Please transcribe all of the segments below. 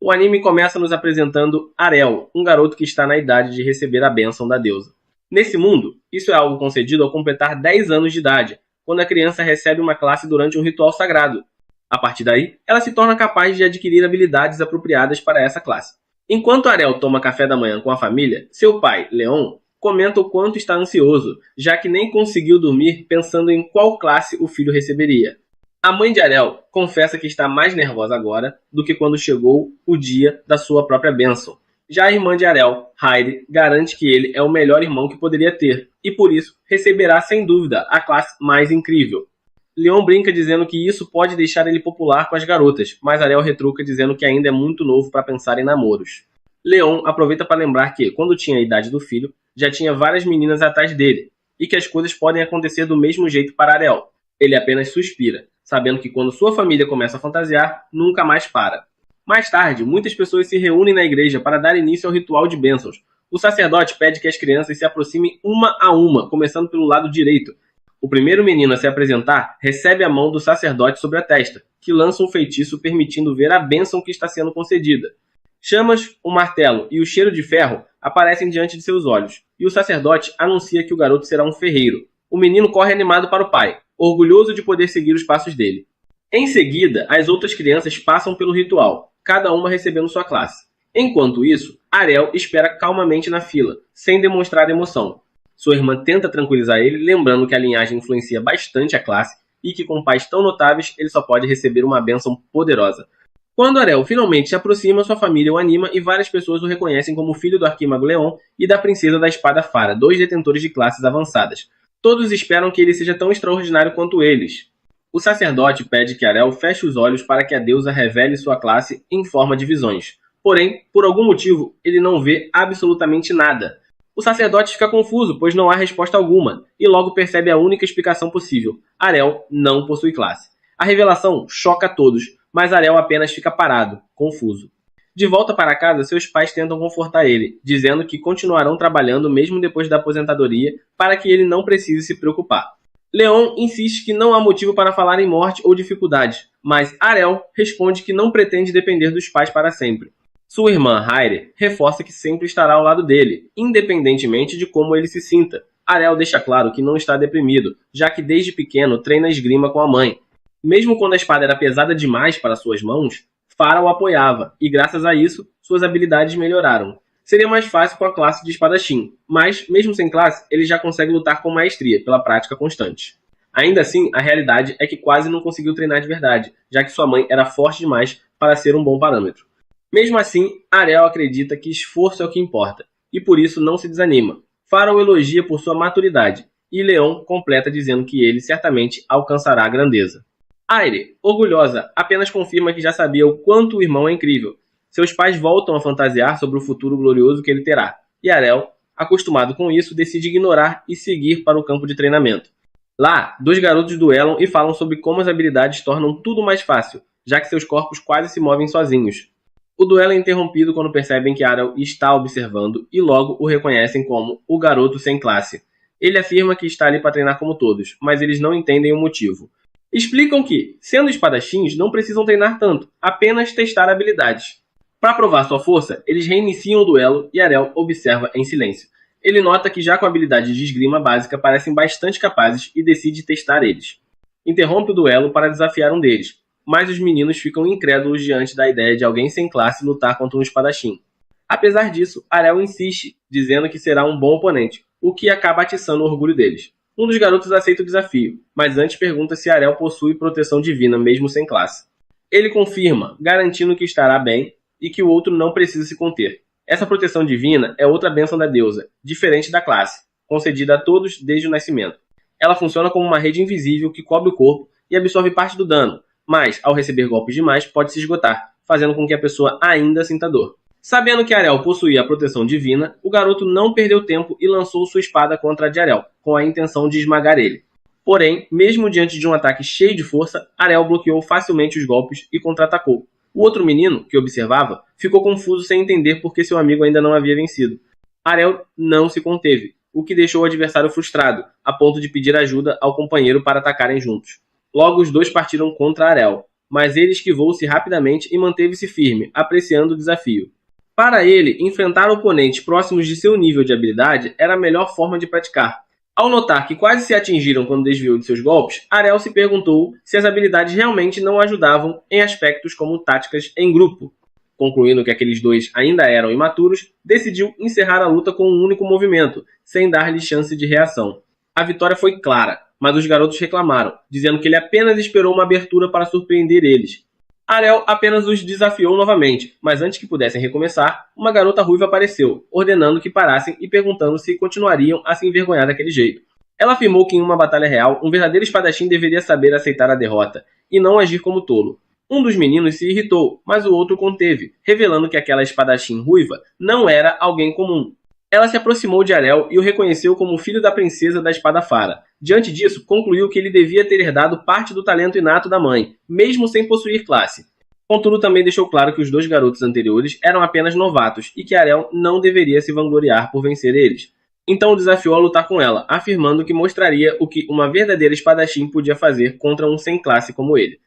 O anime começa nos apresentando Arel, um garoto que está na idade de receber a bênção da deusa. Nesse mundo, isso é algo concedido ao completar 10 anos de idade, quando a criança recebe uma classe durante um ritual sagrado. A partir daí, ela se torna capaz de adquirir habilidades apropriadas para essa classe. Enquanto Arel toma café da manhã com a família, seu pai, Leon, comenta o quanto está ansioso, já que nem conseguiu dormir pensando em qual classe o filho receberia. A mãe de Arel confessa que está mais nervosa agora do que quando chegou o dia da sua própria bênção. Já a irmã de Arel, Heidi, garante que ele é o melhor irmão que poderia ter, e por isso receberá sem dúvida a classe mais incrível. Leon brinca dizendo que isso pode deixar ele popular com as garotas, mas Arel retruca dizendo que ainda é muito novo para pensar em namoros. Leon aproveita para lembrar que, quando tinha a idade do filho, já tinha várias meninas atrás dele, e que as coisas podem acontecer do mesmo jeito para Arel. Ele apenas suspira, sabendo que quando sua família começa a fantasiar, nunca mais para. Mais tarde, muitas pessoas se reúnem na igreja para dar início ao ritual de bênçãos. O sacerdote pede que as crianças se aproximem uma a uma, começando pelo lado direito. O primeiro menino a se apresentar recebe a mão do sacerdote sobre a testa, que lança um feitiço permitindo ver a bênção que está sendo concedida. Chamas, o martelo e o cheiro de ferro aparecem diante de seus olhos, e o sacerdote anuncia que o garoto será um ferreiro. O menino corre animado para o pai, orgulhoso de poder seguir os passos dele. Em seguida, as outras crianças passam pelo ritual, cada uma recebendo sua classe. Enquanto isso, Arel espera calmamente na fila, sem demonstrar emoção. Sua irmã tenta tranquilizar ele, lembrando que a linhagem influencia bastante a classe e que com pais tão notáveis ele só pode receber uma bênção poderosa. Quando Arel finalmente se aproxima, sua família o anima e várias pessoas o reconhecem como filho do arquímago Leon e da princesa da espada Fara, 2 detentores de classes avançadas. Todos esperam que ele seja tão extraordinário quanto eles. O sacerdote pede que Arel feche os olhos para que a deusa revele sua classe em forma de visões. Porém, por algum motivo, ele não vê absolutamente nada. O sacerdote fica confuso, pois não há resposta alguma, e logo percebe a única explicação possível. Arel não possui classe. A revelação choca a todos, mas Arel apenas fica parado, confuso. De volta para casa, seus pais tentam confortar ele, dizendo que continuarão trabalhando mesmo depois da aposentadoria para que ele não precise se preocupar. Leon insiste que não há motivo para falar em morte ou dificuldades, mas Arel responde que não pretende depender dos pais para sempre. Sua irmã, Heidi, reforça que sempre estará ao lado dele, independentemente de como ele se sinta. Arel deixa claro que não está deprimido, já que desde pequeno treina esgrima com a mãe. Mesmo quando a espada era pesada demais para suas mãos, Fara o apoiava, e graças a isso, suas habilidades melhoraram. Seria mais fácil com a classe de espadachim, mas, mesmo sem classe, ele já consegue lutar com maestria, pela prática constante. Ainda assim, a realidade é que quase não conseguiu treinar de verdade, já que sua mãe era forte demais para ser um bom parâmetro. Mesmo assim, Arel acredita que esforço é o que importa, e por isso não se desanima. Fara o elogia por sua maturidade, e Leon completa dizendo que ele certamente alcançará a grandeza. Aire, orgulhosa, apenas confirma que já sabia o quanto o irmão é incrível. Seus pais voltam a fantasiar sobre o futuro glorioso que ele terá, e Arel, acostumado com isso, decide ignorar e seguir para o campo de treinamento. Lá, 2 garotos duelam e falam sobre como as habilidades tornam tudo mais fácil, já que seus corpos quase se movem sozinhos. O duelo é interrompido quando percebem que Arel está observando e logo o reconhecem como o garoto sem classe. Ele afirma que está ali para treinar como todos, mas eles não entendem o motivo. Explicam que, sendo espadachins, não precisam treinar tanto, apenas testar habilidades. Para provar sua força, eles reiniciam o duelo e Arel observa em silêncio. Ele nota que já com habilidades de esgrima básica parecem bastante capazes e decide testar eles. Interrompe o duelo para desafiar um deles, mas os meninos ficam incrédulos diante da ideia de alguém sem classe lutar contra um espadachim. Apesar disso, Arel insiste, dizendo que será um bom oponente, o que acaba atiçando o orgulho deles. Um dos garotos aceita o desafio, mas antes pergunta se Arel possui proteção divina mesmo sem classe. Ele confirma, garantindo que estará bem e que o outro não precisa se conter. Essa proteção divina é outra bênção da deusa, diferente da classe, concedida a todos desde o nascimento. Ela funciona como uma rede invisível que cobre o corpo e absorve parte do dano, mas, ao receber golpes demais, pode se esgotar, fazendo com que a pessoa ainda sinta dor. Sabendo que Arel possuía a proteção divina, o garoto não perdeu tempo e lançou sua espada contra a de Arel, com a intenção de esmagar ele. Porém, mesmo diante de um ataque cheio de força, Arel bloqueou facilmente os golpes e contra-atacou. O outro menino, que observava, ficou confuso sem entender por que seu amigo ainda não havia vencido. Arel não se conteve, o que deixou o adversário frustrado, a ponto de pedir ajuda ao companheiro para atacarem juntos. Logo os dois partiram contra Arel, mas ele esquivou-se rapidamente e manteve-se firme, apreciando o desafio. Para ele, enfrentar oponentes próximos de seu nível de habilidade era a melhor forma de praticar. Ao notar que quase se atingiram quando desviou de seus golpes, Arel se perguntou se as habilidades realmente não ajudavam em aspectos como táticas em grupo. Concluindo que aqueles dois ainda eram imaturos, decidiu encerrar a luta com um único movimento, sem dar-lhe chance de reação. A vitória foi clara, mas os garotos reclamaram, dizendo que ele apenas esperou uma abertura para surpreender eles. Arel apenas os desafiou novamente, mas antes que pudessem recomeçar, uma garota ruiva apareceu, ordenando que parassem e perguntando se continuariam a se envergonhar daquele jeito. Ela afirmou que em uma batalha real, um verdadeiro espadachim deveria saber aceitar a derrota, e não agir como tolo. Um dos meninos se irritou, mas o outro conteve, revelando que aquela espadachim ruiva não era alguém comum. Ela se aproximou de Arel e o reconheceu como o filho da princesa da espada Fara. Diante disso, concluiu que ele devia ter herdado parte do talento inato da mãe, mesmo sem possuir classe. Contudo, também deixou claro que os dois garotos anteriores eram apenas novatos e que Arel não deveria se vangloriar por vencer eles. Então o desafiou a lutar com ela, afirmando que mostraria o que uma verdadeira espadachim podia fazer contra um sem classe como ele.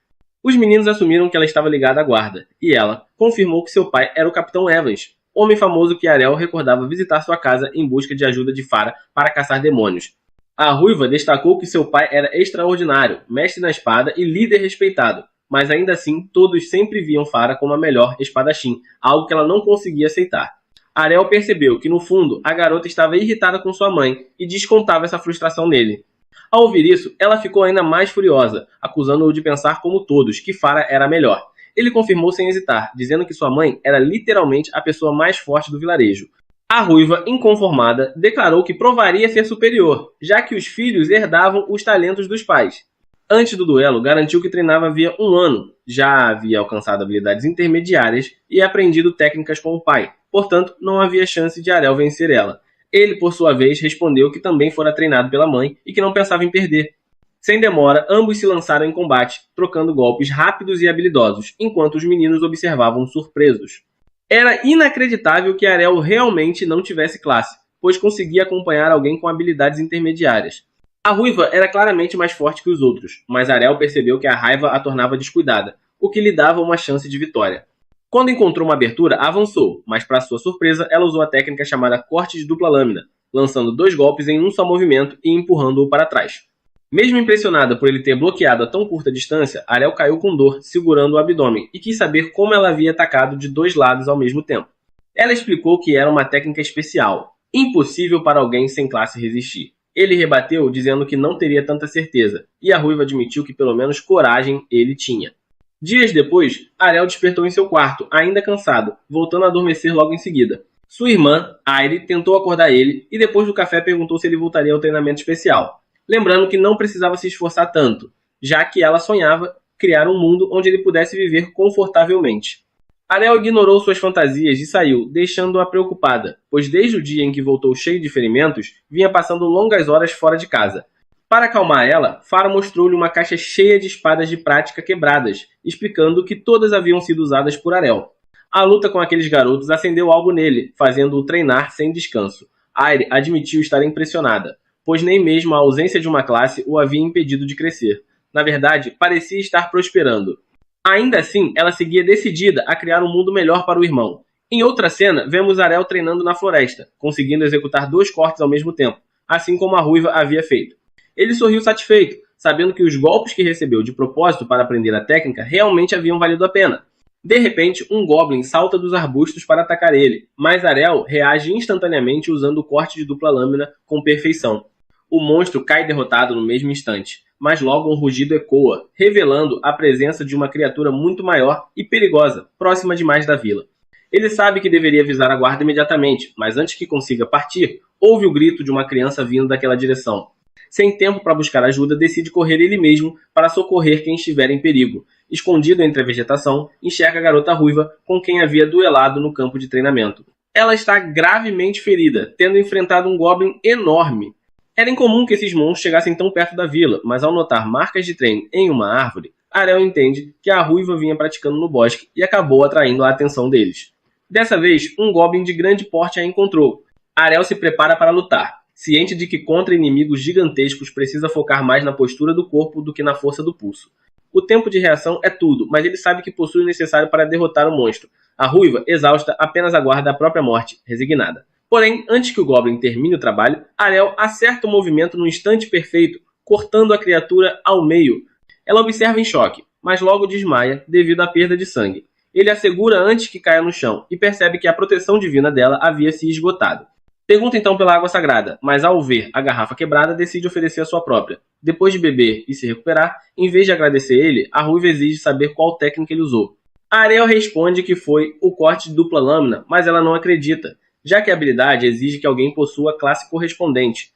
Os meninos assumiram que ela estava ligada à guarda, e ela confirmou que seu pai era o Capitão Evans, homem famoso que Arel recordava visitar sua casa em busca de ajuda de Fara para caçar demônios. A ruiva destacou que seu pai era extraordinário, mestre na espada e líder respeitado, mas ainda assim todos sempre viam Fara como a melhor espadachim, algo que ela não conseguia aceitar. Arel percebeu que no fundo a garota estava irritada com sua mãe e descontava essa frustração nele. Ao ouvir isso, ela ficou ainda mais furiosa, acusando-o de pensar como todos, que Fara era melhor. Ele confirmou sem hesitar, dizendo que sua mãe era literalmente a pessoa mais forte do vilarejo. A ruiva, inconformada, declarou que provaria ser superior, já que os filhos herdavam os talentos dos pais. Antes do duelo, garantiu que treinava havia 1 ano, já havia alcançado habilidades intermediárias e aprendido técnicas com o pai, portanto não havia chance de Arel vencer ela. Ele, por sua vez, respondeu que também fora treinado pela mãe e que não pensava em perder. Sem demora, ambos se lançaram em combate, trocando golpes rápidos e habilidosos, enquanto os meninos observavam surpresos. Era inacreditável que Arel realmente não tivesse classe, pois conseguia acompanhar alguém com habilidades intermediárias. A ruiva era claramente mais forte que os outros, mas Arel percebeu que a raiva a tornava descuidada, o que lhe dava uma chance de vitória. Quando encontrou uma abertura, avançou, mas para sua surpresa, ela usou a técnica chamada corte de dupla lâmina, lançando 2 golpes em um só movimento e empurrando-o para trás. Mesmo impressionada por ele ter bloqueado a tão curta distância, Arel caiu com dor, segurando o abdômen, e quis saber como ela havia atacado de 2 lados ao mesmo tempo. Ela explicou que era uma técnica especial, impossível para alguém sem classe resistir. Ele rebateu dizendo que não teria tanta certeza, e a ruiva admitiu que pelo menos coragem ele tinha. Dias depois, Arel despertou em seu quarto, ainda cansado, voltando a adormecer logo em seguida. Sua irmã, Aire, tentou acordar ele, e depois do café perguntou se ele voltaria ao treinamento especial. Lembrando que não precisava se esforçar tanto, já que ela sonhava criar um mundo onde ele pudesse viver confortavelmente. Arel ignorou suas fantasias e saiu, deixando-a preocupada, pois desde o dia em que voltou cheio de ferimentos, vinha passando longas horas fora de casa. Para acalmar ela, Fara mostrou-lhe uma caixa cheia de espadas de prática quebradas, explicando que todas haviam sido usadas por Arel. A luta com aqueles garotos acendeu algo nele, fazendo-o treinar sem descanso. Aire admitiu estar impressionada, pois nem mesmo a ausência de uma classe o havia impedido de crescer. Na verdade, parecia estar prosperando. Ainda assim, ela seguia decidida a criar um mundo melhor para o irmão. Em outra cena, vemos Arel treinando na floresta, conseguindo executar 2 cortes ao mesmo tempo, assim como a ruiva havia feito. Ele sorriu satisfeito, sabendo que os golpes que recebeu de propósito para aprender a técnica realmente haviam valido a pena. De repente, um goblin salta dos arbustos para atacar ele, mas Arel reage instantaneamente usando o corte de dupla lâmina com perfeição. O monstro cai derrotado no mesmo instante, mas logo um rugido ecoa, revelando a presença de uma criatura muito maior e perigosa, próxima demais da vila. Ele sabe que deveria avisar a guarda imediatamente, mas antes que consiga partir, ouve o grito de uma criança vindo daquela direção. Sem tempo para buscar ajuda, decide correr ele mesmo para socorrer quem estiver em perigo. Escondido entre a vegetação, enxerga a garota ruiva com quem havia duelado no campo de treinamento. Ela está gravemente ferida, tendo enfrentado um goblin enorme. Era incomum que esses monstros chegassem tão perto da vila, mas ao notar marcas de treino em uma árvore, Arel entende que a ruiva vinha praticando no bosque e acabou atraindo a atenção deles. Dessa vez, um goblin de grande porte a encontrou. Arel se prepara para lutar. ciente de que contra inimigos gigantescos precisa focar mais na postura do corpo do que na força do pulso. O tempo de reação é tudo, mas ele sabe que possui o necessário para derrotar o monstro. A ruiva, exausta, apenas aguarda a própria morte, resignada. Porém, antes que o Goblin termine o trabalho, Ariel acerta o movimento no instante perfeito, cortando a criatura ao meio. Ela observa em choque, mas logo desmaia devido à perda de sangue. Ele a segura antes que caia no chão e percebe que a proteção divina dela havia se esgotado. Pergunta então pela água sagrada, mas ao ver a garrafa quebrada, decide oferecer a sua própria. Depois de beber e se recuperar, em vez de agradecer ele, a ruiva exige saber qual técnica ele usou. Ariel responde que foi o corte de dupla lâmina, mas ela não acredita, já que a habilidade exige que alguém possua a classe correspondente.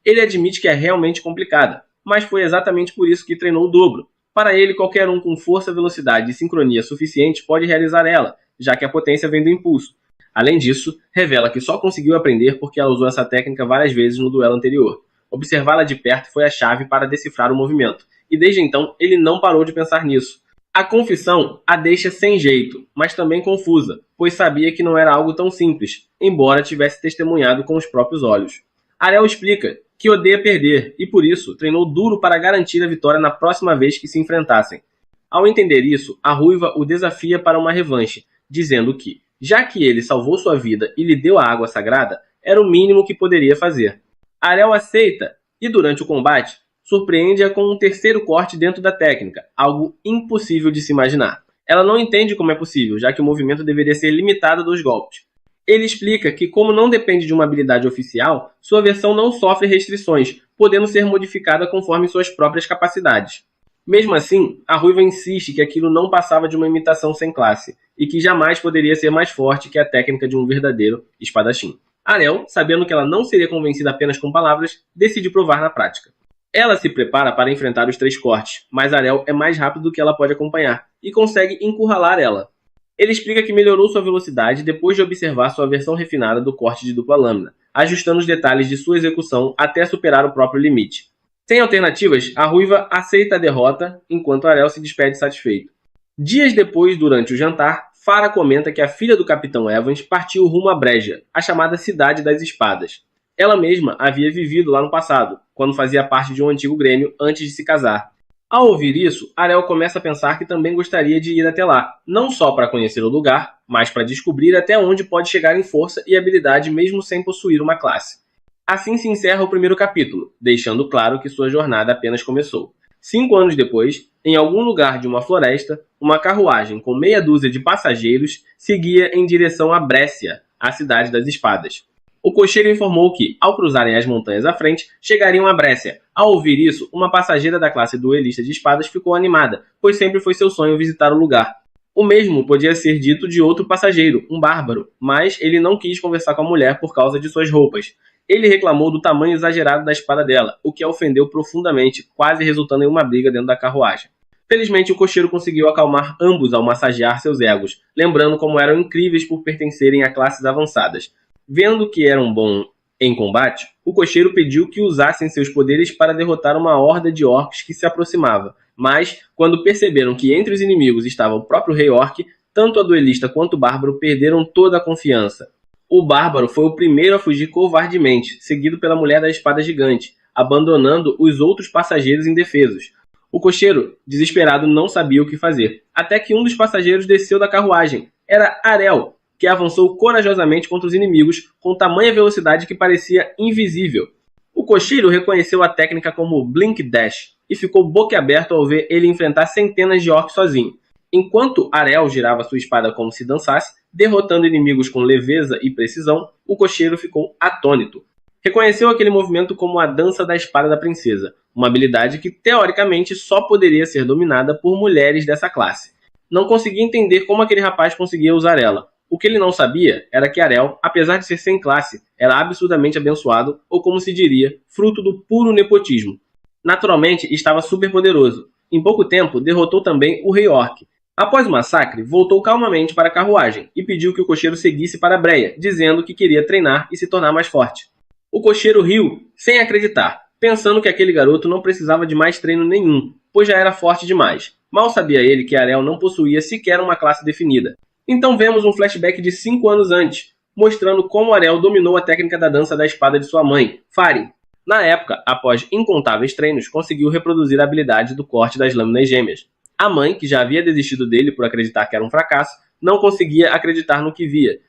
Ele admite que é realmente complicada, mas foi exatamente por isso que treinou o dobro. Para ele, qualquer um com força, velocidade e sincronia suficiente pode realizar ela, já que a potência vem do impulso. Além disso, revela que só conseguiu aprender porque ela usou essa técnica várias vezes no duelo anterior. Observá-la de perto foi a chave para decifrar o movimento, e desde então ele não parou de pensar nisso. A confissão a deixa sem jeito, mas também confusa, pois sabia que não era algo tão simples, embora tivesse testemunhado com os próprios olhos. Ariel explica que odeia perder e, por isso, treinou duro para garantir a vitória na próxima vez que se enfrentassem. Ao entender isso, a ruiva o desafia para uma revanche, dizendo que, já que ele salvou sua vida e lhe deu a água sagrada, era o mínimo que poderia fazer. Ariel aceita e, durante o combate, surpreende-a com um terceiro corte dentro da técnica, algo impossível de se imaginar. Ela não entende como é possível, já que o movimento deveria ser limitado a 2 golpes. Ele explica que, como não depende de uma habilidade oficial, sua versão não sofre restrições, podendo ser modificada conforme suas próprias capacidades. Mesmo assim, a ruiva insiste que aquilo não passava de uma imitação sem classe, e que jamais poderia ser mais forte que a técnica de um verdadeiro espadachim. Ariel, sabendo que ela não seria convencida apenas com palavras, decide provar na prática. Ela se prepara para enfrentar os 3 cortes, mas Ariel é mais rápido do que ela pode acompanhar, e consegue encurralar ela. Ele explica que melhorou sua velocidade depois de observar sua versão refinada do corte de dupla lâmina, ajustando os detalhes de sua execução até superar o próprio limite. Sem alternativas, a ruiva aceita a derrota, enquanto Ariel se despede satisfeito. Dias depois, durante o jantar, Farah comenta que a filha do Capitão Evans partiu rumo a Breja, a chamada Cidade das Espadas. Ela mesma havia vivido lá no passado, quando fazia parte de um antigo grêmio antes de se casar. Ao ouvir isso, Ariel começa a pensar que também gostaria de ir até lá, não só para conhecer o lugar, mas para descobrir até onde pode chegar em força e habilidade mesmo sem possuir uma classe. Assim se encerra o primeiro capítulo, deixando claro que sua jornada apenas começou. 5 anos depois, em algum lugar de uma floresta, uma carruagem com meia dúzia de passageiros seguia em direção a Brécia, a cidade das espadas. O cocheiro informou que, ao cruzarem as montanhas à frente, chegariam a Brécia. Ao ouvir isso, uma passageira da classe duelista de espadas ficou animada, pois sempre foi seu sonho visitar o lugar. O mesmo podia ser dito de outro passageiro, um bárbaro, mas ele não quis conversar com a mulher por causa de suas roupas. Ele reclamou do tamanho exagerado da espada dela, o que a ofendeu profundamente, quase resultando em uma briga dentro da carruagem. Felizmente, o cocheiro conseguiu acalmar ambos ao massagear seus egos, lembrando como eram incríveis por pertencerem a classes avançadas. Vendo que eram bons em combate, o cocheiro pediu que usassem seus poderes para derrotar uma horda de orcs que se aproximava, mas, quando perceberam que entre os inimigos estava o próprio rei orc, tanto a duelista quanto o bárbaro perderam toda a confiança. O bárbaro foi o primeiro a fugir covardemente, seguido pela mulher da espada gigante, abandonando os outros passageiros indefesos. O cocheiro, desesperado, não sabia o que fazer, até que um dos passageiros desceu da carruagem. Era Ariel, que avançou corajosamente contra os inimigos com tamanha velocidade que parecia invisível. O cocheiro reconheceu a técnica como Blink Dash e ficou boquiaberto ao ver ele enfrentar centenas de orcs sozinho. Enquanto Ariel girava sua espada como se dançasse, derrotando inimigos com leveza e precisão, o cocheiro ficou atônito. Reconheceu aquele movimento como a dança da espada da princesa, uma habilidade que teoricamente só poderia ser dominada por mulheres dessa classe. Não conseguia entender como aquele rapaz conseguia usar ela. O que ele não sabia era que Ariel, apesar de ser sem classe, era absurdamente abençoado, ou como se diria, fruto do puro nepotismo. Naturalmente, estava super poderoso. Em pouco tempo, derrotou também o rei orc. Após o massacre, voltou calmamente para a carruagem e pediu que o cocheiro seguisse para Breia, dizendo que queria treinar e se tornar mais forte. O cocheiro riu, sem acreditar, pensando que aquele garoto não precisava de mais treino nenhum, pois já era forte demais. Mal sabia ele que Ariel não possuía sequer uma classe definida. Então vemos um flashback de 5 anos antes, mostrando como Ariel dominou a técnica da dança da espada de sua mãe, Farin. Na época, após incontáveis treinos, conseguiu reproduzir a habilidade do corte das lâminas gêmeas. A mãe, que já havia desistido dele por acreditar que era um fracasso, não conseguia acreditar no que via.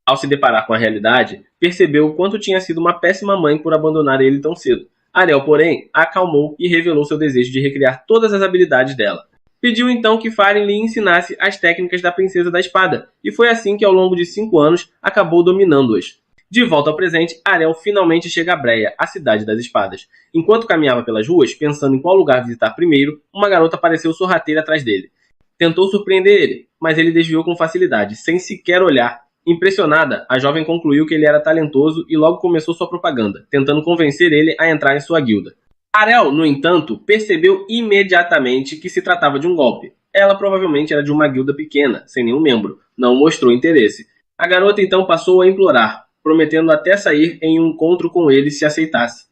Ao se deparar com a realidade, percebeu o quanto tinha sido uma péssima mãe por abandonar ele tão cedo. Ariel, porém, a acalmou e revelou seu desejo de recriar todas as habilidades dela. Pediu então que Farin lhe ensinasse as técnicas da Princesa da Espada, e foi assim que ao longo de 5 anos acabou dominando-as. De volta ao presente, Ariel finalmente chega a Breia, a cidade das espadas. Enquanto caminhava pelas ruas, pensando em qual lugar visitar primeiro, uma garota apareceu sorrateira atrás dele. Tentou surpreender ele, mas ele desviou com facilidade, sem sequer olhar. Impressionada, a jovem concluiu que ele era talentoso e logo começou sua propaganda, tentando convencer ele a entrar em sua guilda. Ariel, no entanto, percebeu imediatamente que se tratava de um golpe. Ela provavelmente era de uma guilda pequena, sem nenhum membro, não mostrou interesse. A garota então passou a implorar, prometendo até sair em um encontro com ele se aceitasse.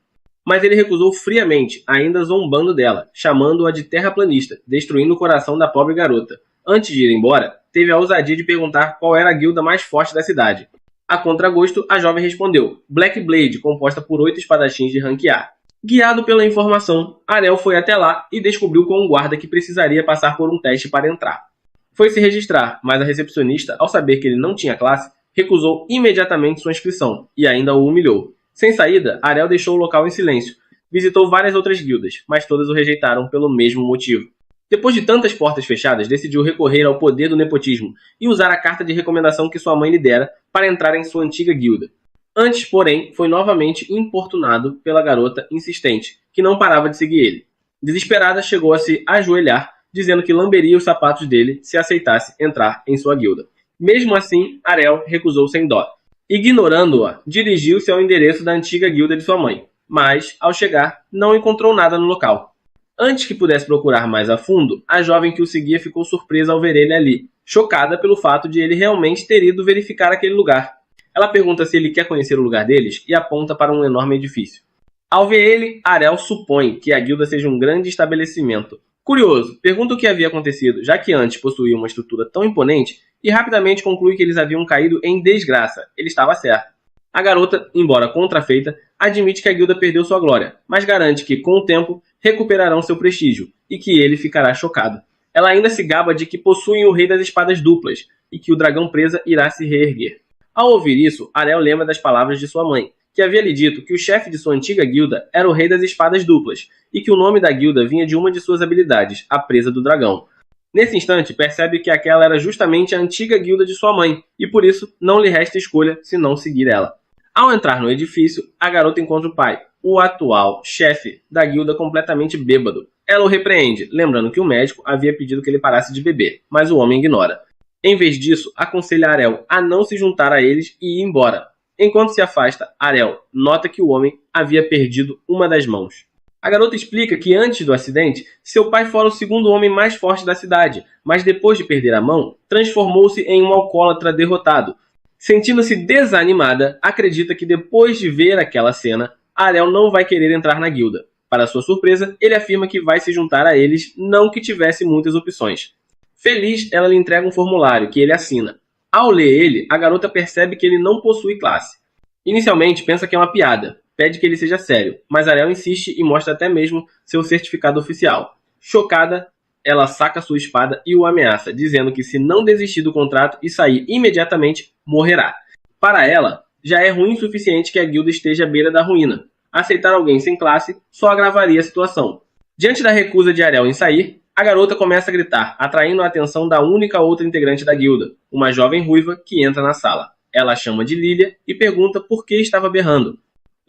Mas ele recusou friamente, ainda zombando dela, chamando-a de terraplanista, destruindo o coração da pobre garota. Antes de ir embora, teve a ousadia de perguntar qual era a guilda mais forte da cidade. A contragosto, a jovem respondeu, Black Blade, composta por 8 espadachins de rank A. Guiado pela informação, Ariel foi até lá e descobriu com um guarda que precisaria passar por um teste para entrar. Foi se registrar, mas a recepcionista, ao saber que ele não tinha classe, recusou imediatamente sua inscrição e ainda o humilhou. Sem saída, Ariel deixou o local em silêncio. Visitou várias outras guildas, mas todas o rejeitaram pelo mesmo motivo. Depois de tantas portas fechadas, decidiu recorrer ao poder do nepotismo e usar a carta de recomendação que sua mãe lhe dera para entrar em sua antiga guilda. Antes, porém, foi novamente importunado pela garota insistente, que não parava de seguir ele. Desesperada, chegou a se ajoelhar, dizendo que lamberia os sapatos dele se aceitasse entrar em sua guilda. Mesmo assim, Ariel recusou sem dó. Ignorando-a, dirigiu-se ao endereço da antiga guilda de sua mãe, mas, ao chegar, não encontrou nada no local. Antes que pudesse procurar mais a fundo, a jovem que o seguia ficou surpresa ao ver ele ali, chocada pelo fato de ele realmente ter ido verificar aquele lugar. Ela pergunta se ele quer conhecer o lugar deles e aponta para um enorme edifício. Ao ver ele, Ariel supõe que a guilda seja um grande estabelecimento. Curioso, pergunta o que havia acontecido, já que antes possuía uma estrutura tão imponente, e rapidamente conclui que eles haviam caído em desgraça. Ele estava certo. A garota, embora contrafeita, admite que a guilda perdeu sua glória, mas garante que, com o tempo, recuperarão seu prestígio, e que ele ficará chocado. Ela ainda se gaba de que possuem o Rei das Espadas Duplas, e que o dragão presa irá se reerguer. Ao ouvir isso, Ariel lembra das palavras de sua mãe, que havia lhe dito que o chefe de sua antiga guilda era o Rei das Espadas Duplas, e que o nome da guilda vinha de uma de suas habilidades, a presa do dragão. Nesse instante, percebe que aquela era justamente a antiga guilda de sua mãe, e por isso não lhe resta escolha senão seguir ela. Ao entrar no edifício, a garota encontra o pai, o atual chefe da guilda, completamente bêbado. Ela o repreende, lembrando que o médico havia pedido que ele parasse de beber, mas o homem ignora. Em vez disso, aconselha Ariel a não se juntar a eles e ir embora. Enquanto se afasta, Ariel nota que o homem havia perdido uma das mãos. A garota explica que antes do acidente, seu pai fora o segundo homem mais forte da cidade, mas depois de perder a mão, transformou-se em um alcoólatra derrotado. Sentindo-se desanimada, acredita que depois de ver aquela cena, Ariel não vai querer entrar na guilda. Para sua surpresa, ele afirma que vai se juntar a eles, não que tivesse muitas opções. Feliz, ela lhe entrega um formulário, que ele assina. Ao ler ele, a garota percebe que ele não possui classe. Inicialmente, pensa que é uma piada. Pede que ele seja sério, mas Ariel insiste e mostra até mesmo seu certificado oficial. Chocada, ela saca sua espada e o ameaça, dizendo que se não desistir do contrato e sair imediatamente, morrerá. Para ela, já é ruim o suficiente que a guilda esteja à beira da ruína. Aceitar alguém sem classe só agravaria a situação. Diante da recusa de Ariel em sair, a garota começa a gritar, atraindo a atenção da única outra integrante da guilda, uma jovem ruiva que entra na sala. Ela a chama de Lilia e pergunta por que estava berrando.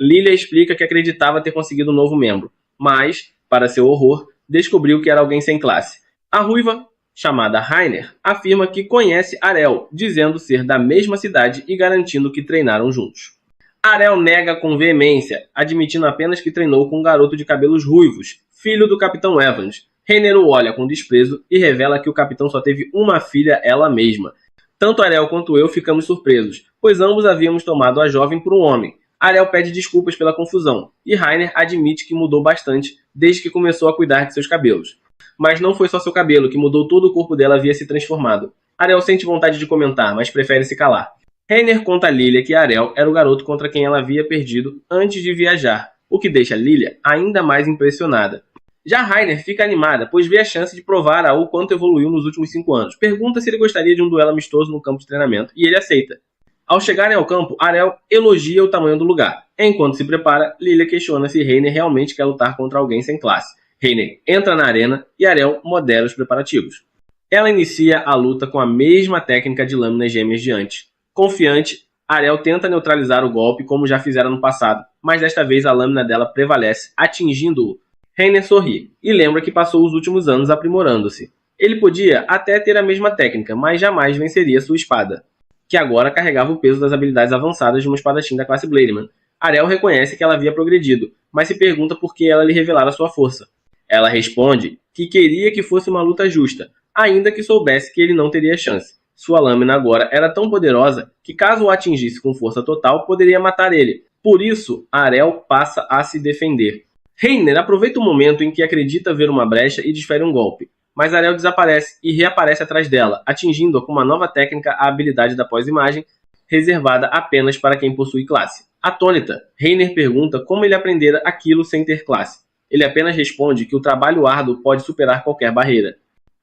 Lilia explica que acreditava ter conseguido um novo membro, mas, para seu horror, descobriu que era alguém sem classe. A ruiva, chamada Rainer, afirma que conhece Ariel, dizendo ser da mesma cidade e garantindo que treinaram juntos. Ariel nega com veemência, admitindo apenas que treinou com um garoto de cabelos ruivos, filho do Capitão Evans. Rainer o olha com desprezo e revela que o capitão só teve uma filha, ela mesma. Tanto Ariel quanto eu ficamos surpresos, pois ambos havíamos tomado a jovem por um homem. Ariel pede desculpas pela confusão, e Rainer admite que mudou bastante desde que começou a cuidar de seus cabelos. Mas não foi só seu cabelo que mudou, todo o corpo dela havia se transformado. Ariel sente vontade de comentar, mas prefere se calar. Reiner conta a Lilia que Arel era o garoto contra quem ela havia perdido antes de viajar, o que deixa Lilia ainda mais impressionada. Já Rainer fica animada, pois vê a chance de provar o quanto evoluiu nos últimos 5 anos. Pergunta se ele gostaria de um duelo amistoso no campo de treinamento, e ele aceita. Ao chegarem ao campo, Arel elogia o tamanho do lugar. Enquanto se prepara, Lilia questiona se Reiner realmente quer lutar contra alguém sem classe. Reiner entra na arena e Arel modera os preparativos. Ela inicia a luta com a mesma técnica de lâminas gêmeas de antes. Confiante, Arel tenta neutralizar o golpe como já fizera no passado, mas desta vez a lâmina dela prevalece, atingindo-o. Reiner sorri e lembra que passou os últimos anos aprimorando-se. Ele podia até ter a mesma técnica, mas jamais venceria sua espada, que agora carregava o peso das habilidades avançadas de uma espadachim da classe Blademan. Arel reconhece que ela havia progredido, mas se pergunta por que ela lhe revelara sua força. Ela responde que queria que fosse uma luta justa, ainda que soubesse que ele não teria chance. Sua lâmina agora era tão poderosa que, caso o atingisse com força total, poderia matar ele. Por isso, Arel passa a se defender. Reiner aproveita o momento em que acredita ver uma brecha e desfere um golpe, mas Arel desaparece e reaparece atrás dela, atingindo-a com uma nova técnica, a habilidade da pós-imagem, reservada apenas para quem possui classe. Atônita, Reiner pergunta como ele aprendera aquilo sem ter classe. Ele apenas responde que o trabalho árduo pode superar qualquer barreira.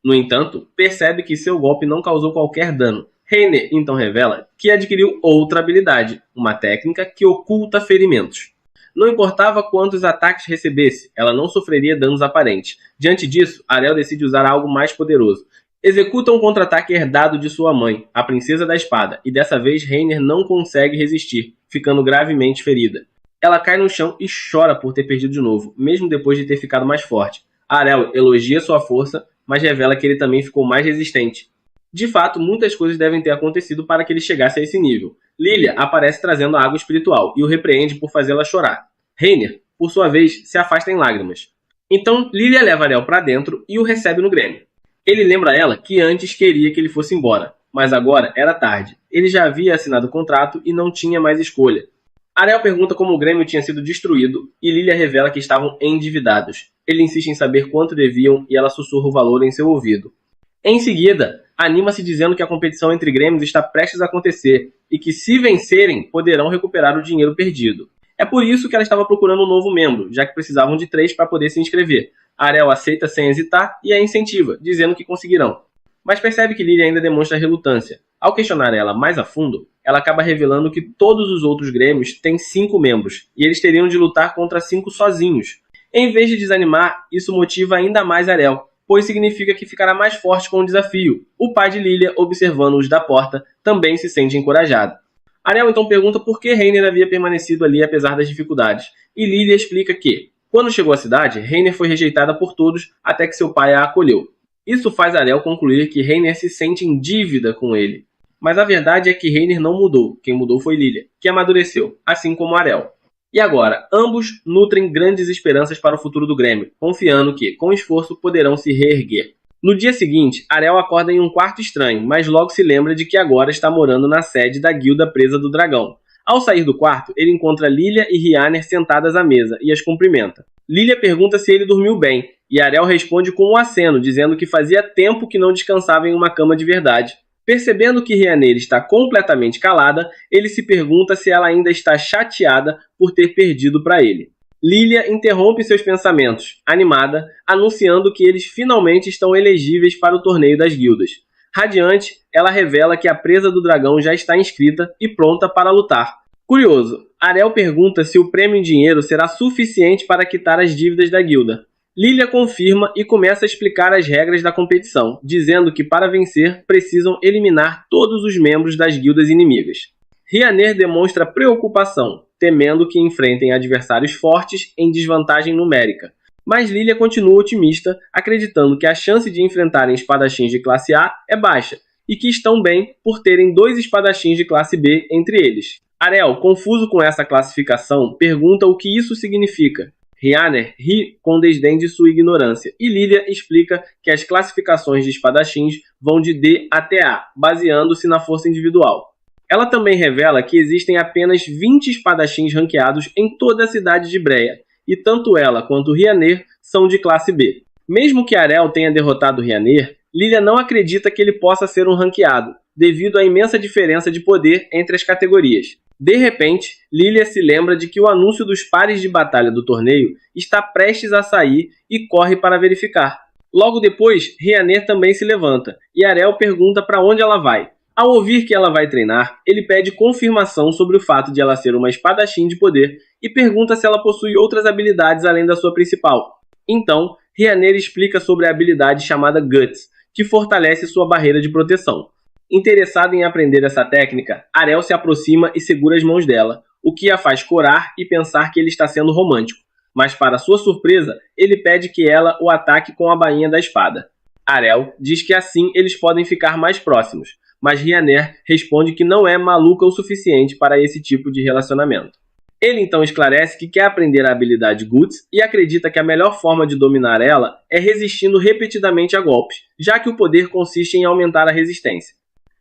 No entanto, percebe que seu golpe não causou qualquer dano. Reiner então revela que adquiriu outra habilidade, uma técnica que oculta ferimentos. Não importava quantos ataques recebesse, ela não sofreria danos aparentes. Diante disso, Arel decide usar algo mais poderoso. Executa um contra-ataque herdado de sua mãe, a Princesa da Espada, e dessa vez Reiner não consegue resistir, ficando gravemente ferida. Ela cai no chão e chora por ter perdido de novo, mesmo depois de ter ficado mais forte. Arel elogia sua força, mas revela que ele também ficou mais resistente. De fato, muitas coisas devem ter acontecido para que ele chegasse a esse nível. Lilia aparece trazendo a água espiritual e o repreende por fazê-la chorar. Reiner, por sua vez, se afasta em lágrimas. Então, Lilia leva Arel para dentro e o recebe no Grêmio. Ele lembra a ela que antes queria que ele fosse embora, mas agora era tarde. Ele já havia assinado o contrato e não tinha mais escolha. Arel pergunta como o Grêmio tinha sido destruído e Lilia revela que estavam endividados. Ele insiste em saber quanto deviam e ela sussurra o valor em seu ouvido. Em seguida, anima-se dizendo que a competição entre grêmios está prestes a acontecer e que, se vencerem, poderão recuperar o dinheiro perdido. É por isso que ela estava procurando um novo membro, já que precisavam de 3 para poder se inscrever. Arel aceita sem hesitar e a incentiva, dizendo que conseguirão. Mas percebe que Lilia ainda demonstra relutância. Ao questionar ela mais a fundo, ela acaba revelando que todos os outros grêmios têm 5 membros, e eles teriam de lutar contra 5 sozinhos. Em vez de desanimar, isso motiva ainda mais Arel, pois significa que ficará mais forte com o desafio. O pai de Lilia, observando-os da porta, também se sente encorajado. Arel então pergunta por que Reiner havia permanecido ali apesar das dificuldades, e Lilia explica que, quando chegou à cidade, Reiner foi rejeitada por todos até que seu pai a acolheu. Isso faz Arel concluir que Reiner se sente em dívida com ele. Mas a verdade é que Reiner não mudou, quem mudou foi Lilia, que amadureceu, assim como Arel. E agora, ambos nutrem grandes esperanças para o futuro do Grêmio, confiando que, com esforço, poderão se reerguer. No dia seguinte, Arel acorda em um quarto estranho, mas logo se lembra de que agora está morando na sede da Guilda Presa do Dragão. Ao sair do quarto, ele encontra Lilia e Rianner sentadas à mesa e as cumprimenta. Lilia pergunta se ele dormiu bem, e Arel responde com um aceno, dizendo que fazia tempo que não descansava em uma cama de verdade. Percebendo que Rianner está completamente calada, ele se pergunta se ela ainda está chateada por ter perdido para ele. Lilia interrompe seus pensamentos, animada, anunciando que eles finalmente estão elegíveis para o torneio das guildas. Radiante, ela revela que a Presa do Dragão já está inscrita e pronta para lutar. Curioso, Arel pergunta se o prêmio em dinheiro será suficiente para quitar as dívidas da guilda. Lilia confirma e começa a explicar as regras da competição, dizendo que para vencer precisam eliminar todos os membros das guildas inimigas. Rianner demonstra preocupação, temendo que enfrentem adversários fortes em desvantagem numérica. Mas Lilia continua otimista, acreditando que a chance de enfrentarem espadachins de classe A é baixa, e que estão bem por terem 2 espadachins de classe B entre eles. Arel, confuso com essa classificação, pergunta o que isso significa. Rianner ri com desdém de sua ignorância, e Lilia explica que as classificações de espadachins vão de D até A, baseando-se na força individual. Ela também revela que existem apenas 20 espadachins ranqueados em toda a cidade de Breia, e tanto ela quanto Rianner são de classe B. Mesmo que Arel tenha derrotado Rianner, Lilia não acredita que ele possa ser um ranqueado, devido à imensa diferença de poder entre as categorias. De repente, Lilia se lembra de que o anúncio dos pares de batalha do torneio está prestes a sair e corre para verificar. Logo depois, Rhaenyra também se levanta, e Arel pergunta para onde ela vai. Ao ouvir que ela vai treinar, ele pede confirmação sobre o fato de ela ser uma espadachim de poder e pergunta se ela possui outras habilidades além da sua principal. Então, Rhaenyra explica sobre a habilidade chamada Guts, que fortalece sua barreira de proteção. Interessado em aprender essa técnica, Arel se aproxima e segura as mãos dela, o que a faz corar e pensar que ele está sendo romântico. Mas, para sua surpresa, ele pede que ela o ataque com a bainha da espada. Arel diz que assim eles podem ficar mais próximos, mas Rhaenyra responde que não é maluca o suficiente para esse tipo de relacionamento. Ele então esclarece que quer aprender a habilidade Guts e acredita que a melhor forma de dominar ela é resistindo repetidamente a golpes, já que o poder consiste em aumentar a resistência.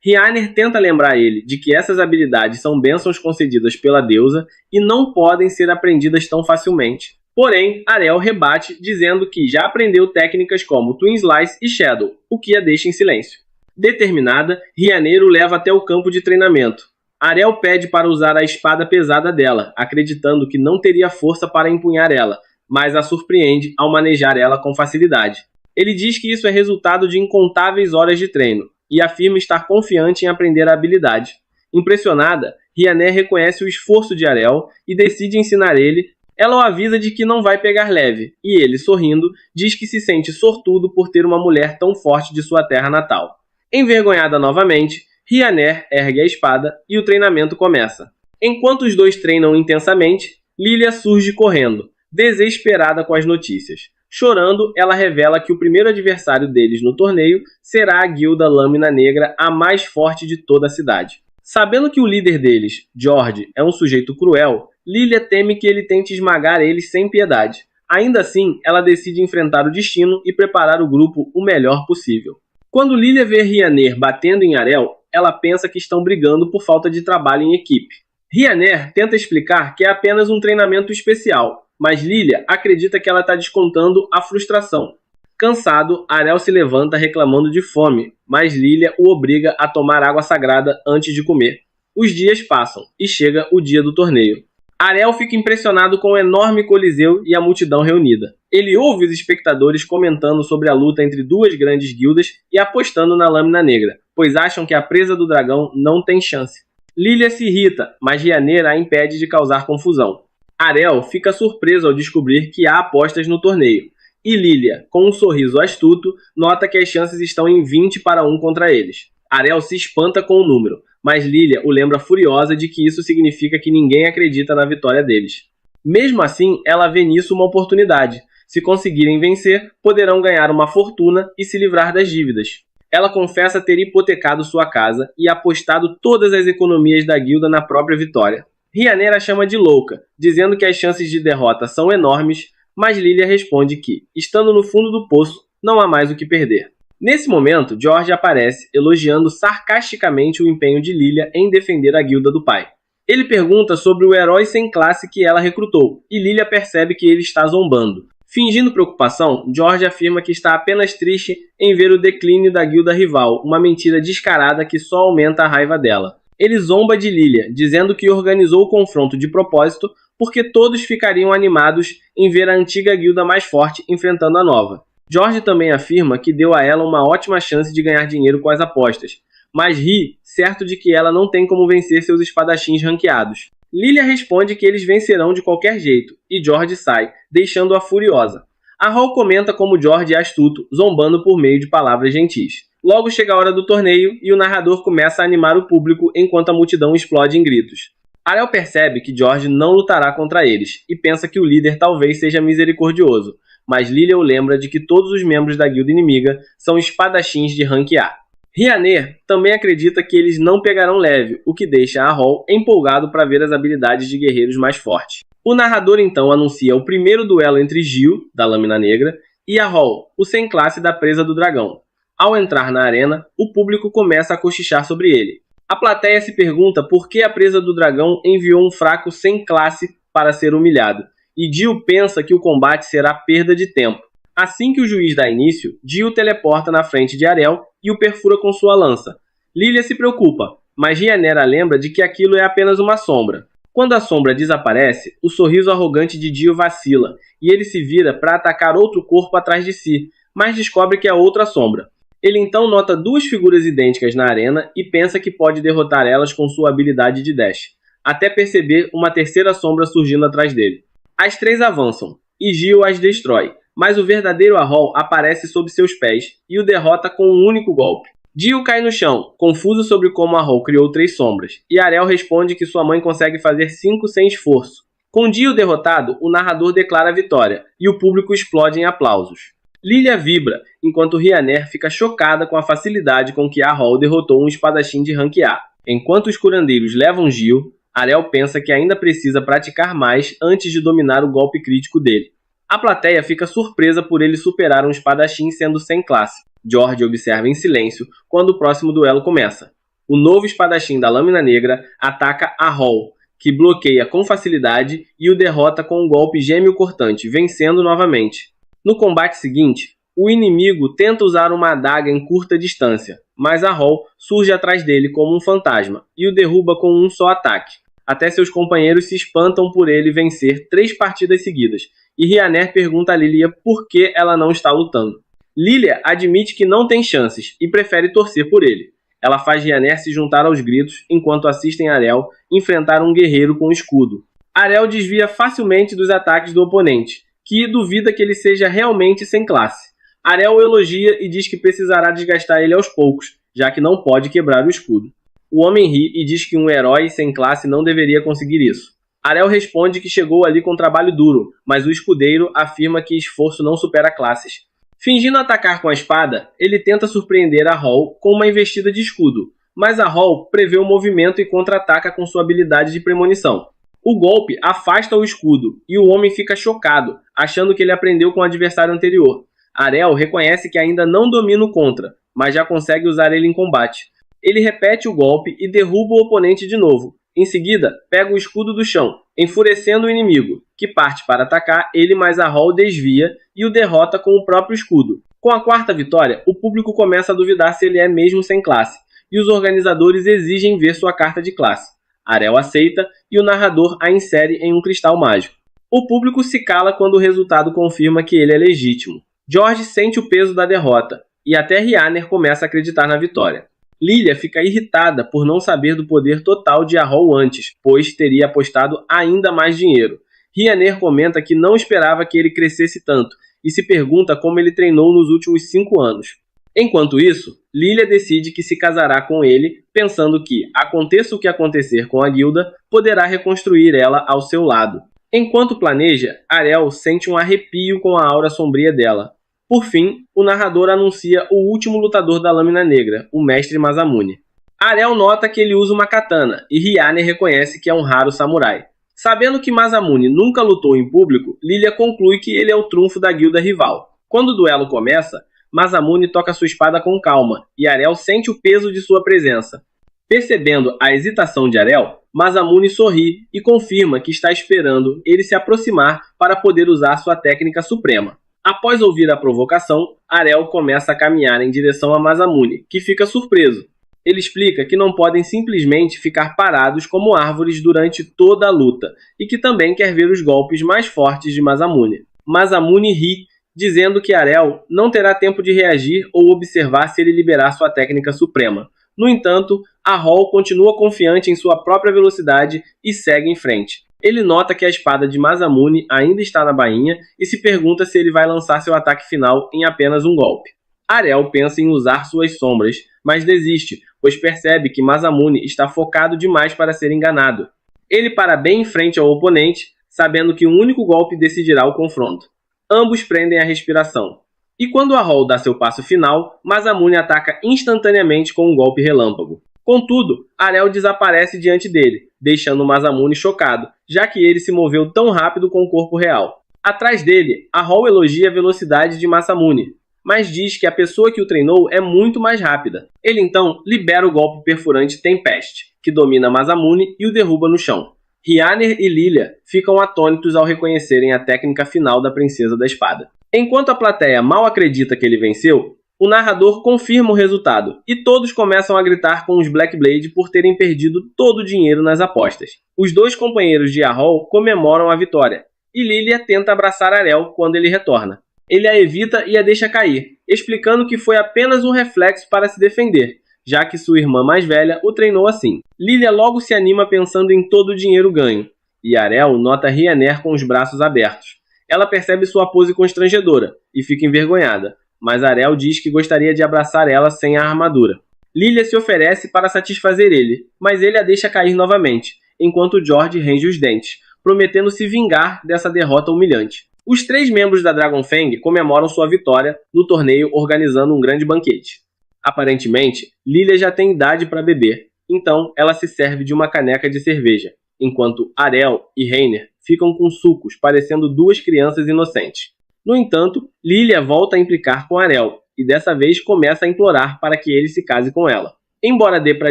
Rhaenyra tenta lembrar ele de que essas habilidades são bênçãos concedidas pela deusa e não podem ser aprendidas tão facilmente. Porém, Arel rebate dizendo que já aprendeu técnicas como Twin Slice e Shadow, o que a deixa em silêncio. Determinada, Rhaenyra o leva até o campo de treinamento. Arel pede para usar a espada pesada dela, acreditando que não teria força para empunhar ela, mas a surpreende ao manejar ela com facilidade. Ele diz que isso é resultado de incontáveis horas de treino, e afirma estar confiante em aprender a habilidade. Impressionada, Rhaenyra reconhece o esforço de Arel e decide ensinar ele. Ela o avisa de que não vai pegar leve, e ele, sorrindo, diz que se sente sortudo por ter uma mulher tão forte de sua terra natal. Envergonhada novamente, Rhaenyra ergue a espada e o treinamento começa. Enquanto os dois treinam intensamente, Lilia surge correndo, desesperada com as notícias. Chorando, ela revela que o primeiro adversário deles no torneio será a guilda Lâmina Negra, a mais forte de toda a cidade. Sabendo que o líder deles, George, é um sujeito cruel, Lilia teme que ele tente esmagar eles sem piedade. Ainda assim, ela decide enfrentar o destino e preparar o grupo o melhor possível. Quando Lilia vê Rhaenyra batendo em Arel, ela pensa que estão brigando por falta de trabalho em equipe. Rhaenyra tenta explicar que é apenas um treinamento especial, mas Lilia acredita que ela está descontando a frustração. Cansado, Arel se levanta reclamando de fome, mas Lilia o obriga a tomar água sagrada antes de comer. Os dias passam e chega o dia do torneio. Arel fica impressionado com o enorme coliseu e a multidão reunida. Ele ouve os espectadores comentando sobre a luta entre duas grandes guildas e apostando na Lâmina Negra, pois acham que a presa do dragão não tem chance. Lilia se irrita, mas Rhaenyra a impede de causar confusão. Arel fica surpreso ao descobrir que há apostas no torneio, e Lilia, com um sorriso astuto, nota que as chances estão em 20-1 contra eles. Arel se espanta com o número, mas Lilia o lembra furiosa de que isso significa que ninguém acredita na vitória deles. Mesmo assim, ela vê nisso uma oportunidade. Se conseguirem vencer, poderão ganhar uma fortuna e se livrar das dívidas. Ela confessa ter hipotecado sua casa e apostado todas as economias da guilda na própria vitória. Rhaenyra a chama de louca, dizendo que as chances de derrota são enormes, mas Lilia responde que, estando no fundo do poço, não há mais o que perder. Nesse momento, George aparece, elogiando sarcasticamente o empenho de Lilia em defender a guilda do pai. Ele pergunta sobre o herói sem classe que ela recrutou, e Lilia percebe que ele está zombando. Fingindo preocupação, George afirma que está apenas triste em ver o declínio da guilda rival, uma mentira descarada que só aumenta a raiva dela. Ele zomba de Lilia, dizendo que organizou o confronto de propósito porque todos ficariam animados em ver a antiga guilda mais forte enfrentando a nova. George também afirma que deu a ela uma ótima chance de ganhar dinheiro com as apostas, mas ri, certo de que ela não tem como vencer seus espadachins ranqueados. Lilia responde que eles vencerão de qualquer jeito, e George sai, deixando-a furiosa. A Hall comenta como George é astuto, zombando por meio de palavras gentis. Logo chega a hora do torneio e o narrador começa a animar o público enquanto a multidão explode em gritos. Arel percebe que George não lutará contra eles e pensa que o líder talvez seja misericordioso, mas Lilia o lembra de que todos os membros da guilda inimiga são espadachins de rank A. Rhaenyra também acredita que eles não pegarão leve, o que deixa a Hall empolgado para ver as habilidades de guerreiros mais fortes. O narrador então anuncia o primeiro duelo entre Gil, da Lâmina Negra, e a Hall, o sem classe da presa do dragão. Ao entrar na arena, o público começa a cochichar sobre ele. A plateia se pergunta por que a presa do dragão enviou um fraco sem classe para ser humilhado, e Gil pensa que o combate será perda de tempo. Assim que o juiz dá início, Dio o teleporta na frente de Arel e o perfura com sua lança. Lilia se preocupa, mas Rhaenyra a lembra de que aquilo é apenas uma sombra. Quando a sombra desaparece, o sorriso arrogante de Dio vacila, e ele se vira para atacar outro corpo atrás de si, mas descobre que é outra sombra. Ele então nota duas figuras idênticas na arena e pensa que pode derrotar elas com sua habilidade de dash, até perceber uma terceira sombra surgindo atrás dele. As três avançam, e Dio as destrói, mas o verdadeiro Arrol aparece sob seus pés e o derrota com um único golpe. Dio cai no chão, confuso sobre como Arrol criou três sombras, e Arel responde que sua mãe consegue fazer 5 sem esforço. Com Dio derrotado, o narrador declara a vitória, e o público explode em aplausos. Lilia vibra, enquanto Rhaenyra fica chocada com a facilidade com que Arrol derrotou um espadachim de rank A. Enquanto os curandeiros levam Dio, Arel pensa que ainda precisa praticar mais antes de dominar o golpe crítico dele. A plateia fica surpresa por ele superar um espadachim sendo sem classe. George observa em silêncio quando o próximo duelo começa. O novo espadachim da Lâmina Negra ataca Arrol, que bloqueia com facilidade e o derrota com um golpe gêmeo cortante, vencendo novamente. No combate seguinte, o inimigo tenta usar uma adaga em curta distância, mas Arrol surge atrás dele como um fantasma e o derruba com um só ataque, até seus companheiros se espantam por ele vencer 3 partidas seguidas, e Rhaenyra pergunta a Lilia por que ela não está lutando. Lilia admite que não tem chances e prefere torcer por ele. Ela faz Rhaenyra se juntar aos gritos enquanto assistem Arel enfrentar um guerreiro com escudo. Arel desvia facilmente dos ataques do oponente, que duvida que ele seja realmente sem classe. Arel o elogia e diz que precisará desgastar ele aos poucos, já que não pode quebrar o escudo. O homem ri e diz que um herói sem classe não deveria conseguir isso. Arel responde que chegou ali com trabalho duro, mas o escudeiro afirma que esforço não supera classes. Fingindo atacar com a espada, ele tenta surpreender Arrol com uma investida de escudo, mas Arrol prevê o movimento e contra-ataca com sua habilidade de premonição. O golpe afasta o escudo e o homem fica chocado, achando que ele aprendeu com o adversário anterior. Arel reconhece que ainda não domina o contra, mas já consegue usar ele em combate. Ele repete o golpe e derruba o oponente de novo. Em seguida, pega o escudo do chão, enfurecendo o inimigo, que parte para atacar ele, mas Arrol desvia e o derrota com o próprio escudo. Com a quarta vitória, o público começa a duvidar se ele é mesmo sem classe, e os organizadores exigem ver sua carta de classe. Arel aceita e o narrador a insere em um cristal mágico. O público se cala quando o resultado confirma que ele é legítimo. George sente o peso da derrota, e até Rhaenyra começa a acreditar na vitória. Lilia fica irritada por não saber do poder total de Arrol antes, pois teria apostado ainda mais dinheiro. Rhaenyra comenta que não esperava que ele crescesse tanto, e se pergunta como ele treinou nos últimos 5 anos. Enquanto isso, Lilia decide que se casará com ele, pensando que, aconteça o que acontecer com a guilda, poderá reconstruir ela ao seu lado. Enquanto planeja, Arel sente um arrepio com a aura sombria dela. Por fim, o narrador anuncia o último lutador da Lâmina Negra, o Mestre Masamune. Arel nota que ele usa uma katana, e Rhaenyra reconhece que é um raro samurai. Sabendo que Masamune nunca lutou em público, Lilia conclui que ele é o trunfo da guilda rival. Quando o duelo começa, Masamune toca sua espada com calma, e Arel sente o peso de sua presença. Percebendo a hesitação de Arel, Masamune sorri e confirma que está esperando ele se aproximar para poder usar sua técnica suprema. Após ouvir a provocação, Arel começa a caminhar em direção a Masamune, que fica surpreso. Ele explica que não podem simplesmente ficar parados como árvores durante toda a luta, e que também quer ver os golpes mais fortes de Masamune. Masamune ri, dizendo que Arel não terá tempo de reagir ou observar se ele liberar sua técnica suprema. No entanto, Arrol continua confiante em sua própria velocidade e segue em frente. Ele nota que a espada de Masamune ainda está na bainha e se pergunta se ele vai lançar seu ataque final em apenas um golpe. Arel pensa em usar suas sombras, mas desiste, pois percebe que Masamune está focado demais para ser enganado. Ele para bem em frente ao oponente, sabendo que um único golpe decidirá o confronto. Ambos prendem a respiração. E quando Arrol dá seu passo final, Masamune ataca instantaneamente com um golpe relâmpago. Contudo, Arel desaparece diante dele, deixando Masamune chocado, já que ele se moveu tão rápido com o corpo real. Atrás dele, Arrol elogia a velocidade de Masamune, mas diz que a pessoa que o treinou é muito mais rápida. Ele então libera o golpe perfurante Tempest, que domina Masamune e o derruba no chão. Rhaenyra e Lilia ficam atônitos ao reconhecerem a técnica final da Princesa da Espada. Enquanto a plateia mal acredita que ele venceu, o narrador confirma o resultado, e todos começam a gritar com os Blackblade por terem perdido todo o dinheiro nas apostas. Os dois companheiros de Harrow comemoram a vitória, e Lilia tenta abraçar Arel quando ele retorna. Ele a evita e a deixa cair, explicando que foi apenas um reflexo para se defender, já que sua irmã mais velha o treinou assim. Lilia logo se anima pensando em todo o dinheiro ganho, e Arel nota Rhaenyra com os braços abertos. Ela percebe sua pose constrangedora e fica envergonhada, mas Arel diz que gostaria de abraçar ela sem a armadura. Lilia se oferece para satisfazer ele, mas ele a deixa cair novamente, enquanto George range os dentes, prometendo se vingar dessa derrota humilhante. Os 3 membros da Dragonfang comemoram sua vitória no torneio organizando um grande banquete. Aparentemente, Lilia já tem idade para beber, então ela se serve de uma caneca de cerveja, enquanto Arel e Rhaenyra ficam com sucos, parecendo 2 crianças inocentes. No entanto, Lilia volta a implicar com Arel, e dessa vez começa a implorar para que ele se case com ela. Embora dê para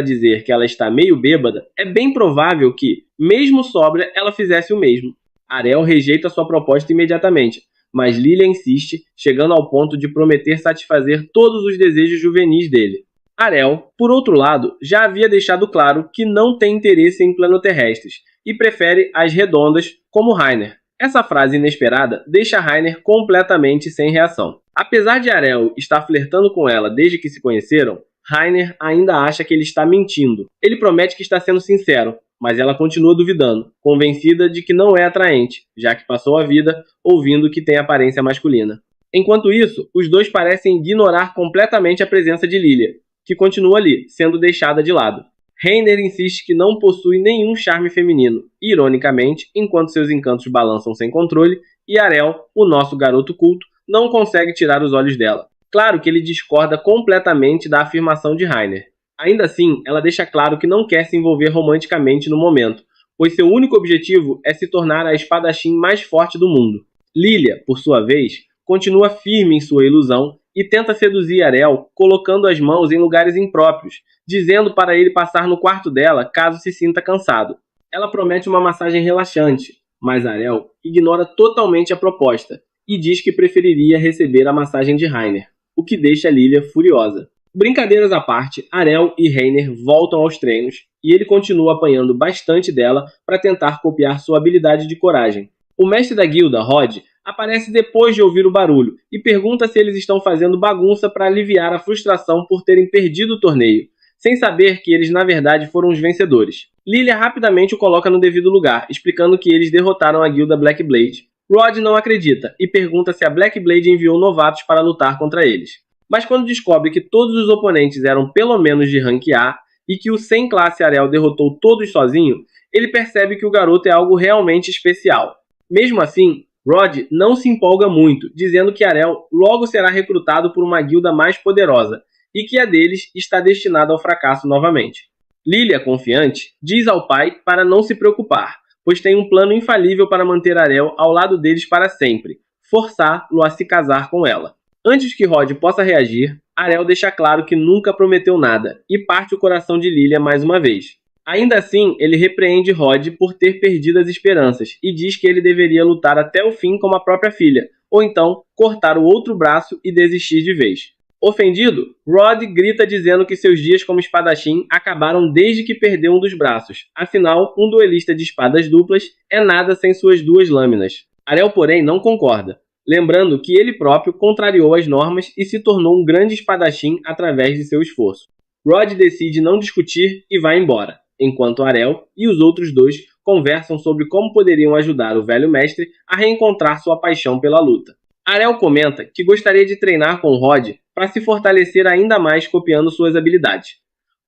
dizer que ela está meio bêbada, é bem provável que, mesmo sóbria, ela fizesse o mesmo. Arel rejeita sua proposta imediatamente, mas Lilia insiste, chegando ao ponto de prometer satisfazer todos os desejos juvenis dele. Arel, por outro lado, já havia deixado claro que não tem interesse em planoterrestres e prefere as redondas como Rhaenyra. Essa frase inesperada deixa Rhaenyra completamente sem reação. Apesar de Arel estar flertando com ela desde que se conheceram, Rhaenyra ainda acha que ele está mentindo. Ele promete que está sendo sincero, mas ela continua duvidando, convencida de que não é atraente, já que passou a vida ouvindo que tem aparência masculina. Enquanto isso, os dois parecem ignorar completamente a presença de Lilia, que continua ali, sendo deixada de lado. Rhaenyra insiste que não possui nenhum charme feminino, ironicamente, enquanto seus encantos balançam sem controle, e Arel, o nosso garoto culto, não consegue tirar os olhos dela. Claro que ele discorda completamente da afirmação de Rhaenyra. Ainda assim, ela deixa claro que não quer se envolver romanticamente no momento, pois seu único objetivo é se tornar a espadachim mais forte do mundo. Lilia, por sua vez, continua firme em sua ilusão e tenta seduzir Arel colocando as mãos em lugares impróprios, dizendo para ele passar no quarto dela caso se sinta cansado. Ela promete uma massagem relaxante, mas Arel ignora totalmente a proposta e diz que preferiria receber a massagem de Rhaenyra, o que deixa Lilia furiosa. Brincadeiras à parte, Arel e Rhaenyra voltam aos treinos e ele continua apanhando bastante dela para tentar copiar sua habilidade de coragem. O mestre da guilda, Rod, aparece depois de ouvir o barulho e pergunta se eles estão fazendo bagunça para aliviar a frustração por terem perdido o torneio, sem saber que eles na verdade foram os vencedores. Lilia rapidamente o coloca no devido lugar, explicando que eles derrotaram a guilda Blackblade. Rod não acredita e pergunta se a Blackblade enviou novatos para lutar contra eles. Mas quando descobre que todos os oponentes eram pelo menos de rank A e que o sem classe Arel derrotou todos sozinho, ele percebe que o garoto é algo realmente especial. Mesmo assim, Rod não se empolga muito, dizendo que Arel logo será recrutado por uma guilda mais poderosa e que a deles está destinada ao fracasso novamente. Lilia, confiante, diz ao pai para não se preocupar, pois tem um plano infalível para manter Arel ao lado deles para sempre, forçá-lo a se casar com ela. Antes que Rod possa reagir, Arel deixa claro que nunca prometeu nada e parte o coração de Lilia mais uma vez. Ainda assim, ele repreende Rod por ter perdido as esperanças e diz que ele deveria lutar até o fim como a própria filha, ou então cortar o outro braço e desistir de vez. Ofendido, Rod grita dizendo que seus dias como espadachim acabaram desde que perdeu um dos braços. Afinal, um duelista de espadas duplas é nada sem suas 2 lâminas. Arel, porém, não concorda, lembrando que ele próprio contrariou as normas e se tornou um grande espadachim através de seu esforço. Rod decide não discutir e vai embora, enquanto Arel e os outros 2 conversam sobre como poderiam ajudar o velho mestre a reencontrar sua paixão pela luta. Arel comenta que gostaria de treinar com Rod para se fortalecer ainda mais copiando suas habilidades.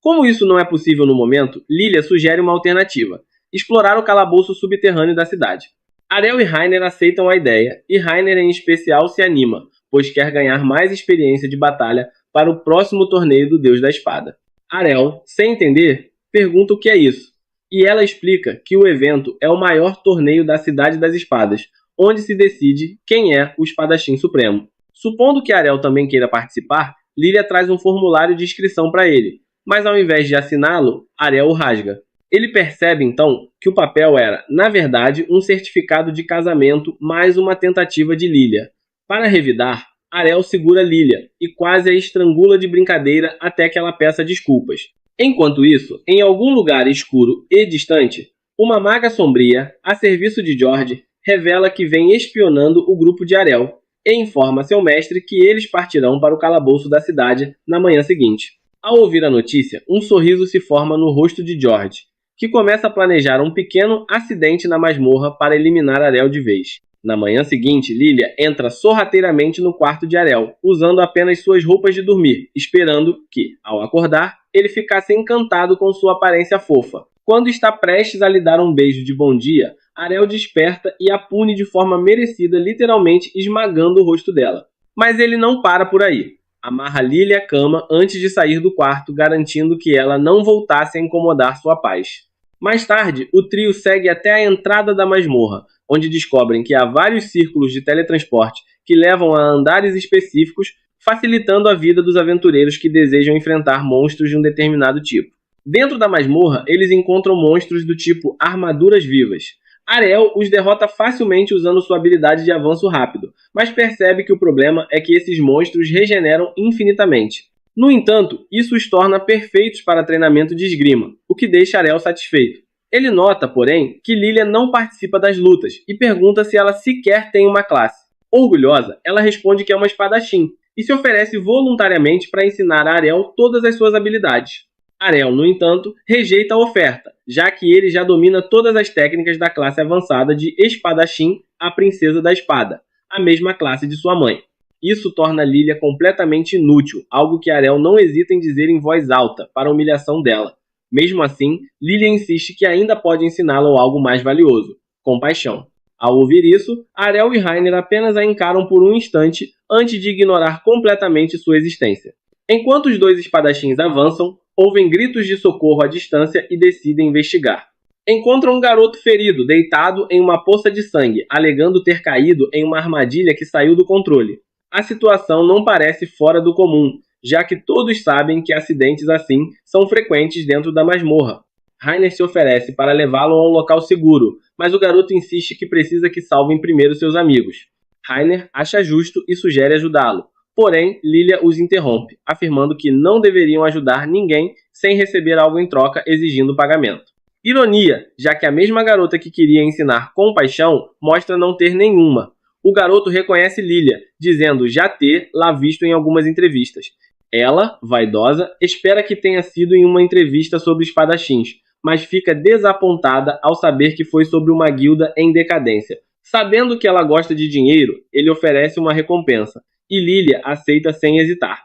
Como isso não é possível no momento, Lilia sugere uma alternativa: explorar o calabouço subterrâneo da cidade. Arel e Rhaenyra aceitam a ideia, e Rhaenyra em especial se anima, pois quer ganhar mais experiência de batalha para o próximo torneio do Deus da Espada. Arel, sem entender, pergunta o que é isso, e ela explica que o evento é o maior torneio da Cidade das Espadas, onde se decide quem é o espadachim supremo. Supondo que Arel também queira participar, Lilia traz um formulário de inscrição para ele, mas ao invés de assiná-lo, Arel o rasga. Ele percebe então que o papel era, na verdade, um certificado de casamento mais uma tentativa de Lilia. Para revidar, Arel segura Lilia e quase a estrangula de brincadeira até que ela peça desculpas. Enquanto isso, em algum lugar escuro e distante, uma maga sombria, a serviço de George, revela que vem espionando o grupo de Arel e informa seu mestre que eles partirão para o calabouço da cidade na manhã seguinte. Ao ouvir a notícia, um sorriso se forma no rosto de George, que começa a planejar um pequeno acidente na masmorra para eliminar Arel de vez. Na manhã seguinte, Lilia entra sorrateiramente no quarto de Arel, usando apenas suas roupas de dormir, esperando que, ao acordar, ele ficasse encantado com sua aparência fofa. Quando está prestes a lhe dar um beijo de bom dia, Arel desperta e a pune de forma merecida, literalmente esmagando o rosto dela. Mas ele não para por aí. Amarra Lilia à cama antes de sair do quarto, garantindo que ela não voltasse a incomodar sua paz. Mais tarde, o trio segue até a entrada da masmorra, onde descobrem que há vários círculos de teletransporte que levam a andares específicos, facilitando a vida dos aventureiros que desejam enfrentar monstros de um determinado tipo. Dentro da masmorra, eles encontram monstros do tipo armaduras vivas. Arel os derrota facilmente usando sua habilidade de avanço rápido, mas percebe que o problema é que esses monstros regeneram infinitamente. No entanto, isso os torna perfeitos para treinamento de esgrima, o que deixa Arel satisfeito. Ele nota, porém, que Lilia não participa das lutas e pergunta se ela sequer tem uma classe. Orgulhosa, ela responde que é uma espadachim e se oferece voluntariamente para ensinar a Arel todas as suas habilidades. Arel, no entanto, rejeita a oferta, já que ele já domina todas as técnicas da classe avançada de espadachim, a princesa da espada, a mesma classe de sua mãe. Isso torna Lilia completamente inútil, algo que Arel não hesita em dizer em voz alta, para a humilhação dela. Mesmo assim, Lilia insiste que ainda pode ensiná-lo algo mais valioso, compaixão. Ao ouvir isso, Arel e Rainer apenas a encaram por um instante antes de ignorar completamente sua existência. Enquanto os dois espadachins avançam, ouvem gritos de socorro à distância e decidem investigar. Encontram um garoto ferido, deitado em uma poça de sangue, alegando ter caído em uma armadilha que saiu do controle. A situação não parece fora do comum, já que todos sabem que acidentes assim são frequentes dentro da masmorra. Rainer se oferece para levá-lo a um local seguro, mas o garoto insiste que precisa que salvem primeiro seus amigos. Rainer acha justo e sugere ajudá-lo, porém Lilia os interrompe, afirmando que não deveriam ajudar ninguém sem receber algo em troca, exigindo pagamento. Ironia, já que a mesma garota que queria ensinar compaixão mostra não ter nenhuma. O garoto reconhece Lilia, dizendo já ter lá visto em algumas entrevistas. Ela, vaidosa, espera que tenha sido em uma entrevista sobre espadachins, mas fica desapontada ao saber que foi sobre uma guilda em decadência. Sabendo que ela gosta de dinheiro, ele oferece uma recompensa, e Lilia aceita sem hesitar.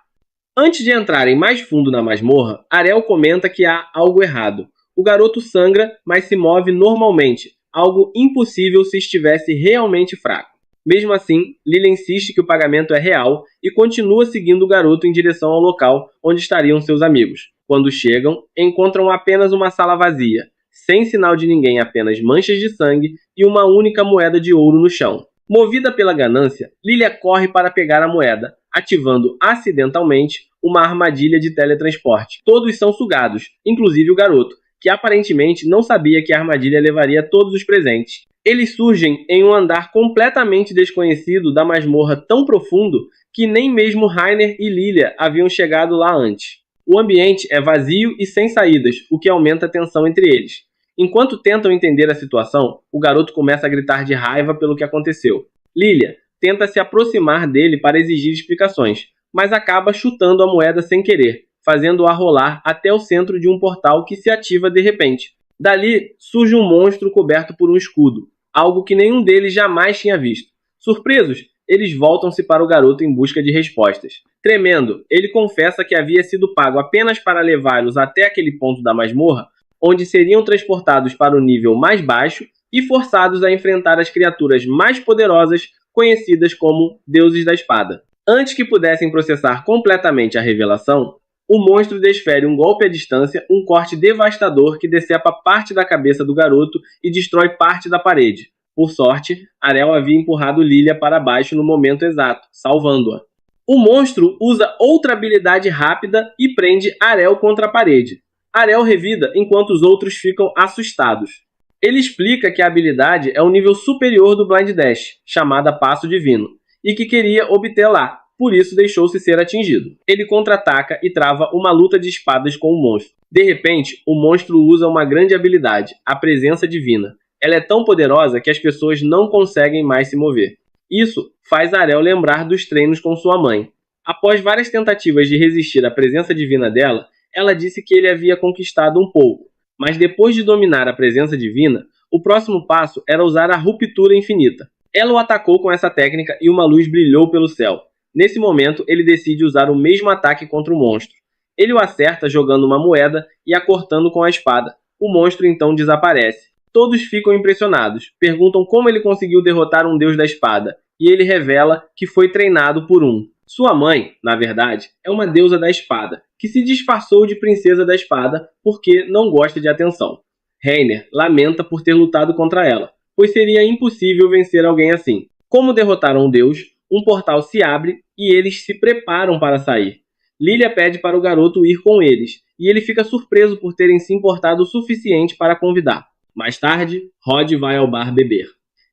Antes de entrarem mais fundo na masmorra, Arel comenta que há algo errado. O garoto sangra, mas se move normalmente, algo impossível se estivesse realmente fraco. Mesmo assim, Lilia insiste que o pagamento é real e continua seguindo o garoto em direção ao local onde estariam seus amigos. Quando chegam, encontram apenas uma sala vazia, sem sinal de ninguém, apenas manchas de sangue e uma única moeda de ouro no chão. Movida pela ganância, Lilia corre para pegar a moeda, ativando acidentalmente uma armadilha de teletransporte. Todos são sugados, inclusive o garoto, que aparentemente não sabia que a armadilha levaria todos os presentes. Eles surgem em um andar completamente desconhecido da masmorra tão profundo que nem mesmo Rainer e Lilia haviam chegado lá antes. O ambiente é vazio e sem saídas, o que aumenta a tensão entre eles. Enquanto tentam entender a situação, o garoto começa a gritar de raiva pelo que aconteceu. Lilia tenta se aproximar dele para exigir explicações, mas acaba chutando a moeda sem querer, fazendo-a rolar até o centro de um portal que se ativa de repente. Dali surge um monstro coberto por um escudo, algo que nenhum deles jamais tinha visto. Surpresos, eles voltam-se para o garoto em busca de respostas. Tremendo, ele confessa que havia sido pago apenas para levá-los até aquele ponto da masmorra, onde seriam transportados para o nível mais baixo e forçados a enfrentar as criaturas mais poderosas, conhecidas como deuses da espada. Antes que pudessem processar completamente a revelação, o monstro desfere um golpe à distância, um corte devastador que decepa parte da cabeça do garoto e destrói parte da parede. Por sorte, Arel havia empurrado Lilia para baixo no momento exato, salvando-a. O monstro usa outra habilidade rápida e prende Arel contra a parede. Ariel revida enquanto os outros ficam assustados. Ele explica que a habilidade é um nível superior do Blind Dash, chamada Passo Divino, e que queria obter lá, por isso deixou-se ser atingido. Ele contra-ataca e trava uma luta de espadas com o monstro. De repente, o monstro usa uma grande habilidade, a Presença Divina. Ela é tão poderosa que as pessoas não conseguem mais se mover. Isso faz Ariel lembrar dos treinos com sua mãe. Após várias tentativas de resistir à presença divina dela, ela disse que ele havia conquistado um pouco. Mas depois de dominar a presença divina, o próximo passo era usar a Ruptura Infinita. Ela o atacou com essa técnica e uma luz brilhou pelo céu. Nesse momento, ele decide usar o mesmo ataque contra o monstro. Ele o acerta jogando uma moeda e a cortando com a espada. O monstro então desaparece. Todos ficam impressionados, perguntam como ele conseguiu derrotar um deus da espada, e ele revela que foi treinado por um. Sua mãe, na verdade, é uma deusa da espada, que se disfarçou de princesa da espada porque não gosta de atenção. Reiner lamenta por ter lutado contra ela, pois seria impossível vencer alguém assim. Como derrotaram um deus, um portal se abre e eles se preparam para sair. Lilia pede para o garoto ir com eles, e ele fica surpreso por terem se importado o suficiente para convidar. Mais tarde, Rod vai ao bar beber.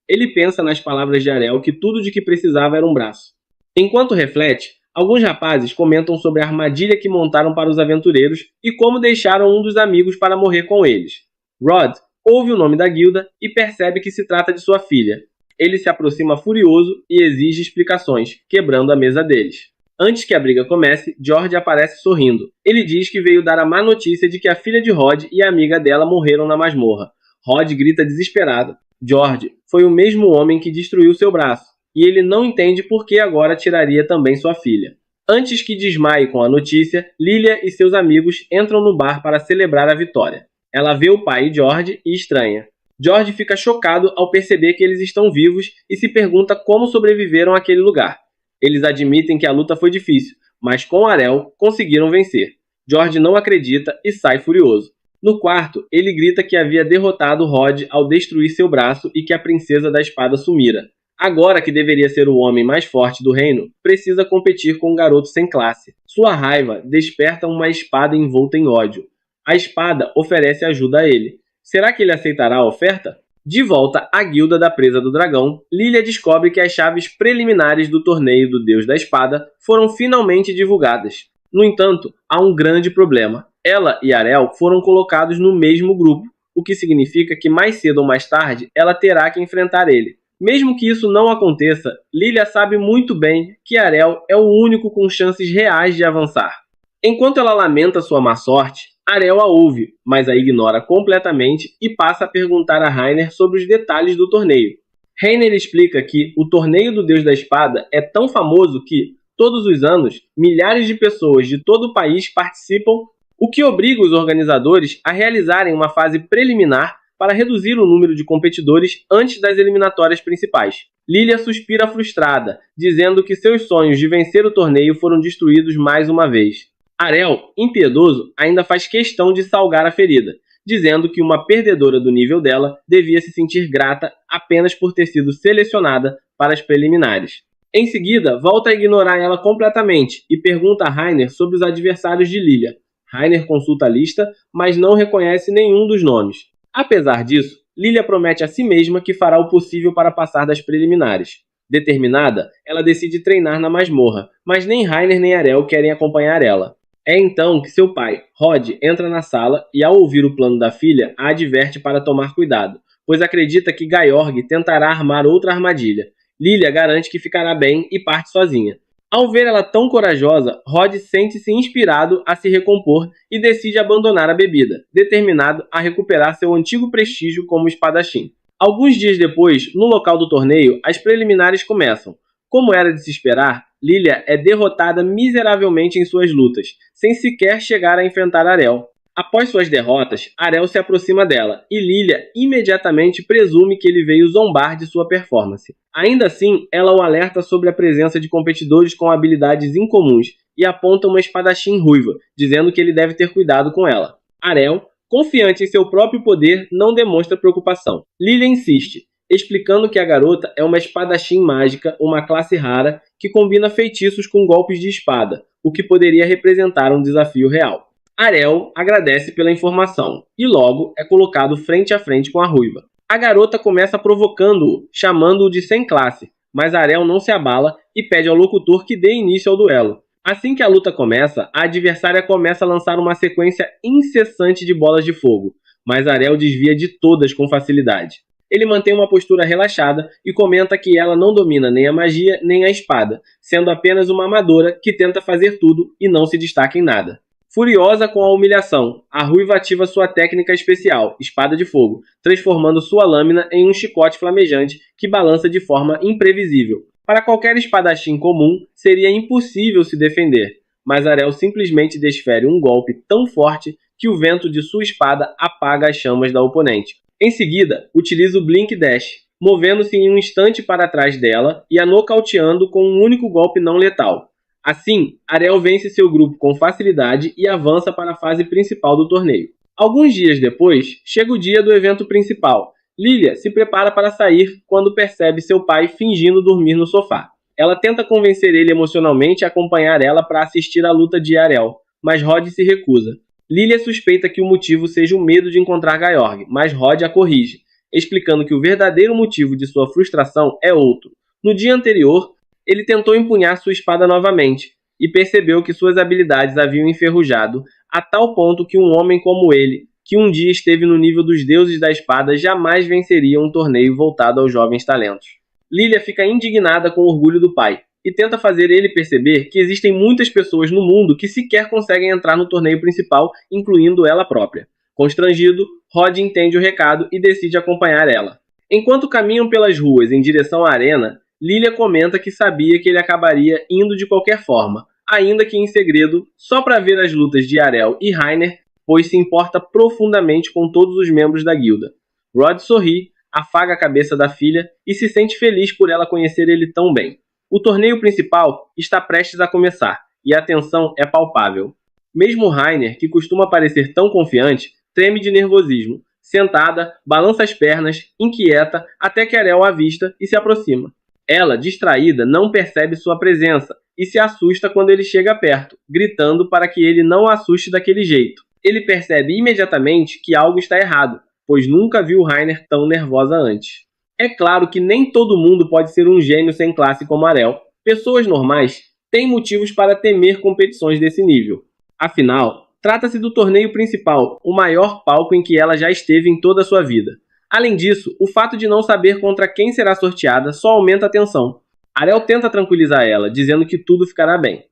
Ele pensa nas palavras de Ariel que tudo de que precisava era um braço. Enquanto reflete, alguns rapazes comentam sobre a armadilha que montaram para os aventureiros e como deixaram um dos amigos para morrer com eles. Rod ouve o nome da guilda e percebe que se trata de sua filha. Ele se aproxima furioso e exige explicações, quebrando a mesa deles. Antes que a briga comece, George aparece sorrindo. Ele diz que veio dar a má notícia de que a filha de Rod e a amiga dela morreram na masmorra. Rod grita desesperado. George foi o mesmo homem que destruiu seu braço, e ele não entende por que agora tiraria também sua filha. Antes que desmaie com a notícia, Lilia e seus amigos entram no bar para celebrar a vitória. Ela vê o pai e George e estranha. George fica chocado ao perceber que eles estão vivos e se pergunta como sobreviveram àquele lugar. Eles admitem que a luta foi difícil, mas com Ariel conseguiram vencer. George não acredita e sai furioso. No quarto, ele grita que havia derrotado Rod ao destruir seu braço e que a princesa da espada sumira. Agora que deveria ser o homem mais forte do reino, precisa competir com um garoto sem classe. Sua raiva desperta uma espada envolta em ódio. A espada oferece ajuda a ele. Será que ele aceitará a oferta? De volta à guilda da Presa do Dragão, Lilia descobre que as chaves preliminares do torneio do Deus da Espada foram finalmente divulgadas. No entanto, há um grande problema. Ela e Ariel foram colocados no mesmo grupo, o que significa que mais cedo ou mais tarde ela terá que enfrentar ele. Mesmo que isso não aconteça, Lilia sabe muito bem que Ariel é o único com chances reais de avançar. Enquanto ela lamenta sua má sorte, Ariel a ouve, mas a ignora completamente e passa a perguntar a Reiner sobre os detalhes do torneio. Reiner explica que o torneio do Deus da Espada é tão famoso que, todos os anos, milhares de pessoas de todo o país participam, o que obriga os organizadores a realizarem uma fase preliminar para reduzir o número de competidores antes das eliminatórias principais. Lilia suspira frustrada, dizendo que seus sonhos de vencer o torneio foram destruídos mais uma vez. Ariel, impiedoso, ainda faz questão de salgar a ferida, dizendo que uma perdedora do nível dela devia se sentir grata apenas por ter sido selecionada para as preliminares. Em seguida, volta a ignorar ela completamente e pergunta a Reiner sobre os adversários de Lilia. Reiner consulta a lista, mas não reconhece nenhum dos nomes. Apesar disso, Lilia promete a si mesma que fará o possível para passar das preliminares. Determinada, ela decide treinar na masmorra, mas nem Reiner nem Ariel querem acompanhar ela. É então que seu pai, Rod, entra na sala e, ao ouvir o plano da filha, a adverte para tomar cuidado, pois acredita que Georg tentará armar outra armadilha. Lilia garante que ficará bem e parte sozinha. Ao ver ela tão corajosa, Rod sente-se inspirado a se recompor e decide abandonar a bebida, determinado a recuperar seu antigo prestígio como espadachim. Alguns dias depois, no local do torneio, as preliminares começam. Como era de se esperar, Lilia é derrotada miseravelmente em suas lutas, sem sequer chegar a enfrentar Ariel. Após suas derrotas, Ariel se aproxima dela, e Lilia imediatamente presume que ele veio zombar de sua performance. Ainda assim, ela o alerta sobre a presença de competidores com habilidades incomuns, e aponta uma espadachim ruiva, dizendo que ele deve ter cuidado com ela. Ariel, confiante em seu próprio poder, não demonstra preocupação. Lilia insiste, explicando que a garota é uma espadachim mágica, uma classe rara, que combina feitiços com golpes de espada, o que poderia representar um desafio real. Ariel agradece pela informação e logo é colocado frente a frente com a ruiva. A garota começa provocando-o, chamando-o de sem classe, mas Ariel não se abala e pede ao locutor que dê início ao duelo. Assim que a luta começa, a adversária começa a lançar uma sequência incessante de bolas de fogo, mas Ariel desvia de todas com facilidade. Ele mantém uma postura relaxada e comenta que ela não domina nem a magia nem a espada, sendo apenas uma amadora que tenta fazer tudo e não se destaca em nada. Furiosa com a humilhação, a ruiva ativa sua técnica especial, Espada de Fogo, transformando sua lâmina em um chicote flamejante que balança de forma imprevisível. Para qualquer espadachim comum, seria impossível se defender, mas Ariel simplesmente desfere um golpe tão forte que o vento de sua espada apaga as chamas da oponente. Em seguida, utiliza o Blink Dash, movendo-se em um instante para trás dela e a nocauteando com um único golpe não letal. Assim, Ariel vence seu grupo com facilidade e avança para a fase principal do torneio. Alguns dias depois, chega o dia do evento principal. Lilia se prepara para sair quando percebe seu pai fingindo dormir no sofá. Ela tenta convencer ele emocionalmente a acompanhar ela para assistir à luta de Ariel, mas Rod se recusa. Lilia suspeita que o motivo seja o medo de encontrar Georg, mas Rod a corrige, explicando que o verdadeiro motivo de sua frustração é outro. No dia anterior, ele tentou empunhar sua espada novamente e percebeu que suas habilidades haviam enferrujado a tal ponto que um homem como ele, que um dia esteve no nível dos deuses da espada, jamais venceria um torneio voltado aos jovens talentos. Lilia fica indignada com o orgulho do pai e tenta fazer ele perceber que existem muitas pessoas no mundo que sequer conseguem entrar no torneio principal, incluindo ela própria. Constrangido, Rod entende o recado e decide acompanhar ela. Enquanto caminham pelas ruas em direção à arena, Lilia comenta que sabia que ele acabaria indo de qualquer forma, ainda que em segredo, só para ver as lutas de Ariel e Rainer, pois se importa profundamente com todos os membros da guilda. Rod sorri, afaga a cabeça da filha e se sente feliz por ela conhecer ele tão bem. O torneio principal está prestes a começar e a tensão é palpável. Mesmo Rainer, que costuma parecer tão confiante, treme de nervosismo. Sentada, balança as pernas, inquieta, até que Ariel a avista e se aproxima. Ela, distraída, não percebe sua presença e se assusta quando ele chega perto, gritando para que ele não a assuste daquele jeito. Ele percebe imediatamente que algo está errado, pois nunca viu Rainer tão nervosa antes. É claro que nem todo mundo pode ser um gênio sem classe como Ariel. Pessoas normais têm motivos para temer competições desse nível. Afinal, trata-se do torneio principal, o maior palco em que ela já esteve em toda a sua vida. Além disso, o fato de não saber contra quem será sorteada só aumenta a tensão. Ariel tenta tranquilizar ela, dizendo que tudo ficará bem.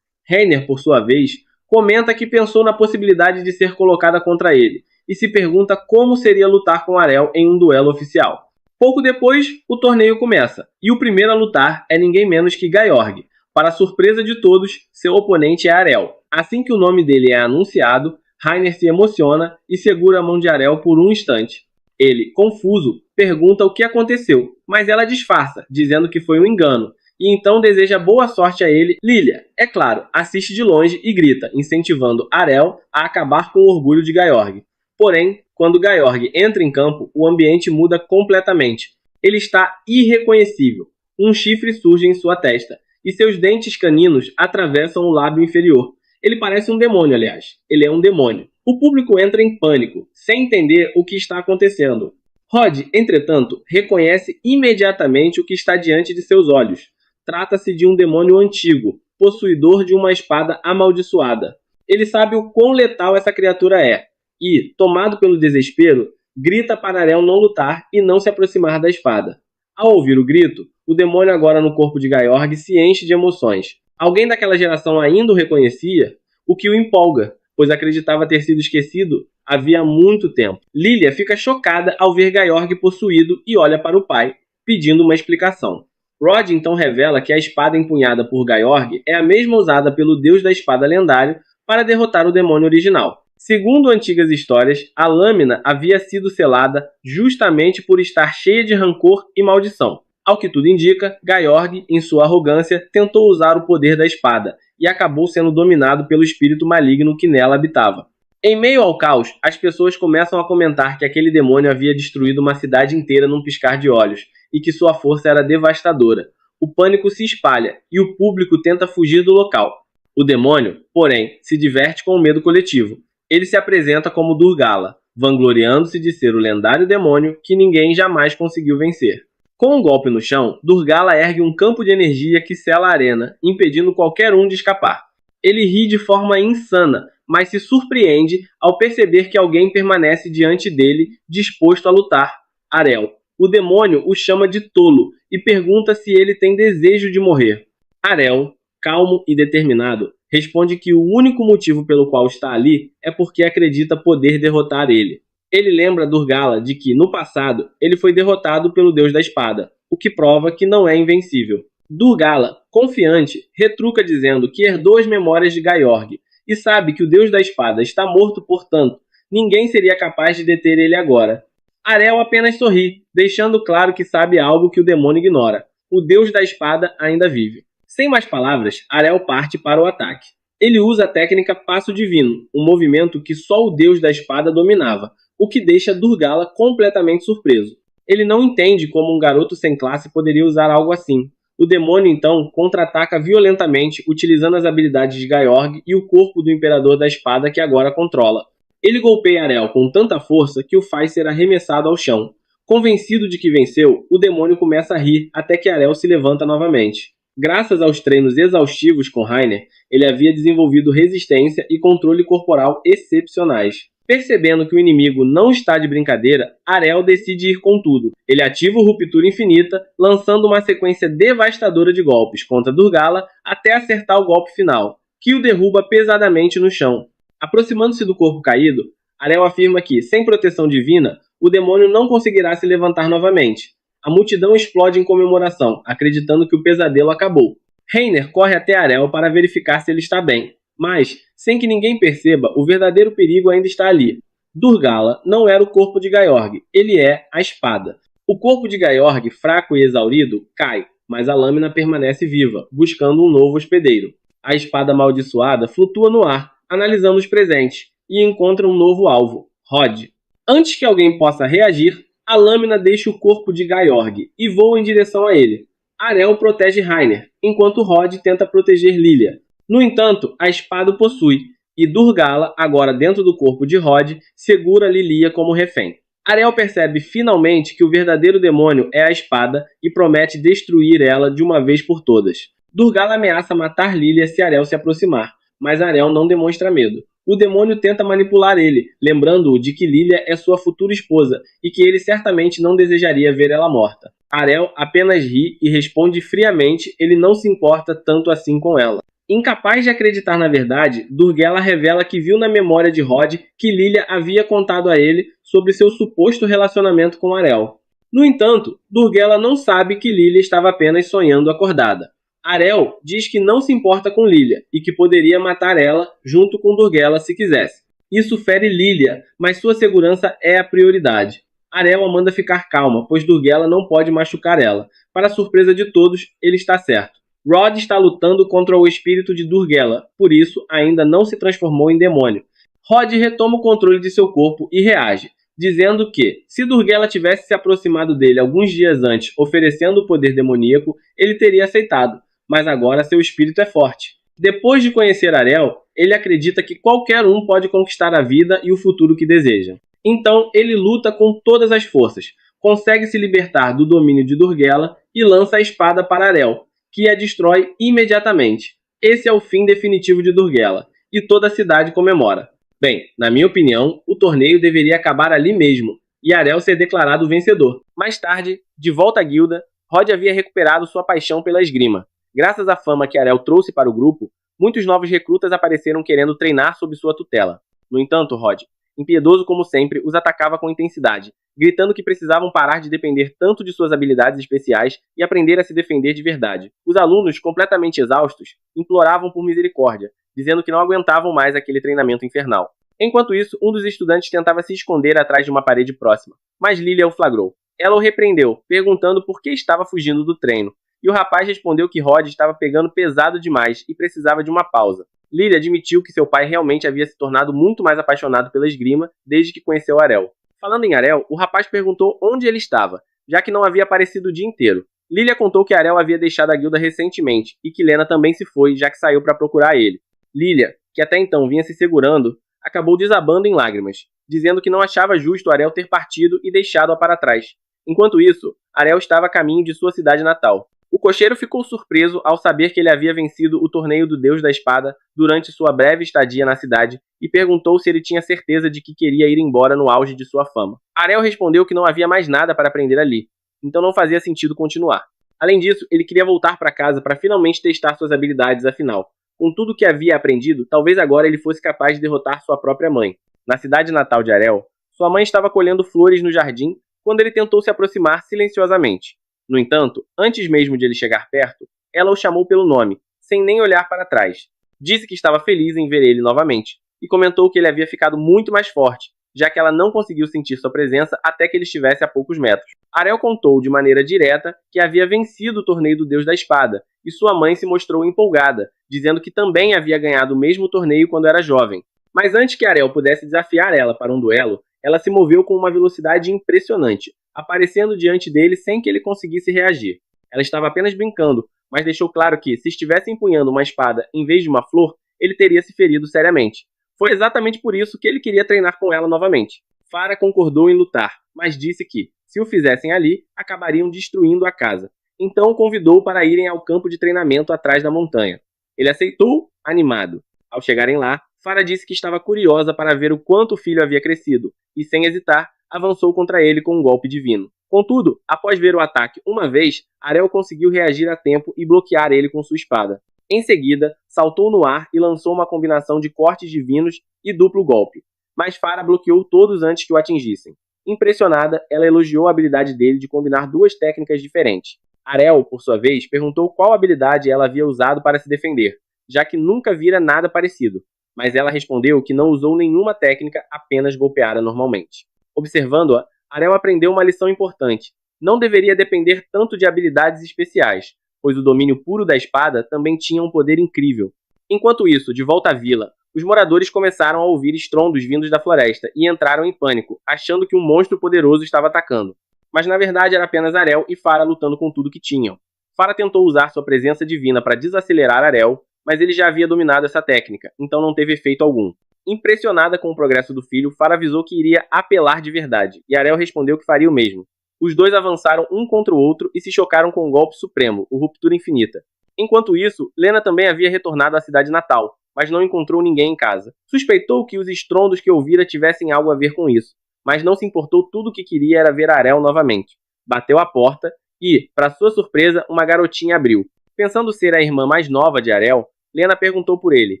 Rainer, por sua vez, comenta que pensou na possibilidade de ser colocada contra ele, e se pergunta como seria lutar com Ariel em um duelo oficial. Pouco depois, o torneio começa, e o primeiro a lutar é ninguém menos que Georg. Para a surpresa de todos, seu oponente é Ariel. Assim que o nome dele é anunciado, Rainer se emociona e segura a mão de Ariel por um instante. Ele, confuso, pergunta o que aconteceu, mas ela disfarça, dizendo que foi um engano, e então deseja boa sorte a ele. Lilia, é claro, assiste de longe e grita, incentivando Ariel a acabar com o orgulho de Georg. Porém, quando Georg entra em campo, o ambiente muda completamente. Ele está irreconhecível. Um chifre surge em sua testa, e seus dentes caninos atravessam o lábio inferior. Ele parece um demônio, aliás. Ele é um demônio. O público entra em pânico, sem entender o que está acontecendo. Rod, entretanto, reconhece imediatamente o que está diante de seus olhos. Trata-se de um demônio antigo, possuidor de uma espada amaldiçoada. Ele sabe o quão letal essa criatura é, e, tomado pelo desespero, grita para Ariel não lutar e não se aproximar da espada. Ao ouvir o grito, o demônio agora no corpo de Georg se enche de emoções. Alguém daquela geração ainda o reconhecia, o que o empolga, pois acreditava ter sido esquecido havia muito tempo. Lilia fica chocada ao ver Georg possuído e olha para o pai, pedindo uma explicação. Rod então revela que a espada empunhada por Georg é a mesma usada pelo deus da espada lendário para derrotar o demônio original. Segundo antigas histórias, a lâmina havia sido selada justamente por estar cheia de rancor e maldição. Ao que tudo indica, Georg, em sua arrogância, tentou usar o poder da espada e acabou sendo dominado pelo espírito maligno que nela habitava. Em meio ao caos, as pessoas começam a comentar que aquele demônio havia destruído uma cidade inteira num piscar de olhos e que sua força era devastadora. O pânico se espalha e o público tenta fugir do local. O demônio, porém, se diverte com o medo coletivo. Ele se apresenta como Durgala, vangloriando-se de ser o lendário demônio que ninguém jamais conseguiu vencer. Com um golpe no chão, Durgala ergue um campo de energia que sela a arena, impedindo qualquer um de escapar. Ele ri de forma insana, mas se surpreende ao perceber que alguém permanece diante dele, disposto a lutar. Arel. O demônio o chama de tolo e pergunta se ele tem desejo de morrer. Arel, calmo e determinado, responde que o único motivo pelo qual está ali é porque acredita poder derrotar ele. Ele lembra Durgala de que, no passado, ele foi derrotado pelo Deus da Espada, o que prova que não é invencível. Durgala, confiante, retruca dizendo que herdou as memórias de Gaiorg e sabe que o Deus da Espada está morto, portanto, ninguém seria capaz de deter ele agora. Arel apenas sorri, deixando claro que sabe algo que o demônio ignora. O Deus da Espada ainda vive. Sem mais palavras, Arel parte para o ataque. Ele usa a técnica Passo Divino, um movimento que só o Deus da Espada dominava, o que deixa Durgala completamente surpreso. Ele não entende como um garoto sem classe poderia usar algo assim. O demônio, então, contra-ataca violentamente, utilizando as habilidades de Gaiorg e o corpo do Imperador da Espada que agora controla. Ele golpeia Arel com tanta força que o faz ser arremessado ao chão. Convencido de que venceu, o demônio começa a rir até que Arel se levanta novamente. Graças aos treinos exaustivos com Rainer, ele havia desenvolvido resistência e controle corporal excepcionais. Percebendo que o inimigo não está de brincadeira, Arel decide ir com tudo. Ele ativa o Ruptura Infinita, lançando uma sequência devastadora de golpes contra Durgala até acertar o golpe final, que o derruba pesadamente no chão. Aproximando-se do corpo caído, Arel afirma que, sem proteção divina, o demônio não conseguirá se levantar novamente. A multidão explode em comemoração, acreditando que o pesadelo acabou. Rainer corre até Arel para verificar se ele está bem. Mas, sem que ninguém perceba, o verdadeiro perigo ainda está ali. Durgala não era o corpo de Gaiorg, ele é a espada. O corpo de Gaiorg, fraco e exaurido, cai, mas a lâmina permanece viva, buscando um novo hospedeiro. A espada amaldiçoada flutua no ar, analisando os presentes, e encontra um novo alvo, Rod. Antes que alguém possa reagir, a lâmina deixa o corpo de Gaiorg e voa em direção a ele. Arel protege Rainer, enquanto Rod tenta proteger Lilia. No entanto, a espada o possui, e Durgala, agora dentro do corpo de Rod, segura Lilia como refém. Arel percebe finalmente que o verdadeiro demônio é a espada e promete destruir ela de uma vez por todas. Durgala ameaça matar Lilia se Arel se aproximar, mas Arel não demonstra medo. O demônio tenta manipular ele, lembrando-o de que Lilia é sua futura esposa e que ele certamente não desejaria ver ela morta. Arel apenas ri e responde friamente, ele não se importa tanto assim com ela. Incapaz de acreditar na verdade, Durgala revela que viu na memória de Rod que Lilia havia contado a ele sobre seu suposto relacionamento com Arel. No entanto, Durgala não sabe que Lilia estava apenas sonhando acordada. Arel diz que não se importa com Lilia e que poderia matar ela junto com Durgala se quisesse. Isso fere Lilia, mas sua segurança é a prioridade. Arel a manda ficar calma, pois Durgala não pode machucar ela. Para surpresa de todos, ele está certo. Rod está lutando contra o espírito de Durgala, por isso ainda não se transformou em demônio. Rod retoma o controle de seu corpo e reage, dizendo que, se Durgala tivesse se aproximado dele alguns dias antes oferecendo o poder demoníaco, ele teria aceitado, mas agora seu espírito é forte. Depois de conhecer Arel, ele acredita que qualquer um pode conquistar a vida e o futuro que deseja. Então ele luta com todas as forças, consegue se libertar do domínio de Durgala e lança a espada para Arel, que a destrói imediatamente. Esse é o fim definitivo de Durgala, e toda a cidade comemora. Bem, na minha opinião, o torneio deveria acabar ali mesmo, e Arel ser declarado vencedor. Mais tarde, de volta à guilda, Rod havia recuperado sua paixão pela esgrima. Graças à fama que Arel trouxe para o grupo, muitos novos recrutas apareceram querendo treinar sob sua tutela. No entanto, Rod, impiedoso como sempre, os atacava com intensidade, gritando que precisavam parar de depender tanto de suas habilidades especiais e aprender a se defender de verdade. Os alunos, completamente exaustos, imploravam por misericórdia, dizendo que não aguentavam mais aquele treinamento infernal. Enquanto isso, um dos estudantes tentava se esconder atrás de uma parede próxima, mas Lilia o flagrou. Ela o repreendeu, perguntando por que estava fugindo do treino, e o rapaz respondeu que Rod estava pegando pesado demais e precisava de uma pausa. Lilia admitiu que seu pai realmente havia se tornado muito mais apaixonado pela esgrima desde que conheceu Arel. Falando em Arel, o rapaz perguntou onde ele estava, já que não havia aparecido o dia inteiro. Lilia contou que Arel havia deixado a guilda recentemente e que Lena também se foi, já que saiu para procurar ele. Lilia, que até então vinha se segurando, acabou desabando em lágrimas, dizendo que não achava justo Ariel ter partido e deixado-a para trás. Enquanto isso, Ariel estava a caminho de sua cidade natal. O cocheiro ficou surpreso ao saber que ele havia vencido o torneio do Deus da Espada durante sua breve estadia na cidade e perguntou se ele tinha certeza de que queria ir embora no auge de sua fama. Ariel respondeu que não havia mais nada para aprender ali, então não fazia sentido continuar. Além disso, ele queria voltar para casa para finalmente testar suas habilidades, afinal. Com tudo o que havia aprendido, talvez agora ele fosse capaz de derrotar sua própria mãe. Na cidade natal de Ariel, sua mãe estava colhendo flores no jardim quando ele tentou se aproximar silenciosamente. No entanto, antes mesmo de ele chegar perto, ela o chamou pelo nome, sem nem olhar para trás. Disse que estava feliz em ver ele novamente, e comentou que ele havia ficado muito mais forte, já que ela não conseguiu sentir sua presença até que ele estivesse a poucos metros. Ariel contou de maneira direta que havia vencido o torneio do Deus da Espada, e sua mãe se mostrou empolgada, dizendo que também havia ganhado o mesmo torneio quando era jovem. Mas antes que Ariel pudesse desafiar ela para um duelo, ela se moveu com uma velocidade impressionante, aparecendo diante dele sem que ele conseguisse reagir. Ela estava apenas brincando, mas deixou claro que, se estivesse empunhando uma espada em vez de uma flor, ele teria se ferido seriamente. Foi exatamente por isso que ele queria treinar com ela novamente. Farah concordou em lutar, mas disse que, se o fizessem ali, acabariam destruindo a casa. Então o convidou para irem ao campo de treinamento atrás da montanha. Ele aceitou, animado. Ao chegarem lá, Farah disse que estava curiosa para ver o quanto o filho havia crescido, e sem hesitar, avançou contra ele com um golpe divino. Contudo, após ver o ataque uma vez, Ariel conseguiu reagir a tempo e bloquear ele com sua espada. Em seguida, saltou no ar e lançou uma combinação de cortes divinos e duplo golpe, mas Farah bloqueou todos antes que o atingissem. Impressionada, ela elogiou a habilidade dele de combinar duas técnicas diferentes. Ariel, por sua vez, perguntou qual habilidade ela havia usado para se defender, já que nunca vira nada parecido, mas ela respondeu que não usou nenhuma técnica, apenas golpeara normalmente. Observando-a, Ariel aprendeu uma lição importante. Não deveria depender tanto de habilidades especiais, pois o domínio puro da espada também tinha um poder incrível. Enquanto isso, de volta à vila, os moradores começaram a ouvir estrondos vindos da floresta e entraram em pânico, achando que um monstro poderoso estava atacando. Mas na verdade era apenas Ariel e Farah lutando com tudo que tinham. Farah tentou usar sua presença divina para desacelerar Ariel, mas ele já havia dominado essa técnica, então não teve efeito algum. Impressionada com o progresso do filho, Farah avisou que iria apelar de verdade, e Ariel respondeu que faria o mesmo. Os dois avançaram um contra o outro e se chocaram com um golpe supremo, o Ruptura Infinita. Enquanto isso, Lena também havia retornado à cidade natal, mas não encontrou ninguém em casa. Suspeitou que os estrondos que ouvira tivessem algo a ver com isso, mas não se importou, tudo o que queria era ver Ariel novamente. Bateu à porta e, para sua surpresa, uma garotinha abriu. Pensando ser a irmã mais nova de Ariel, Lena perguntou por ele,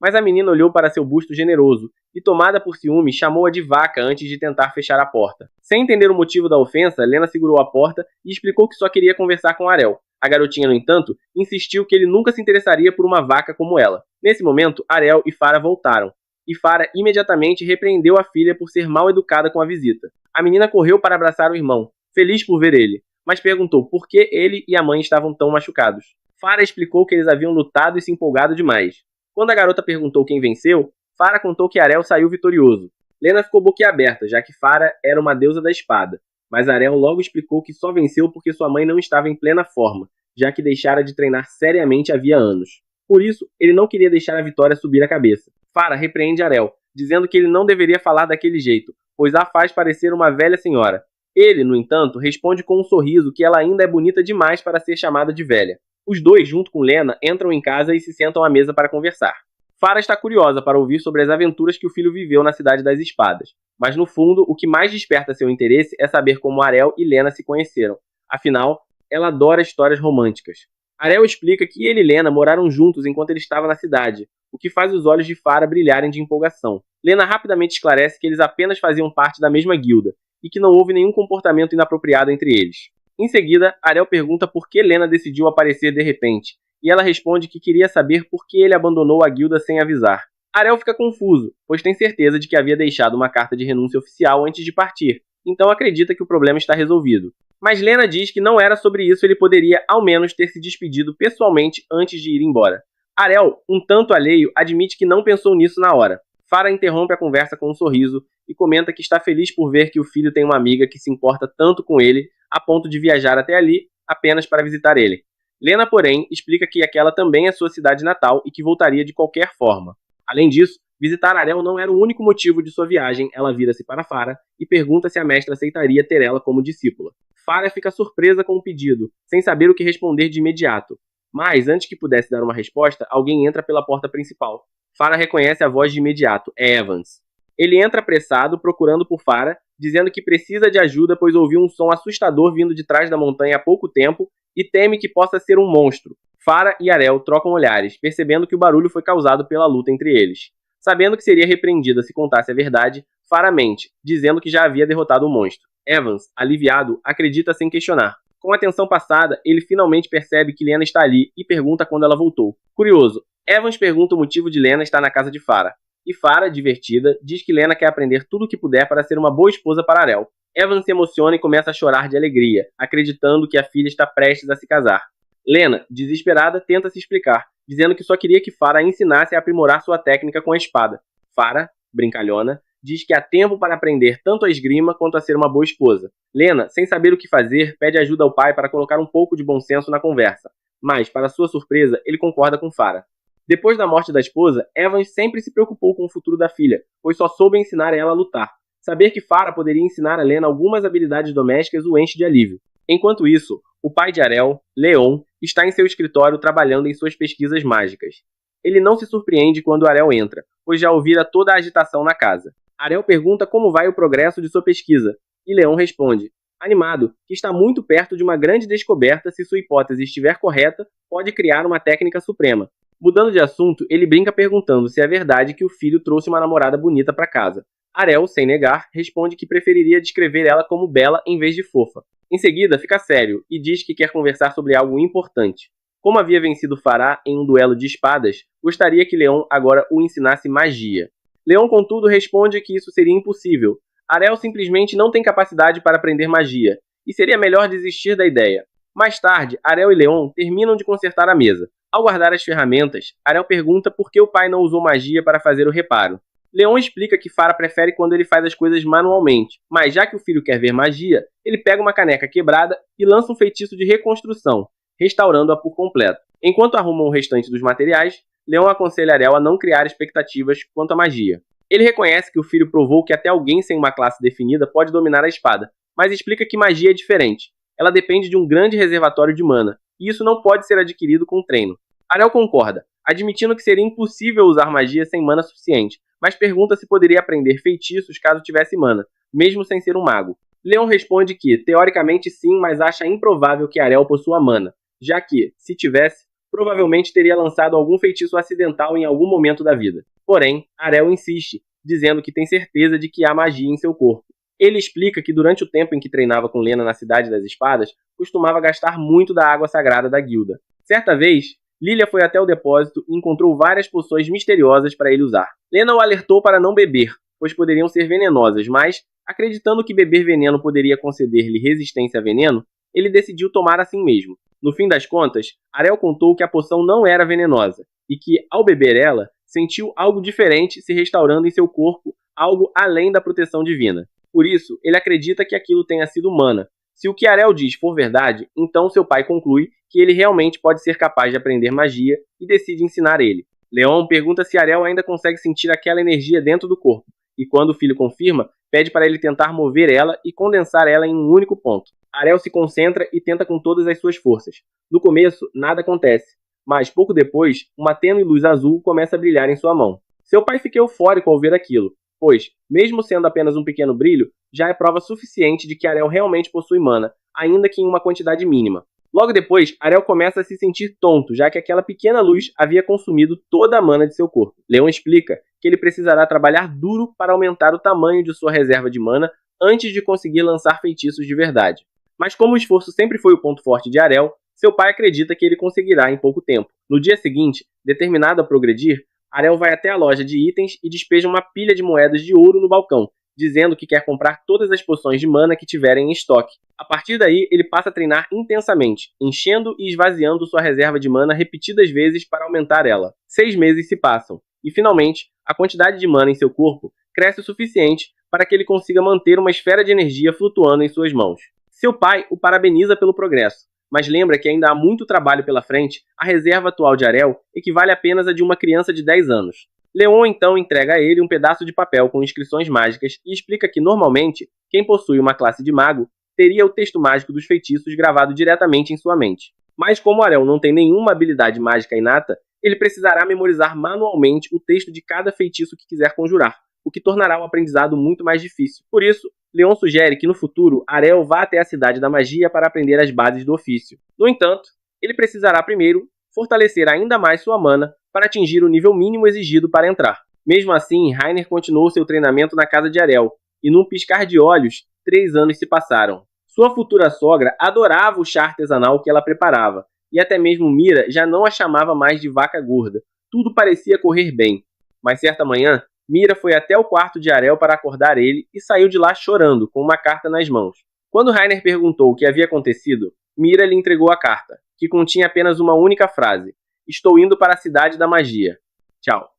mas a menina olhou para seu busto generoso e, tomada por ciúme, chamou-a de vaca antes de tentar fechar a porta. Sem entender o motivo da ofensa, Lena segurou a porta e explicou que só queria conversar com Ariel. A garotinha, no entanto, insistiu que ele nunca se interessaria por uma vaca como ela. Nesse momento, Ariel e Farah voltaram, e Farah imediatamente repreendeu a filha por ser mal educada com a visita. A menina correu para abraçar o irmão, feliz por ver ele, mas perguntou por que ele e a mãe estavam tão machucados. Farah explicou que eles haviam lutado e se empolgado demais. Quando a garota perguntou quem venceu, Farah contou que Ariel saiu vitorioso. Lena ficou boquiaberta, já que Farah era uma deusa da espada, mas Ariel logo explicou que só venceu porque sua mãe não estava em plena forma, já que deixara de treinar seriamente havia anos. Por isso, ele não queria deixar a vitória subir a cabeça. Farah repreende Ariel, dizendo que ele não deveria falar daquele jeito, pois a faz parecer uma velha senhora. Ele, no entanto, responde com um sorriso que ela ainda é bonita demais para ser chamada de velha. Os dois, junto com Lena, entram em casa e se sentam à mesa para conversar. Farah está curiosa para ouvir sobre as aventuras que o filho viveu na Cidade das Espadas, mas no fundo, o que mais desperta seu interesse é saber como Ariel e Lena se conheceram. Afinal, ela adora histórias românticas. Ariel explica que ele e Lena moraram juntos enquanto ele estava na cidade, o que faz os olhos de Farah brilharem de empolgação. Lena rapidamente esclarece que eles apenas faziam parte da mesma guilda, e que não houve nenhum comportamento inapropriado entre eles. Em seguida, Ariel pergunta por que Lena decidiu aparecer de repente, e ela responde que queria saber por que ele abandonou a guilda sem avisar. Ariel fica confuso, pois tem certeza de que havia deixado uma carta de renúncia oficial antes de partir, então acredita que o problema está resolvido. Mas Lena diz que não era sobre isso, ele poderia ao menos ter se despedido pessoalmente antes de ir embora. Ariel, um tanto alheio, admite que não pensou nisso na hora. Farah interrompe a conversa com um sorriso e comenta que está feliz por ver que o filho tem uma amiga que se importa tanto com ele, a ponto de viajar até ali apenas para visitar ele. Lena, porém, explica que aquela também é sua cidade natal e que voltaria de qualquer forma. Além disso, visitar Arel não era o único motivo de sua viagem. Ela vira-se para Farah e pergunta se a mestra aceitaria ter ela como discípula. Farah fica surpresa com o pedido, sem saber o que responder de imediato. Mas, antes que pudesse dar uma resposta, alguém entra pela porta principal. Farah reconhece a voz de imediato, é Evans. Ele entra apressado, procurando por Farah, dizendo que precisa de ajuda pois ouviu um som assustador vindo de trás da montanha há pouco tempo e teme que possa ser um monstro. Farah e Arel trocam olhares, percebendo que o barulho foi causado pela luta entre eles. Sabendo que seria repreendida se contasse a verdade, Farah mente, dizendo que já havia derrotado o monstro. Evans, aliviado, acredita sem questionar. Com a atenção passada, ele finalmente percebe que Lena está ali e pergunta quando ela voltou. Curioso, Evans pergunta o motivo de Lena estar na casa de Farah. E Farah, divertida, diz que Lena quer aprender tudo o que puder para ser uma boa esposa para Arel. Evans se emociona e começa a chorar de alegria, acreditando que a filha está prestes a se casar. Lena, desesperada, tenta se explicar, dizendo que só queria que Farah ensinasse a aprimorar sua técnica com a espada. Farah, brincalhona, diz que há tempo para aprender tanto a esgrima quanto a ser uma boa esposa. Lena, sem saber o que fazer, pede ajuda ao pai para colocar um pouco de bom senso na conversa, mas, para sua surpresa, ele concorda com Farah. Depois da morte da esposa, Evans sempre se preocupou com o futuro da filha, pois só soube ensinar ela a lutar. Saber que Farah poderia ensinar a Lena algumas habilidades domésticas o enche de alívio. Enquanto isso, o pai de Arel, Leon, está em seu escritório trabalhando em suas pesquisas mágicas. Ele não se surpreende quando Arel entra, pois já ouvira toda a agitação na casa. Arel pergunta como vai o progresso de sua pesquisa, e Leon responde, animado, que está muito perto de uma grande descoberta. Se sua hipótese estiver correta, pode criar uma técnica suprema. Mudando de assunto, ele brinca perguntando se é verdade que o filho trouxe uma namorada bonita para casa. Arel, sem negar, responde que preferiria descrever ela como bela em vez de fofa. Em seguida, fica sério e diz que quer conversar sobre algo importante. Como havia vencido Farah em um duelo de espadas, gostaria que Leon agora o ensinasse magia. Leon, contudo, responde que isso seria impossível. Arel simplesmente não tem capacidade para aprender magia, e seria melhor desistir da ideia. Mais tarde, Arel e Leon terminam de consertar a mesa. Ao guardar as ferramentas, Arel pergunta por que o pai não usou magia para fazer o reparo. Leon explica que Farah prefere quando ele faz as coisas manualmente, mas já que o filho quer ver magia, ele pega uma caneca quebrada e lança um feitiço de reconstrução, restaurando-a por completo. Enquanto arrumam o restante dos materiais, Leon aconselha Arel a não criar expectativas quanto à magia. Ele reconhece que o filho provou que até alguém sem uma classe definida pode dominar a espada, mas explica que magia é diferente. Ela depende de um grande reservatório de mana, e isso não pode ser adquirido com treino. Arel concorda, admitindo que seria impossível usar magia sem mana suficiente, mas pergunta se poderia aprender feitiços caso tivesse mana, mesmo sem ser um mago. Leon responde que, teoricamente sim, mas acha improvável que Arel possua mana, já que, se tivesse, provavelmente teria lançado algum feitiço acidental em algum momento da vida. Porém, Arel insiste, dizendo que tem certeza de que há magia em seu corpo. Ele explica que durante o tempo em que treinava com Lena na Cidade das Espadas, costumava gastar muito da água sagrada da guilda. Certa vez, Lilia foi até o depósito e encontrou várias poções misteriosas para ele usar. Lena o alertou para não beber, pois poderiam ser venenosas, mas, acreditando que beber veneno poderia conceder-lhe resistência a veneno, ele decidiu tomar assim mesmo. No fim das contas, Arel contou que a poção não era venenosa, e que, ao beber ela, sentiu algo diferente se restaurando em seu corpo, algo além da proteção divina. Por isso, ele acredita que aquilo tenha sido mana. Se o que Arel diz for verdade, então seu pai conclui que ele realmente pode ser capaz de aprender magia e decide ensinar ele. Leon pergunta se Arel ainda consegue sentir aquela energia dentro do corpo, e quando o filho confirma, pede para ele tentar mover ela e condensar ela em um único ponto. Arel se concentra e tenta com todas as suas forças. No começo, nada acontece, mas pouco depois, uma tênue luz azul começa a brilhar em sua mão. Seu pai fica eufórico ao ver aquilo, pois, mesmo sendo apenas um pequeno brilho, já é prova suficiente de que Arel realmente possui mana, ainda que em uma quantidade mínima. Logo depois, Arel começa a se sentir tonto, já que aquela pequena luz havia consumido toda a mana de seu corpo. Leon explica que ele precisará trabalhar duro para aumentar o tamanho de sua reserva de mana antes de conseguir lançar feitiços de verdade. Mas como o esforço sempre foi o ponto forte de Arel, seu pai acredita que ele conseguirá em pouco tempo. No dia seguinte, determinado a progredir, Arel vai até a loja de itens e despeja uma pilha de moedas de ouro no balcão, dizendo que quer comprar todas as poções de mana que tiverem em estoque. A partir daí, ele passa a treinar intensamente, enchendo e esvaziando sua reserva de mana repetidas vezes para aumentar ela. 6 meses se passam, e finalmente, a quantidade de mana em seu corpo cresce o suficiente para que ele consiga manter uma esfera de energia flutuando em suas mãos. Seu pai o parabeniza pelo progresso, mas lembra que ainda há muito trabalho pela frente. A reserva atual de Arel equivale apenas a de uma criança de 10 anos. Leon então entrega a ele um pedaço de papel com inscrições mágicas e explica que, normalmente, quem possui uma classe de mago teria o texto mágico dos feitiços gravado diretamente em sua mente. Mas como Arel não tem nenhuma habilidade mágica inata, ele precisará memorizar manualmente o texto de cada feitiço que quiser conjurar, o que tornará o aprendizado muito mais difícil. Por isso, Leon sugere que no futuro Arel vá até a Cidade da Magia para aprender as bases do ofício. No entanto, ele precisará primeiro fortalecer ainda mais sua mana para atingir o nível mínimo exigido para entrar. Mesmo assim, Rainer continuou seu treinamento na casa de Arel, e num piscar de olhos, 3 anos se passaram. Sua futura sogra adorava o chá artesanal que ela preparava, e até mesmo Mira já não a chamava mais de vaca gorda. Tudo parecia correr bem. Mas certa manhã, Mira foi até o quarto de Arel para acordar ele e saiu de lá chorando, com uma carta nas mãos. Quando Rainer perguntou o que havia acontecido, Mira lhe entregou a carta, que continha apenas uma única frase: "Estou indo para a Cidade da Magia. Tchau."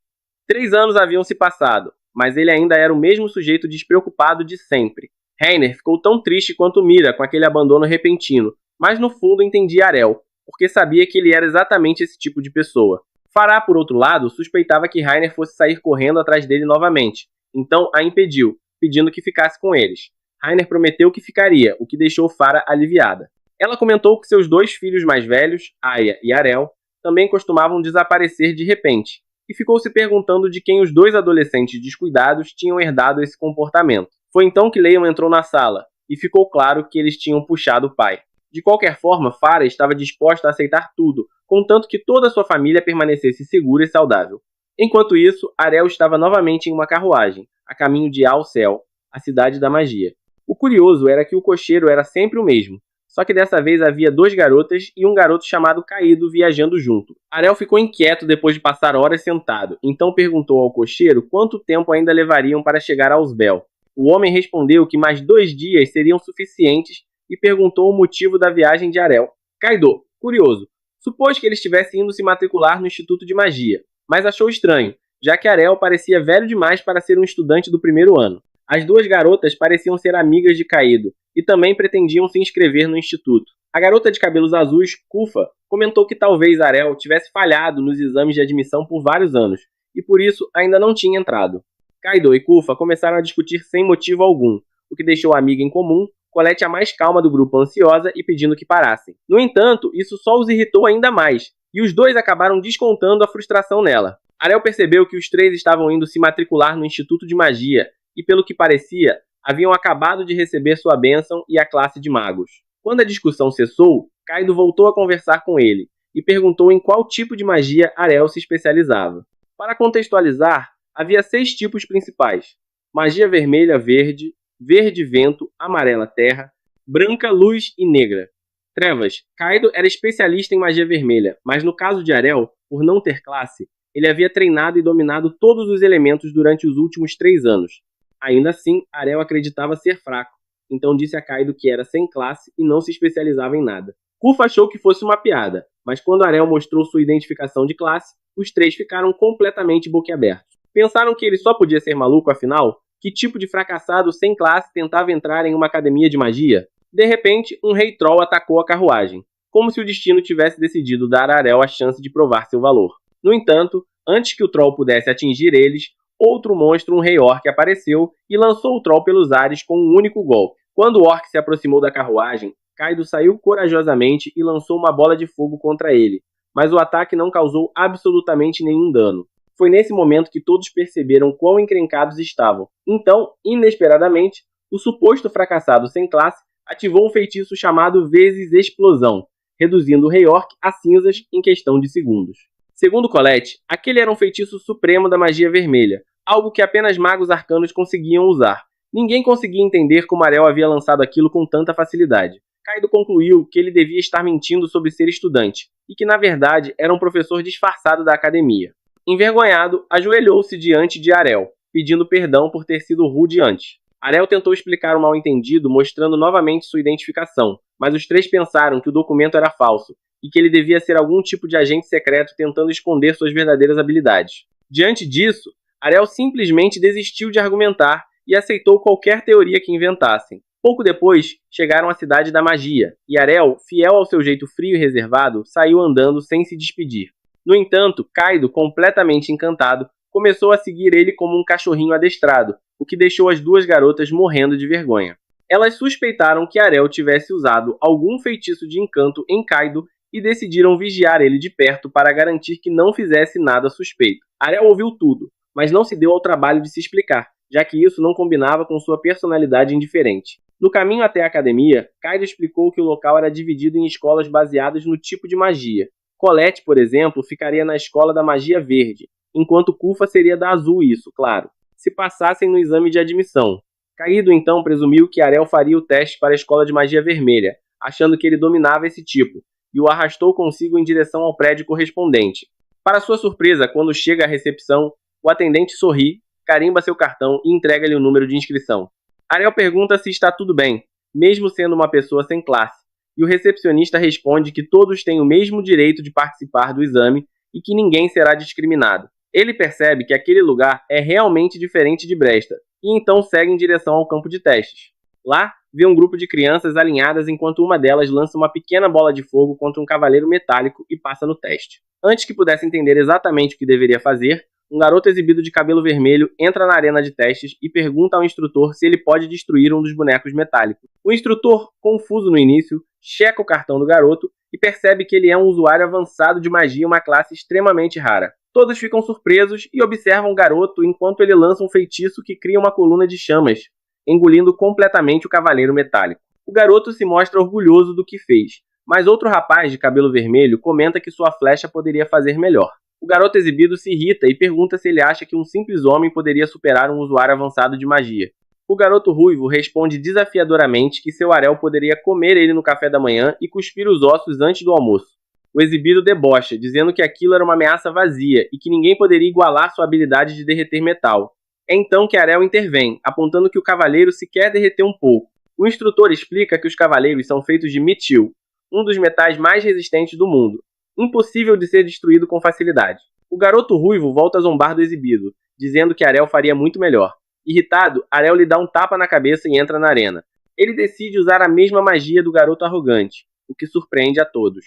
3 anos haviam se passado, mas ele ainda era o mesmo sujeito despreocupado de sempre. Rainer ficou tão triste quanto Mira com aquele abandono repentino, mas no fundo entendia Arel, porque sabia que ele era exatamente esse tipo de pessoa. Farah, por outro lado, suspeitava que Rainer fosse sair correndo atrás dele novamente, então a impediu, pedindo que ficasse com eles. Rainer prometeu que ficaria, o que deixou Farah aliviada. Ela comentou que seus 2 filhos mais velhos, Aya e Arel, também costumavam desaparecer de repente, e ficou se perguntando de quem os 2 adolescentes descuidados tinham herdado esse comportamento. Foi então que Leon entrou na sala, e ficou claro que eles tinham puxado o pai. De qualquer forma, Farah estava disposta a aceitar tudo, contanto que toda a sua família permanecesse segura e saudável. Enquanto isso, Arel estava novamente em uma carruagem, a caminho de Alcel, a Cidade da Magia. O curioso era que o cocheiro era sempre o mesmo, só que dessa vez havia 2 garotas e um garoto chamado Caído viajando junto. Arel ficou inquieto depois de passar horas sentado, então perguntou ao cocheiro quanto tempo ainda levariam para chegar a Ausbel. O homem respondeu que mais 2 dias seriam suficientes e perguntou o motivo da viagem de Arel. Kaido, curioso, supôs que ele estivesse indo se matricular no Instituto de Magia, mas achou estranho, já que Arel parecia velho demais para ser um estudante do primeiro ano. As 2 garotas pareciam ser amigas de Caído e também pretendiam se inscrever no instituto. A garota de cabelos azuis, Kufa, comentou que talvez Arel tivesse falhado nos exames de admissão por vários anos e por isso ainda não tinha entrado. Kaido e Kufa começaram a discutir sem motivo algum, o que deixou a amiga em comum, Colette a mais calma do grupo ansiosa e pedindo que parassem. No entanto, isso só os irritou ainda mais, e os 2 acabaram descontando a frustração nela. Arel percebeu que os 3 estavam indo se matricular no Instituto de Magia, e pelo que parecia, haviam acabado de receber sua bênção e a classe de magos. Quando a discussão cessou, Kaido voltou a conversar com ele, e perguntou em qual tipo de magia Arel se especializava. Para contextualizar, havia 6 tipos principais: magia vermelha verde, verde vento, amarela terra, branca luz e negra. Trevas. Kaido era especialista em magia vermelha, mas no caso de Arel, por não ter classe, ele havia treinado e dominado todos os elementos durante os últimos 3 anos. Ainda assim, Arel acreditava ser fraco, então disse a Kaido que era sem classe e não se especializava em nada. Kufa achou que fosse uma piada, mas quando Arel mostrou sua identificação de classe, os 3 ficaram completamente boquiabertos. Pensaram que ele só podia ser maluco afinal? Que tipo de fracassado sem classe tentava entrar em uma academia de magia? De repente, um rei troll atacou a carruagem, como se o destino tivesse decidido dar a Arel a chance de provar seu valor. No entanto, antes que o troll pudesse atingir eles, outro monstro, um rei orc, apareceu e lançou o troll pelos ares com um único golpe. Quando o orc se aproximou da carruagem, Kaido saiu corajosamente e lançou uma bola de fogo contra ele, mas o ataque não causou absolutamente nenhum dano. Foi nesse momento que todos perceberam quão encrencados estavam. Então, inesperadamente, o suposto fracassado sem classe ativou um feitiço chamado Vezes Explosão, reduzindo o Rei Orc a cinzas em questão de segundos. Segundo Colette, aquele era um feitiço supremo da magia vermelha, algo que apenas magos arcanos conseguiam usar. Ninguém conseguia entender como Arel havia lançado aquilo com tanta facilidade. Kaido concluiu que ele devia estar mentindo sobre ser estudante, e que na verdade era um professor disfarçado da academia. Envergonhado, ajoelhou-se diante de Arel, pedindo perdão por ter sido rude antes. Arel tentou explicar o mal-entendido, mostrando novamente sua identificação, mas os 3 pensaram que o documento era falso e que ele devia ser algum tipo de agente secreto tentando esconder suas verdadeiras habilidades. Diante disso, Arel simplesmente desistiu de argumentar e aceitou qualquer teoria que inventassem. Pouco depois, chegaram à Cidade da Magia, e Arel, fiel ao seu jeito frio e reservado, saiu andando sem se despedir. No entanto, Kaido, completamente encantado, começou a seguir ele como um cachorrinho adestrado, o que deixou as duas garotas morrendo de vergonha. Elas suspeitaram que Arel tivesse usado algum feitiço de encanto em Kaido e decidiram vigiar ele de perto para garantir que não fizesse nada suspeito. Arel ouviu tudo, mas não se deu ao trabalho de se explicar, já que isso não combinava com sua personalidade indiferente. No caminho até a academia, Kaido explicou que o local era dividido em escolas baseadas no tipo de magia. Colette, por exemplo, ficaria na escola da magia verde, enquanto Kufa seria da azul, isso, claro, se passassem no exame de admissão. Kaido então presumiu que Arel faria o teste para a escola de magia vermelha, achando que ele dominava esse tipo, e o arrastou consigo em direção ao prédio correspondente. Para sua surpresa, quando chega à recepção, o atendente sorri, carimba seu cartão e entrega-lhe o número de inscrição. Arel pergunta se está tudo bem, mesmo sendo uma pessoa sem classe, e o recepcionista responde que todos têm o mesmo direito de participar do exame e que ninguém será discriminado. Ele percebe que aquele lugar é realmente diferente de Bresta, e então segue em direção ao campo de testes. Lá, vê um grupo de crianças alinhadas enquanto uma delas lança uma pequena bola de fogo contra um cavaleiro metálico e passa no teste. Antes que pudesse entender exatamente o que deveria fazer, um garoto exibido de cabelo vermelho entra na arena de testes e pergunta ao instrutor se ele pode destruir um dos bonecos metálicos. O instrutor, confuso no início, checa o cartão do garoto e percebe que ele é um usuário avançado de magia, uma classe extremamente rara. Todos ficam surpresos e observam o garoto enquanto ele lança um feitiço que cria uma coluna de chamas, engolindo completamente o cavaleiro metálico. O garoto se mostra orgulhoso do que fez, mas outro rapaz de cabelo vermelho comenta que sua flecha poderia fazer melhor. O garoto exibido se irrita e pergunta se ele acha que um simples homem poderia superar um usuário avançado de magia. O garoto ruivo responde desafiadoramente que seu Arel poderia comer ele no café da manhã e cuspir os ossos antes do almoço. O exibido debocha, dizendo que aquilo era uma ameaça vazia e que ninguém poderia igualar sua habilidade de derreter metal. É então que Arel intervém, apontando que o cavaleiro sequer derreteu um pouco. O instrutor explica que os cavaleiros são feitos de mitil, um dos metais mais resistentes do mundo, impossível de ser destruído com facilidade. O garoto ruivo volta a zombar do exibido, dizendo que Arel faria muito melhor. Irritado, Arel lhe dá um tapa na cabeça e entra na arena. Ele decide usar a mesma magia do garoto arrogante, o que surpreende a todos.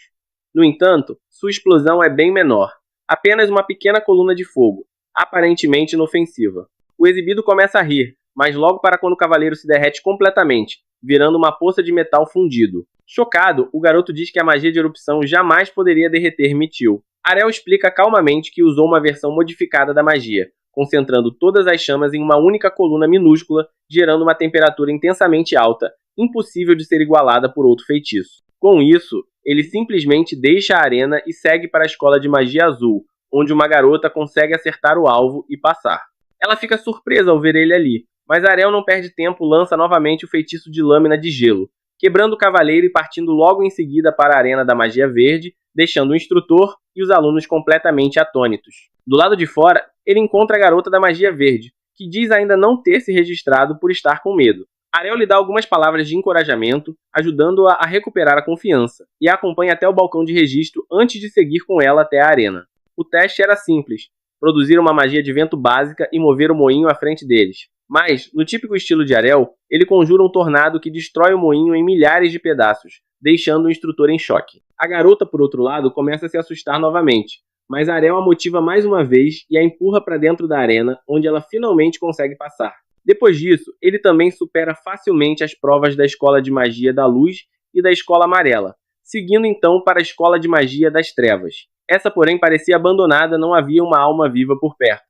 No entanto, sua explosão é bem menor, apenas uma pequena coluna de fogo, aparentemente inofensiva. O exibido começa a rir, mas logo para quando o cavaleiro se derrete completamente, virando uma poça de metal fundido. Chocado, o garoto diz que a magia de erupção jamais poderia derreter Mitil. Arel explica calmamente que usou uma versão modificada da magia, concentrando todas as chamas em uma única coluna minúscula, gerando uma temperatura intensamente alta, impossível de ser igualada por outro feitiço. Com isso, ele simplesmente deixa a arena e segue para a escola de magia azul, onde uma garota consegue acertar o alvo e passar. Ela fica surpresa ao ver ele ali, mas Arel não perde tempo, lança novamente o feitiço de lâmina de gelo, quebrando o cavaleiro e partindo logo em seguida para a arena da magia verde, deixando o instrutor e os alunos completamente atônitos. Do lado de fora, ele encontra a garota da magia verde, que diz ainda não ter se registrado por estar com medo. Arel lhe dá algumas palavras de encorajamento, ajudando-a a recuperar a confiança, e a acompanha até o balcão de registro antes de seguir com ela até a arena. O teste era simples, produzir uma magia de vento básica e mover o moinho à frente deles. Mas, no típico estilo de Arel, ele conjura um tornado que destrói o moinho em milhares de pedaços, deixando o instrutor em choque. A garota, por outro lado, começa a se assustar novamente, mas Arel a motiva mais uma vez e a empurra para dentro da arena, onde ela finalmente consegue passar. Depois disso, ele também supera facilmente as provas da Escola de Magia da Luz e da Escola Amarela, seguindo então para a Escola de Magia das Trevas. Essa, porém, parecia abandonada, não havia uma alma viva por perto.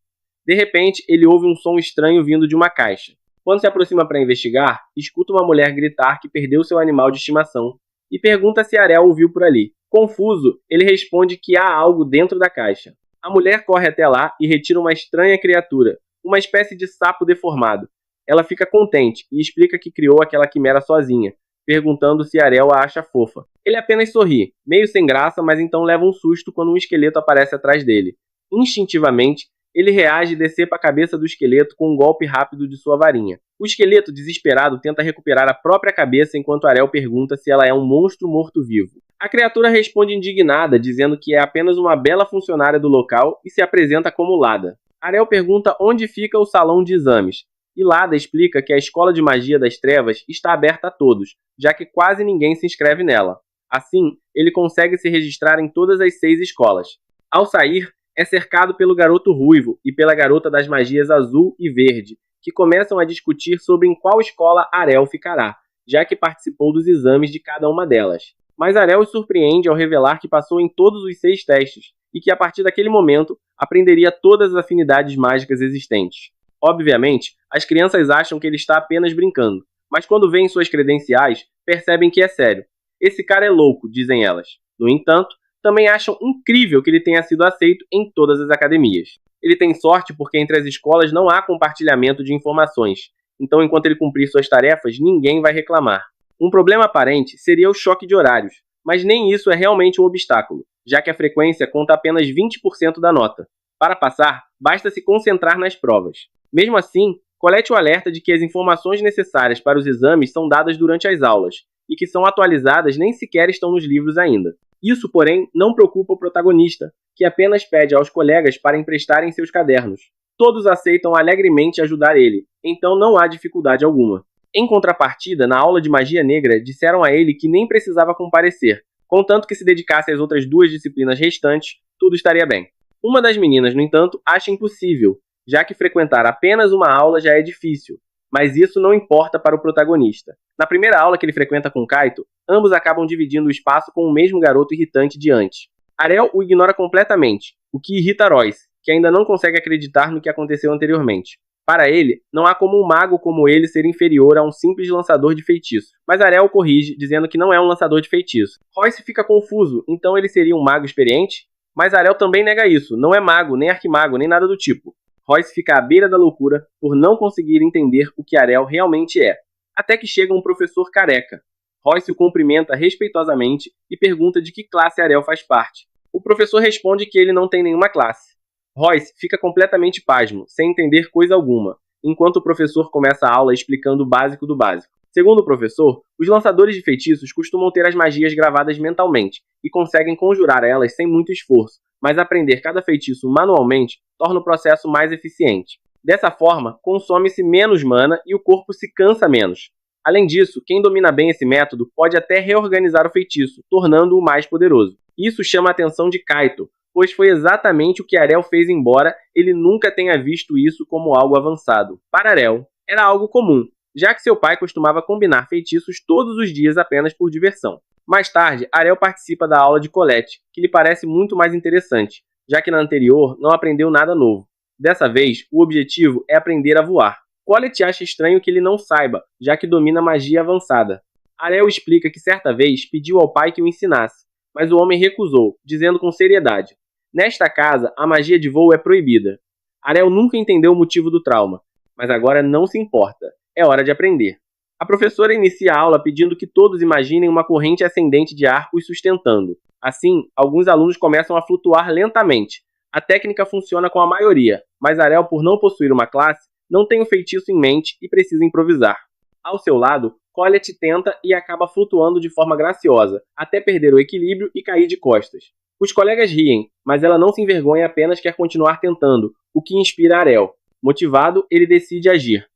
De repente, ele ouve um som estranho vindo de uma caixa. Quando se aproxima para investigar, escuta uma mulher gritar que perdeu seu animal de estimação e pergunta se Arel o viu por ali. Confuso, ele responde que há algo dentro da caixa. A mulher corre até lá e retira uma estranha criatura, uma espécie de sapo deformado. Ela fica contente e explica que criou aquela quimera sozinha, perguntando se Arel a acha fofa. Ele apenas sorri, meio sem graça, mas então leva um susto quando um esqueleto aparece atrás dele. Instintivamente, ele reage e decepa a cabeça do esqueleto com um golpe rápido de sua varinha. O esqueleto, desesperado, tenta recuperar a própria cabeça enquanto Arel pergunta se ela é um monstro morto-vivo. A criatura responde indignada, dizendo que é apenas uma bela funcionária do local e se apresenta como Lada. Arel pergunta onde fica o salão de exames, e Lada explica que a Escola de Magia das Trevas está aberta a todos, já que quase ninguém se inscreve nela. Assim, ele consegue se registrar em todas as 6 escolas. Ao sair, É cercado pelo garoto ruivo e pela garota das magias azul e verde, que começam a discutir sobre em qual escola Arel ficará, já que participou dos exames de cada uma delas. Mas Arel os surpreende ao revelar que passou em todos os 6 testes e que a partir daquele momento aprenderia todas as afinidades mágicas existentes. Obviamente, as crianças acham que ele está apenas brincando, mas quando veem suas credenciais, percebem que é sério. Esse cara é louco, dizem elas. No entanto, também acham incrível que ele tenha sido aceito em todas as academias. Ele tem sorte porque entre as escolas não há compartilhamento de informações, então enquanto ele cumprir suas tarefas, ninguém vai reclamar. Um problema aparente seria o choque de horários, mas nem isso é realmente um obstáculo, já que a frequência conta apenas 20% da nota. Para passar, basta se concentrar nas provas. Mesmo assim, colete o alerta de que as informações necessárias para os exames são dadas durante as aulas, e que são atualizadas nem sequer estão nos livros ainda. Isso, porém, não preocupa o protagonista, que apenas pede aos colegas para emprestarem seus cadernos. Todos aceitam alegremente ajudar ele, então não há dificuldade alguma. Em contrapartida, na aula de magia negra, disseram a ele que nem precisava comparecer, contanto que se dedicasse às outras 2 disciplinas restantes, tudo estaria bem. Uma das meninas, no entanto, acha impossível, já que frequentar apenas uma aula já é difícil, mas isso não importa para o protagonista. Na primeira aula que ele frequenta com Kaito, ambos acabam dividindo o espaço com o mesmo garoto irritante de antes. Arel o ignora completamente, o que irrita Royce, que ainda não consegue acreditar no que aconteceu anteriormente. Para ele, não há como um mago como ele ser inferior a um simples lançador de feitiço. Mas Arel o corrige, dizendo que não é um lançador de feitiço. Royce fica confuso, então ele seria um mago experiente? Mas Arel também nega isso, não é mago, nem arquimago, nem nada do tipo. Royce fica à beira da loucura por não conseguir entender o que Arel realmente é. Até que chega um professor careca. Royce o cumprimenta respeitosamente e pergunta de que classe Arel faz parte. O professor responde que ele não tem nenhuma classe. Royce fica completamente pasmo, sem entender coisa alguma, enquanto o professor começa a aula explicando o básico do básico. Segundo o professor, os lançadores de feitiços costumam ter as magias gravadas mentalmente e conseguem conjurar elas sem muito esforço, mas aprender cada feitiço manualmente torna o processo mais eficiente. Dessa forma, consome-se menos mana e o corpo se cansa menos. Além disso, quem domina bem esse método pode até reorganizar o feitiço, tornando-o mais poderoso. Isso chama a atenção de Kaito, pois foi exatamente o que Arel fez, embora ele nunca tenha visto isso como algo avançado. Para Arel, era algo comum, já que seu pai costumava combinar feitiços todos os dias apenas por diversão. Mais tarde, Arel participa da aula de Colette, que lhe parece muito mais interessante, já que na anterior não aprendeu nada novo. Dessa vez, o objetivo é aprender a voar. Colette acha estranho que ele não saiba, já que domina magia avançada. Arel explica que certa vez pediu ao pai que o ensinasse, mas o homem recusou, dizendo com seriedade: "Nesta casa, a magia de voo é proibida." Arel nunca entendeu o motivo do trauma, mas agora não se importa. É hora de aprender. A professora inicia a aula pedindo que todos imaginem uma corrente ascendente de ar os sustentando. Assim, alguns alunos começam a flutuar lentamente. A técnica funciona com a maioria, mas Arel, por não possuir uma classe, não tem o feitiço em mente e precisa improvisar. Ao seu lado, Colette tenta e acaba flutuando de forma graciosa, até perder o equilíbrio e cair de costas. Os colegas riem, mas ela não se envergonha e apenas quer continuar tentando, o que inspira Arel. Motivado, ele decide agir.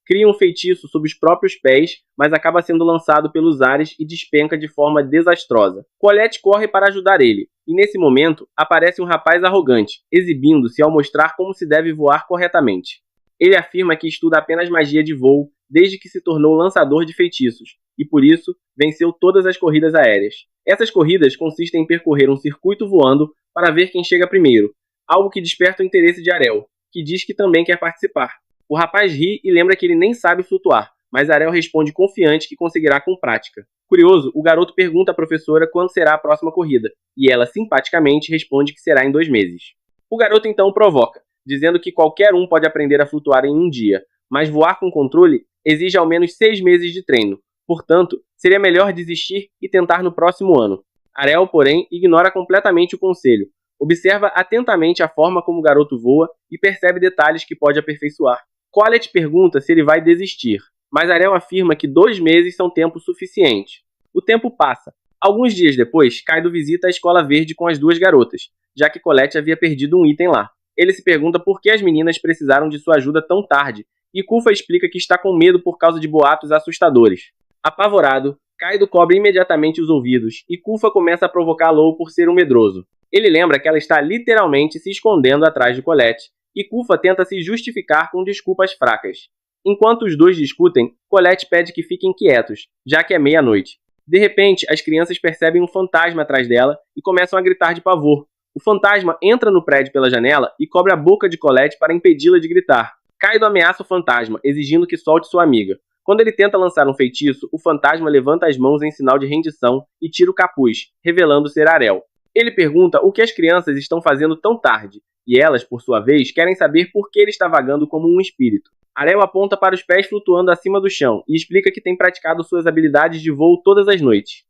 Cria um feitiço sob os próprios pés, mas acaba sendo lançado pelos ares e despenca de forma desastrosa. Colette corre para ajudar ele, e nesse momento aparece um rapaz arrogante, exibindo-se ao mostrar como se deve voar corretamente. Ele afirma que estuda apenas magia de voo desde que se tornou lançador de feitiços, e por isso venceu todas as corridas aéreas. Essas corridas consistem em percorrer um circuito voando para ver quem chega primeiro, algo que desperta o interesse de Arel, que diz que também quer participar. O rapaz ri e lembra que ele nem sabe flutuar, mas Arel responde confiante que conseguirá com prática. Curioso, o garoto pergunta à professora quando será a próxima corrida, e ela simpaticamente responde que será em 2 meses. O garoto então o provoca, dizendo que qualquer um pode aprender a flutuar em um dia, mas voar com controle exige ao menos 6 meses de treino. Portanto, seria melhor desistir e tentar no próximo ano. Arel, porém, ignora completamente o conselho. Observa atentamente a forma como o garoto voa e percebe detalhes que pode aperfeiçoar. Colette pergunta se ele vai desistir, mas Arel afirma que 2 meses são tempo suficiente. O tempo passa. Alguns dias depois, Kaido visita a Escola Verde com as 2 garotas, já que Colette havia perdido um item lá. Ele se pergunta por que as meninas precisaram de sua ajuda tão tarde, e Kufa explica que está com medo por causa de boatos assustadores. Apavorado, Kaido cobre imediatamente os ouvidos, e Kufa começa a provocar Law por ser um medroso. Ele lembra que ela está literalmente se escondendo atrás de Colette, e Cufa tenta se justificar com desculpas fracas. Enquanto os dois discutem, Colette pede que fiquem quietos, já que é meia-noite. De repente, as crianças percebem um fantasma atrás dela e começam a gritar de pavor. O fantasma entra no prédio pela janela e cobre a boca de Colette para impedi-la de gritar. Kaido ameaça o fantasma, exigindo que solte sua amiga. Quando ele tenta lançar um feitiço, o fantasma levanta as mãos em sinal de rendição e tira o capuz, revelando ser Arel. Ele pergunta o que as crianças estão fazendo tão tarde, e elas, por sua vez, querem saber por que ele está vagando como um espírito. Arel aponta para os pés flutuando acima do chão e explica que tem praticado suas habilidades de voo todas as noites.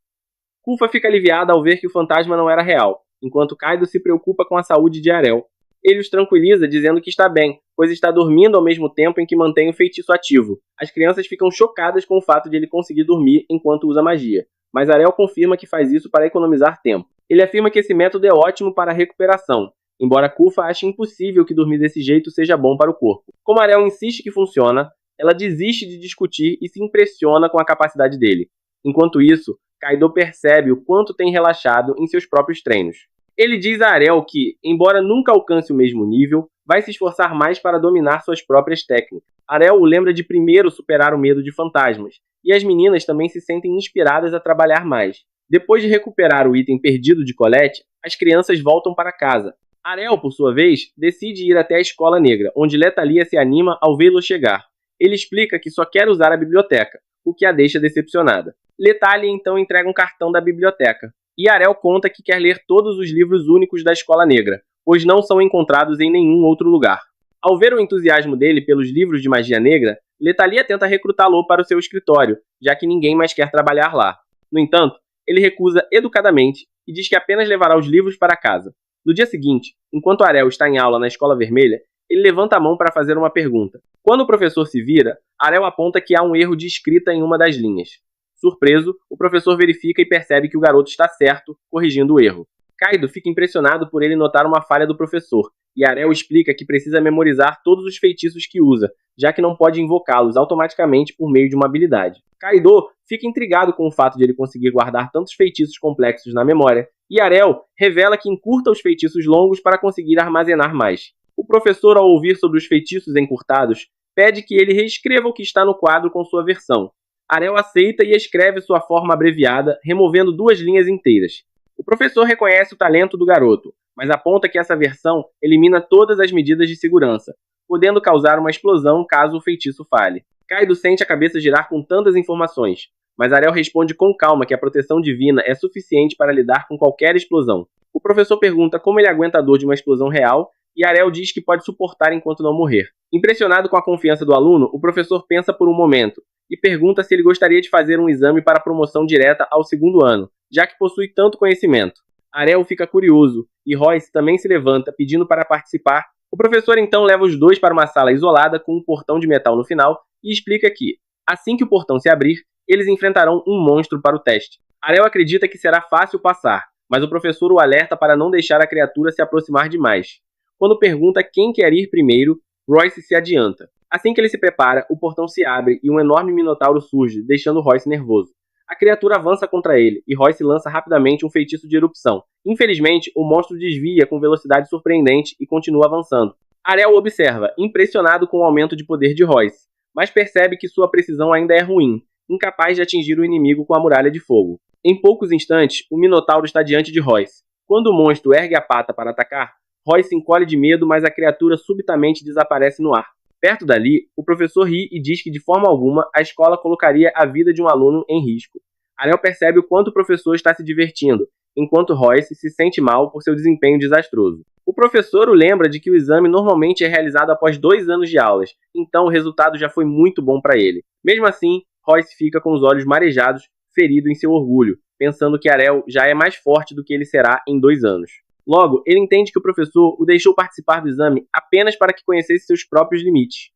Cufa fica aliviada ao ver que o fantasma não era real, enquanto Kaido se preocupa com a saúde de Arel. Ele os tranquiliza dizendo que está bem, pois está dormindo ao mesmo tempo em que mantém o feitiço ativo. As crianças ficam chocadas com o fato de ele conseguir dormir enquanto usa magia, mas Arel confirma que faz isso para economizar tempo. Ele afirma que esse método é ótimo para a recuperação, embora Cufa ache impossível que dormir desse jeito seja bom para o corpo. Como Arel insiste que funciona, ela desiste de discutir e se impressiona com a capacidade dele. Enquanto isso, Kaido percebe o quanto tem relaxado em seus próprios treinos. Ele diz a Arel que, embora nunca alcance o mesmo nível, vai se esforçar mais para dominar suas próprias técnicas. Arel o lembra de primeiro superar o medo de fantasmas, e as meninas também se sentem inspiradas a trabalhar mais. Depois de recuperar o item perdido de Colette, as crianças voltam para casa. Arel, por sua vez, decide ir até a Escola Negra, onde Letalia se anima ao vê-lo chegar. Ele explica que só quer usar a biblioteca, o que a deixa decepcionada. Letalia então entrega um cartão da biblioteca, e Arel conta que quer ler todos os livros únicos da Escola Negra, pois não são encontrados em nenhum outro lugar. Ao ver o entusiasmo dele pelos livros de magia negra, Letalia tenta recrutá-lo para o seu escritório, já que ninguém mais quer trabalhar lá. No entanto, ele recusa educadamente e diz que apenas levará os livros para casa. No dia seguinte, enquanto Arel está em aula na Escola Vermelha, ele levanta a mão para fazer uma pergunta. Quando o professor se vira, Arel aponta que há um erro de escrita em uma das linhas. Surpreso, o professor verifica e percebe que o garoto está certo, corrigindo o erro. Kaido fica impressionado por ele notar uma falha do professor, e Arel explica que precisa memorizar todos os feitiços que usa, já que não pode invocá-los automaticamente por meio de uma habilidade. Kaido fica intrigado com o fato de ele conseguir guardar tantos feitiços complexos na memória, e Arel revela que encurta os feitiços longos para conseguir armazenar mais. O professor, ao ouvir sobre os feitiços encurtados, pede que ele reescreva o que está no quadro com sua versão. Arel aceita e escreve sua forma abreviada, removendo 2 linhas inteiras. O professor reconhece o talento do garoto, mas aponta que essa versão elimina todas as medidas de segurança, podendo causar uma explosão caso o feitiço falhe. Kaido sente a cabeça girar com tantas informações, mas Arel responde com calma que a proteção divina é suficiente para lidar com qualquer explosão. O professor pergunta como ele aguenta a dor de uma explosão real, e Arel diz que pode suportar enquanto não morrer. Impressionado com a confiança do aluno, o professor pensa por um momento, e pergunta se ele gostaria de fazer um exame para promoção direta ao 2º ano, já que possui tanto conhecimento. Arel fica curioso, e Royce também se levanta, pedindo para participar. O professor então leva os dois para uma sala isolada com um portão de metal no final, e explica que, assim que o portão se abrir, eles enfrentarão um monstro para o teste. Arel acredita que será fácil passar, mas o professor o alerta para não deixar a criatura se aproximar demais. Quando pergunta quem quer ir primeiro, Royce se adianta. Assim que ele se prepara, o portão se abre e um enorme minotauro surge, deixando Royce nervoso. A criatura avança contra ele, e Royce lança rapidamente um feitiço de erupção. Infelizmente, o monstro desvia com velocidade surpreendente e continua avançando. Arel observa, impressionado com o aumento de poder de Royce, mas percebe que sua precisão ainda é ruim, incapaz de atingir o inimigo com a muralha de fogo. Em poucos instantes, o minotauro está diante de Royce. Quando o monstro ergue a pata para atacar, Royce encolhe de medo, mas a criatura subitamente desaparece no ar. Perto dali, o professor ri e diz que de forma alguma a escola colocaria a vida de um aluno em risco. Arel percebe o quanto o professor está se divertindo, enquanto Royce se sente mal por seu desempenho desastroso. O professor o lembra de que o exame normalmente é realizado após 2 anos de aulas, então o resultado já foi muito bom para ele. Mesmo assim, Royce fica com os olhos marejados, ferido em seu orgulho, pensando que Arel já é mais forte do que ele será em 2 anos. Logo, ele entende que o professor o deixou participar do exame apenas para que conhecesse seus próprios limites.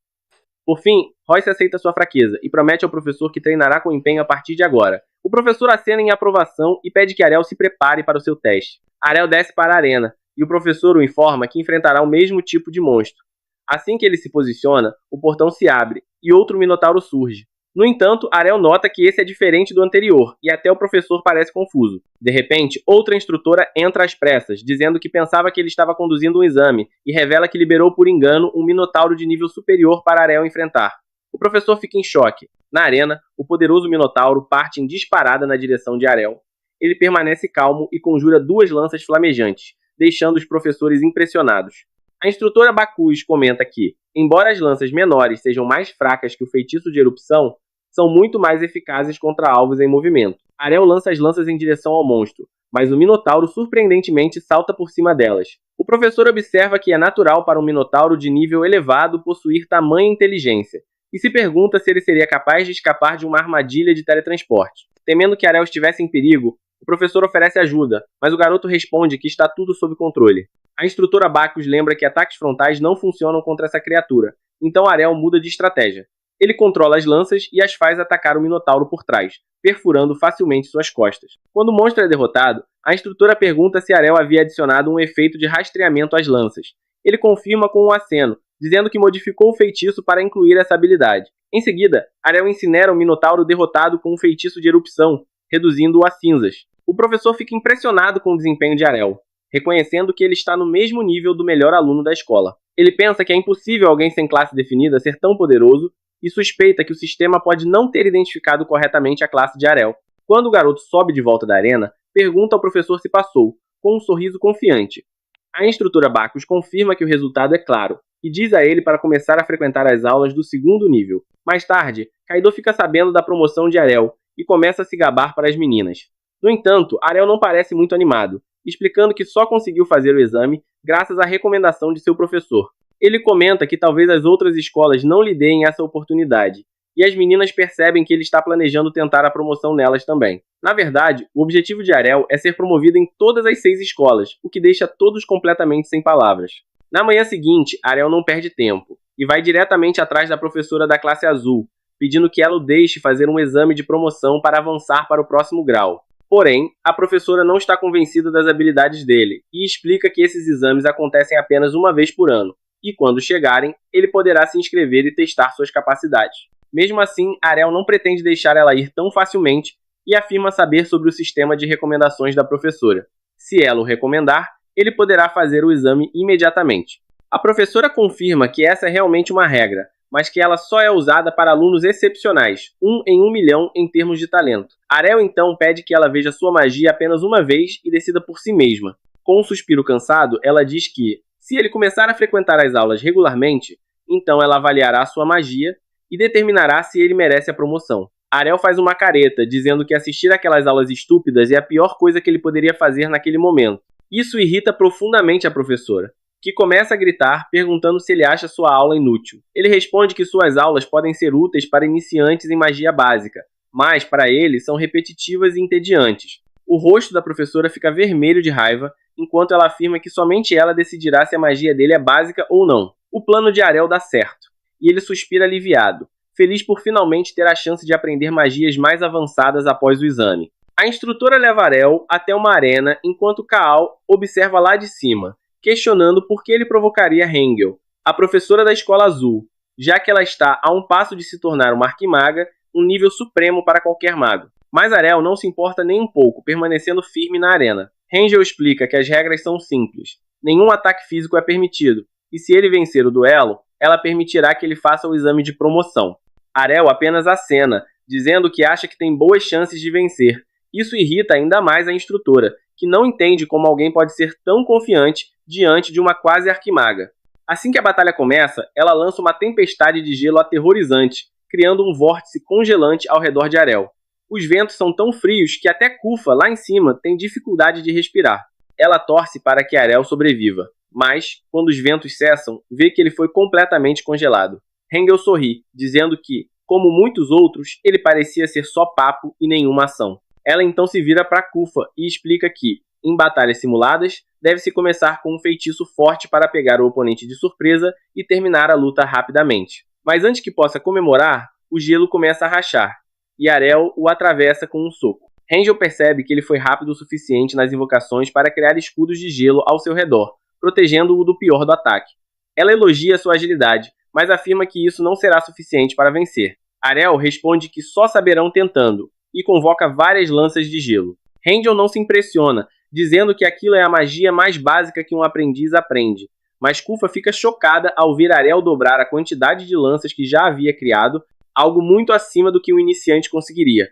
Por fim, Royce aceita sua fraqueza e promete ao professor que treinará com empenho a partir de agora. O professor acena em aprovação e pede que Arel se prepare para o seu teste. Arel desce para a arena e o professor o informa que enfrentará o mesmo tipo de monstro. Assim que ele se posiciona, o portão se abre e outro minotauro surge. No entanto, Arel nota que esse é diferente do anterior, e até o professor parece confuso. De repente, outra instrutora entra às pressas, dizendo que pensava que ele estava conduzindo um exame, e revela que liberou por engano um minotauro de nível superior para Arel enfrentar. O professor fica em choque. Na arena, o poderoso minotauro parte em disparada na direção de Arel. Ele permanece calmo e conjura 2 lanças flamejantes, deixando os professores impressionados. A instrutora Bacchus comenta que, embora as lanças menores sejam mais fracas que o feitiço de erupção, são muito mais eficazes contra alvos em movimento. Arel lança as lanças em direção ao monstro, mas o minotauro surpreendentemente salta por cima delas. O professor observa que é natural para um minotauro de nível elevado possuir tamanha inteligência, e se pergunta se ele seria capaz de escapar de uma armadilha de teletransporte. Temendo que Arel estivesse em perigo, o professor oferece ajuda, mas o garoto responde que está tudo sob controle. A instrutora Bacchus lembra que ataques frontais não funcionam contra essa criatura, então Arel muda de estratégia. Ele controla as lanças e as faz atacar o minotauro por trás, perfurando facilmente suas costas. Quando o monstro é derrotado, a instrutora pergunta se Arel havia adicionado um efeito de rastreamento às lanças. Ele confirma com um aceno, dizendo que modificou o feitiço para incluir essa habilidade. Em seguida, Arel incinera o minotauro derrotado com um feitiço de erupção, reduzindo-o a cinzas. O professor fica impressionado com o desempenho de Arel, reconhecendo que ele está no mesmo nível do melhor aluno da escola. Ele pensa que é impossível alguém sem classe definida ser tão poderoso e suspeita que o sistema pode não ter identificado corretamente a classe de Arel. Quando o garoto sobe de volta da arena, pergunta ao professor se passou, com um sorriso confiante. A instrutora Bacchus confirma que o resultado é claro, e diz a ele para começar a frequentar as aulas do 2º nível. Mais tarde, Kaido fica sabendo da promoção de Arel e começa a se gabar para as meninas. No entanto, Arel não parece muito animado, explicando que só conseguiu fazer o exame graças à recomendação de seu professor. Ele comenta que talvez as outras escolas não lhe deem essa oportunidade, e as meninas percebem que ele está planejando tentar a promoção nelas também. Na verdade, o objetivo de Arel é ser promovido em todas as 6 escolas, o que deixa todos completamente sem palavras. Na manhã seguinte, Arel não perde tempo, e vai diretamente atrás da professora da classe azul, pedindo que ela o deixe fazer um exame de promoção para avançar para o próximo grau. Porém, a professora não está convencida das habilidades dele, e explica que esses exames acontecem apenas uma vez por ano, e quando chegarem, ele poderá se inscrever e testar suas capacidades. Mesmo assim, Arel não pretende deixar ela ir tão facilmente e afirma saber sobre o sistema de recomendações da professora. Se ela o recomendar, ele poderá fazer o exame imediatamente. A professora confirma que essa é realmente uma regra, mas que ela só é usada para alunos excepcionais, 1 em 1 milhão em termos de talento. Arel então pede que ela veja sua magia apenas uma vez e decida por si mesma. Com um suspiro cansado, ela diz que, se ele começar a frequentar as aulas regularmente, então ela avaliará sua magia e determinará se ele merece a promoção. Arel faz uma careta, dizendo que assistir aquelas aulas estúpidas é a pior coisa que ele poderia fazer naquele momento. Isso irrita profundamente a professora, que começa a gritar, perguntando se ele acha sua aula inútil. Ele responde que suas aulas podem ser úteis para iniciantes em magia básica, mas, para ele, são repetitivas e entediantes. O rosto da professora fica vermelho de raiva, enquanto ela afirma que somente ela decidirá se a magia dele é básica ou não. O plano de Arel dá certo, e ele suspira aliviado, feliz por finalmente ter a chance de aprender magias mais avançadas após o exame. A instrutora leva Arel até uma arena, enquanto Kaal observa lá de cima, questionando por que ele provocaria Hengel, a professora da Escola Azul, já que ela está a um passo de se tornar uma arquimaga, um nível supremo para qualquer mago. Mas Arel não se importa nem um pouco, permanecendo firme na arena. Hengel explica que as regras são simples. Nenhum ataque físico é permitido, e se ele vencer o duelo, ela permitirá que ele faça o exame de promoção. Arel apenas acena, dizendo que acha que tem boas chances de vencer. Isso irrita ainda mais a instrutora, que não entende como alguém pode ser tão confiante diante de uma quase arquimaga. Assim que a batalha começa, ela lança uma tempestade de gelo aterrorizante, criando um vórtice congelante ao redor de Arel. Os ventos são tão frios que até Kufa, lá em cima, tem dificuldade de respirar. Ela torce para que Arel sobreviva, mas, quando os ventos cessam, vê que ele foi completamente congelado. Hengel sorri, dizendo que, como muitos outros, ele parecia ser só papo e nenhuma ação. Ela então se vira para Kufa e explica que, em batalhas simuladas, deve-se começar com um feitiço forte para pegar o oponente de surpresa e terminar a luta rapidamente. Mas antes que possa comemorar, o gelo começa a rachar, e Arel o atravessa com um soco. Hengel percebe que ele foi rápido o suficiente nas invocações para criar escudos de gelo ao seu redor, protegendo-o do pior do ataque. Ela elogia sua agilidade, mas afirma que isso não será suficiente para vencer. Ariel responde que só saberão tentando, e convoca várias lanças de gelo. Hangel não se impressiona, dizendo que aquilo é a magia mais básica que um aprendiz aprende, mas Kufa fica chocada ao ver Ariel dobrar a quantidade de lanças que já havia criado, algo muito acima do que um iniciante conseguiria.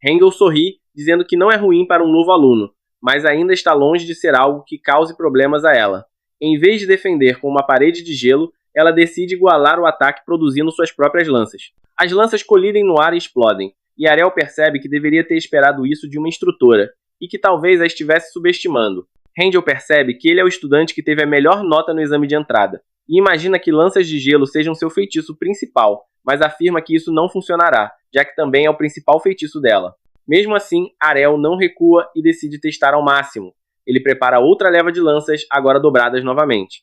Hangel sorri, dizendo que não é ruim para um novo aluno, mas ainda está longe de ser algo que cause problemas a ela. Em vez de defender com uma parede de gelo, ela decide igualar o ataque produzindo suas próprias lanças. As lanças colidem no ar e explodem, e Ariel percebe que deveria ter esperado isso de uma instrutora, e que talvez a estivesse subestimando. Hangel percebe que ele é o estudante que teve a melhor nota no exame de entrada, e imagina que lanças de gelo sejam seu feitiço principal, mas afirma que isso não funcionará, já que também é o principal feitiço dela. Mesmo assim, Ariel não recua e decide testar ao máximo. Ele prepara outra leva de lanças, agora dobradas novamente.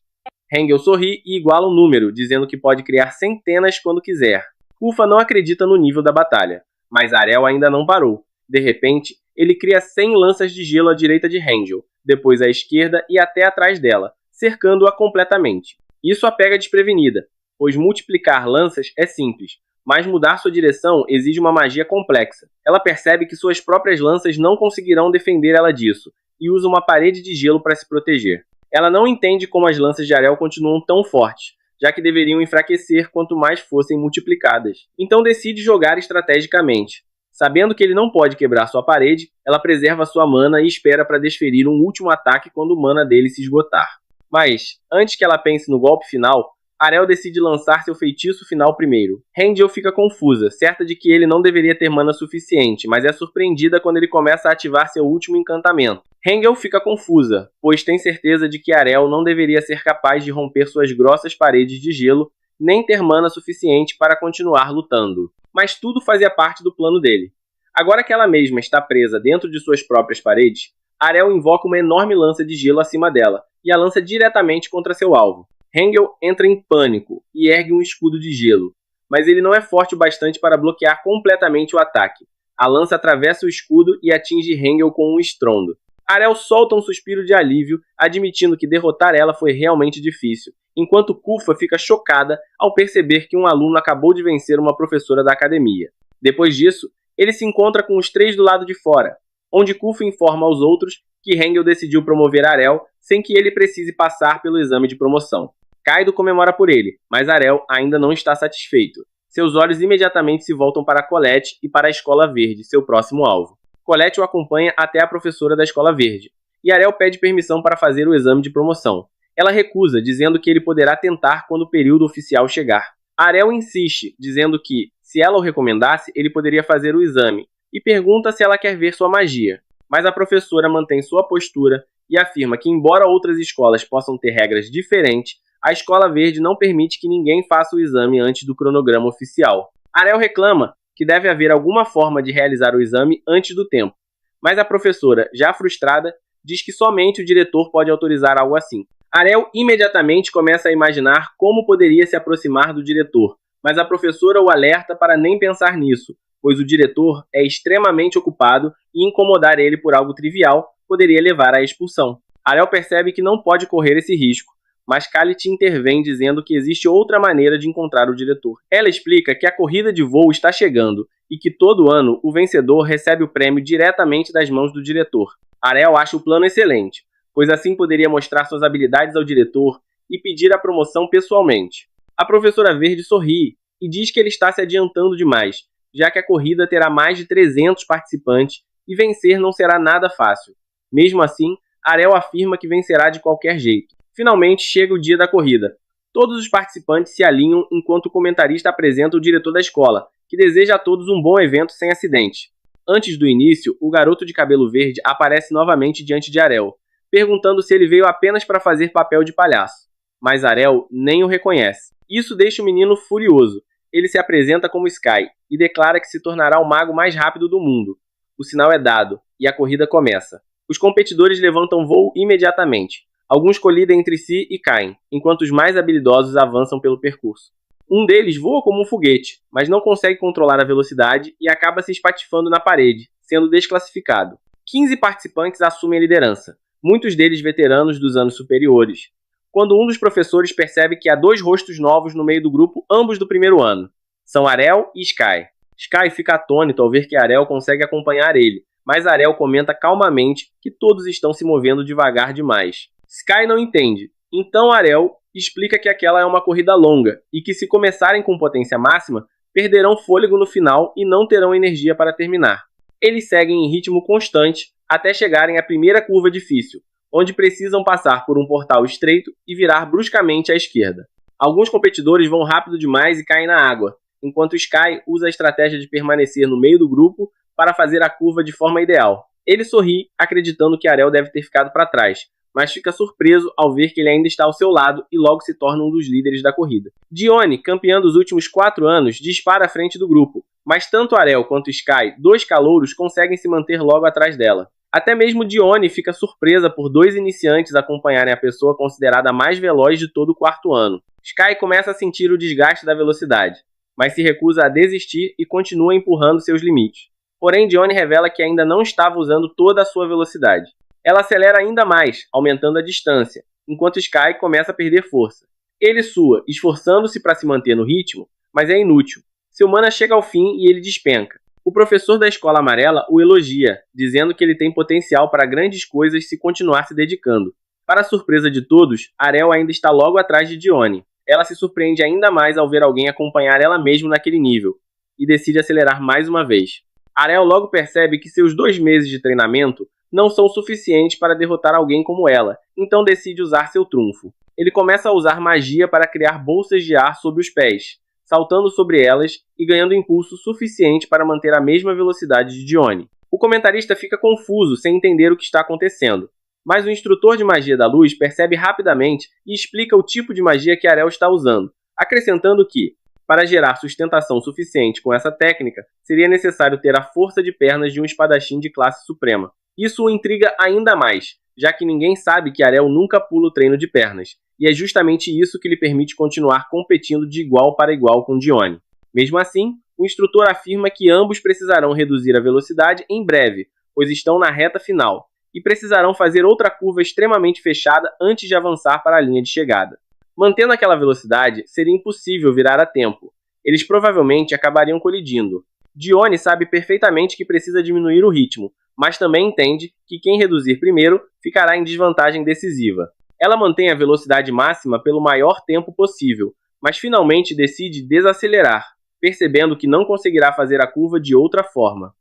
Hangel sorri e iguala o número, dizendo que pode criar centenas quando quiser. Kufa não acredita no nível da batalha, mas Ariel ainda não parou. De repente, ele cria 100 lanças de gelo à direita de Hangel, depois à esquerda e até atrás dela, cercando-a completamente. Isso a pega desprevenida, pois multiplicar lanças é simples, mas mudar sua direção exige uma magia complexa. Ela percebe que suas próprias lanças não conseguirão defender ela disso, e usa uma parede de gelo para se proteger. Ela não entende como as lanças de Ariel continuam tão fortes, já que deveriam enfraquecer quanto mais fossem multiplicadas. Então decide jogar estrategicamente. Sabendo que ele não pode quebrar sua parede, ela preserva sua mana e espera para desferir um último ataque quando o mana dele se esgotar. Mas, antes que ela pense no golpe final, Ariel decide lançar seu feitiço final primeiro. Hangel fica confusa, certa de que ele não deveria ter mana suficiente, mas é surpreendida quando ele começa a ativar seu último encantamento. Hangel fica confusa, pois tem certeza de que Ariel não deveria ser capaz de romper suas grossas paredes de gelo, nem ter mana suficiente para continuar lutando. Mas tudo fazia parte do plano dele. Agora que ela mesma está presa dentro de suas próprias paredes, Ariel invoca uma enorme lança de gelo acima dela, e a lança diretamente contra seu alvo. Hangel entra em pânico e ergue um escudo de gelo, mas ele não é forte o bastante para bloquear completamente o ataque. A lança atravessa o escudo e atinge Hangel com um estrondo. Ariel solta um suspiro de alívio, admitindo que derrotar ela foi realmente difícil, enquanto Kufa fica chocada ao perceber que um aluno acabou de vencer uma professora da academia. Depois disso, ele se encontra com os três do lado de fora, onde Kufa informa aos outros que Hangel decidiu promover Ariel sem que ele precise passar pelo exame de promoção. Kaido comemora por ele, mas Ariel ainda não está satisfeito. Seus olhos imediatamente se voltam para Colette e para a Escola Verde, seu próximo alvo. Colette o acompanha até a professora da Escola Verde, e Ariel pede permissão para fazer o exame de promoção. Ela recusa, dizendo que ele poderá tentar quando o período oficial chegar. Ariel insiste, dizendo que, se ela o recomendasse, ele poderia fazer o exame, e pergunta se ela quer ver sua magia. Mas a professora mantém sua postura e afirma que, embora outras escolas possam ter regras diferentes, a Escola Verde não permite que ninguém faça o exame antes do cronograma oficial. Ariel reclama que deve haver alguma forma de realizar o exame antes do tempo, mas a professora, já frustrada, diz que somente o diretor pode autorizar algo assim. Ariel imediatamente começa a imaginar como poderia se aproximar do diretor, mas a professora o alerta para nem pensar nisso, pois o diretor é extremamente ocupado e incomodar ele por algo trivial poderia levar à expulsão. Ariel percebe que não pode correr esse risco, mas Khalid intervém dizendo que existe outra maneira de encontrar o diretor. Ela explica que a corrida de voo está chegando e que todo ano o vencedor recebe o prêmio diretamente das mãos do diretor. Ariel acha o plano excelente, pois assim poderia mostrar suas habilidades ao diretor e pedir a promoção pessoalmente. A professora Verde sorri e diz que ele está se adiantando demais, já que a corrida terá mais de 300 participantes e vencer não será nada fácil. Mesmo assim, Ariel afirma que vencerá de qualquer jeito. Finalmente chega o dia da corrida. Todos os participantes se alinham enquanto o comentarista apresenta o diretor da escola, que deseja a todos um bom evento sem acidente. Antes do início, o garoto de cabelo verde aparece novamente diante de Ariel, perguntando se ele veio apenas para fazer papel de palhaço. Mas Ariel nem o reconhece. Isso deixa o menino furioso. Ele se apresenta como Sky e declara que se tornará o mago mais rápido do mundo. O sinal é dado e a corrida começa. Os competidores levantam voo imediatamente. Alguns colidem entre si e caem, enquanto os mais habilidosos avançam pelo percurso. Um deles voa como um foguete, mas não consegue controlar a velocidade e acaba se espatifando na parede, sendo desclassificado. 15 participantes assumem a liderança, muitos deles veteranos dos anos superiores, quando um dos professores percebe que há dois rostos novos no meio do grupo, ambos do primeiro ano. São Ariel e Sky. Sky fica atônito ao ver que Arel consegue acompanhar ele, mas Arel comenta calmamente que todos estão se movendo devagar demais. Sky não entende, então Arel explica que aquela é uma corrida longa e que se começarem com potência máxima, perderão fôlego no final e não terão energia para terminar. Eles seguem em ritmo constante até chegarem à primeira curva difícil, onde precisam passar por um portal estreito e virar bruscamente à esquerda. Alguns competidores vão rápido demais e caem na água, enquanto Sky usa a estratégia de permanecer no meio do grupo para fazer a curva de forma ideal. Ele sorri, acreditando que Arel deve ter ficado para trás, mas fica surpreso ao ver que ele ainda está ao seu lado e logo se torna um dos líderes da corrida. Dione, campeã dos últimos 4 anos, dispara à frente do grupo, mas tanto Arel quanto Sky, 2 calouros, conseguem se manter logo atrás dela. Até mesmo Dione fica surpresa por 2 iniciantes acompanharem a pessoa considerada a mais veloz de todo o 4º ano. Sky começa a sentir o desgaste da velocidade, mas se recusa a desistir e continua empurrando seus limites. Porém, Dione revela que ainda não estava usando toda a sua velocidade. Ela acelera ainda mais, aumentando a distância, enquanto Sky começa a perder força. Ele sua, esforçando-se para se manter no ritmo, mas é inútil. Seu mana chega ao fim e ele despenca. O professor da escola amarela o elogia, dizendo que ele tem potencial para grandes coisas se continuar se dedicando. Para a surpresa de todos, Arel ainda está logo atrás de Dione. Ela se surpreende ainda mais ao ver alguém acompanhar ela mesmo naquele nível, e decide acelerar mais uma vez. Arel logo percebe que seus 2 meses de treinamento não são suficientes para derrotar alguém como ela, então decide usar seu trunfo. Ele começa a usar magia para criar bolsas de ar sob os pés, saltando sobre elas e ganhando impulso suficiente para manter a mesma velocidade de Dione. O comentarista fica confuso sem entender o que está acontecendo, mas o instrutor de magia da luz percebe rapidamente e explica o tipo de magia que Arel está usando, acrescentando que, para gerar sustentação suficiente com essa técnica, seria necessário ter a força de pernas de um espadachim de classe suprema. Isso o intriga ainda mais, já que ninguém sabe que Arel nunca pula o treino de pernas, e é justamente isso que lhe permite continuar competindo de igual para igual com Dione. Mesmo assim, o instrutor afirma que ambos precisarão reduzir a velocidade em breve, pois estão na reta final, e precisarão fazer outra curva extremamente fechada antes de avançar para a linha de chegada. Mantendo aquela velocidade, seria impossível virar a tempo. Eles provavelmente acabariam colidindo. Dione sabe perfeitamente que precisa diminuir o ritmo, mas também entende que quem reduzir primeiro ficará em desvantagem decisiva. Ela mantém a velocidade máxima pelo maior tempo possível, mas finalmente decide desacelerar, percebendo que não conseguirá fazer a curva de outra forma.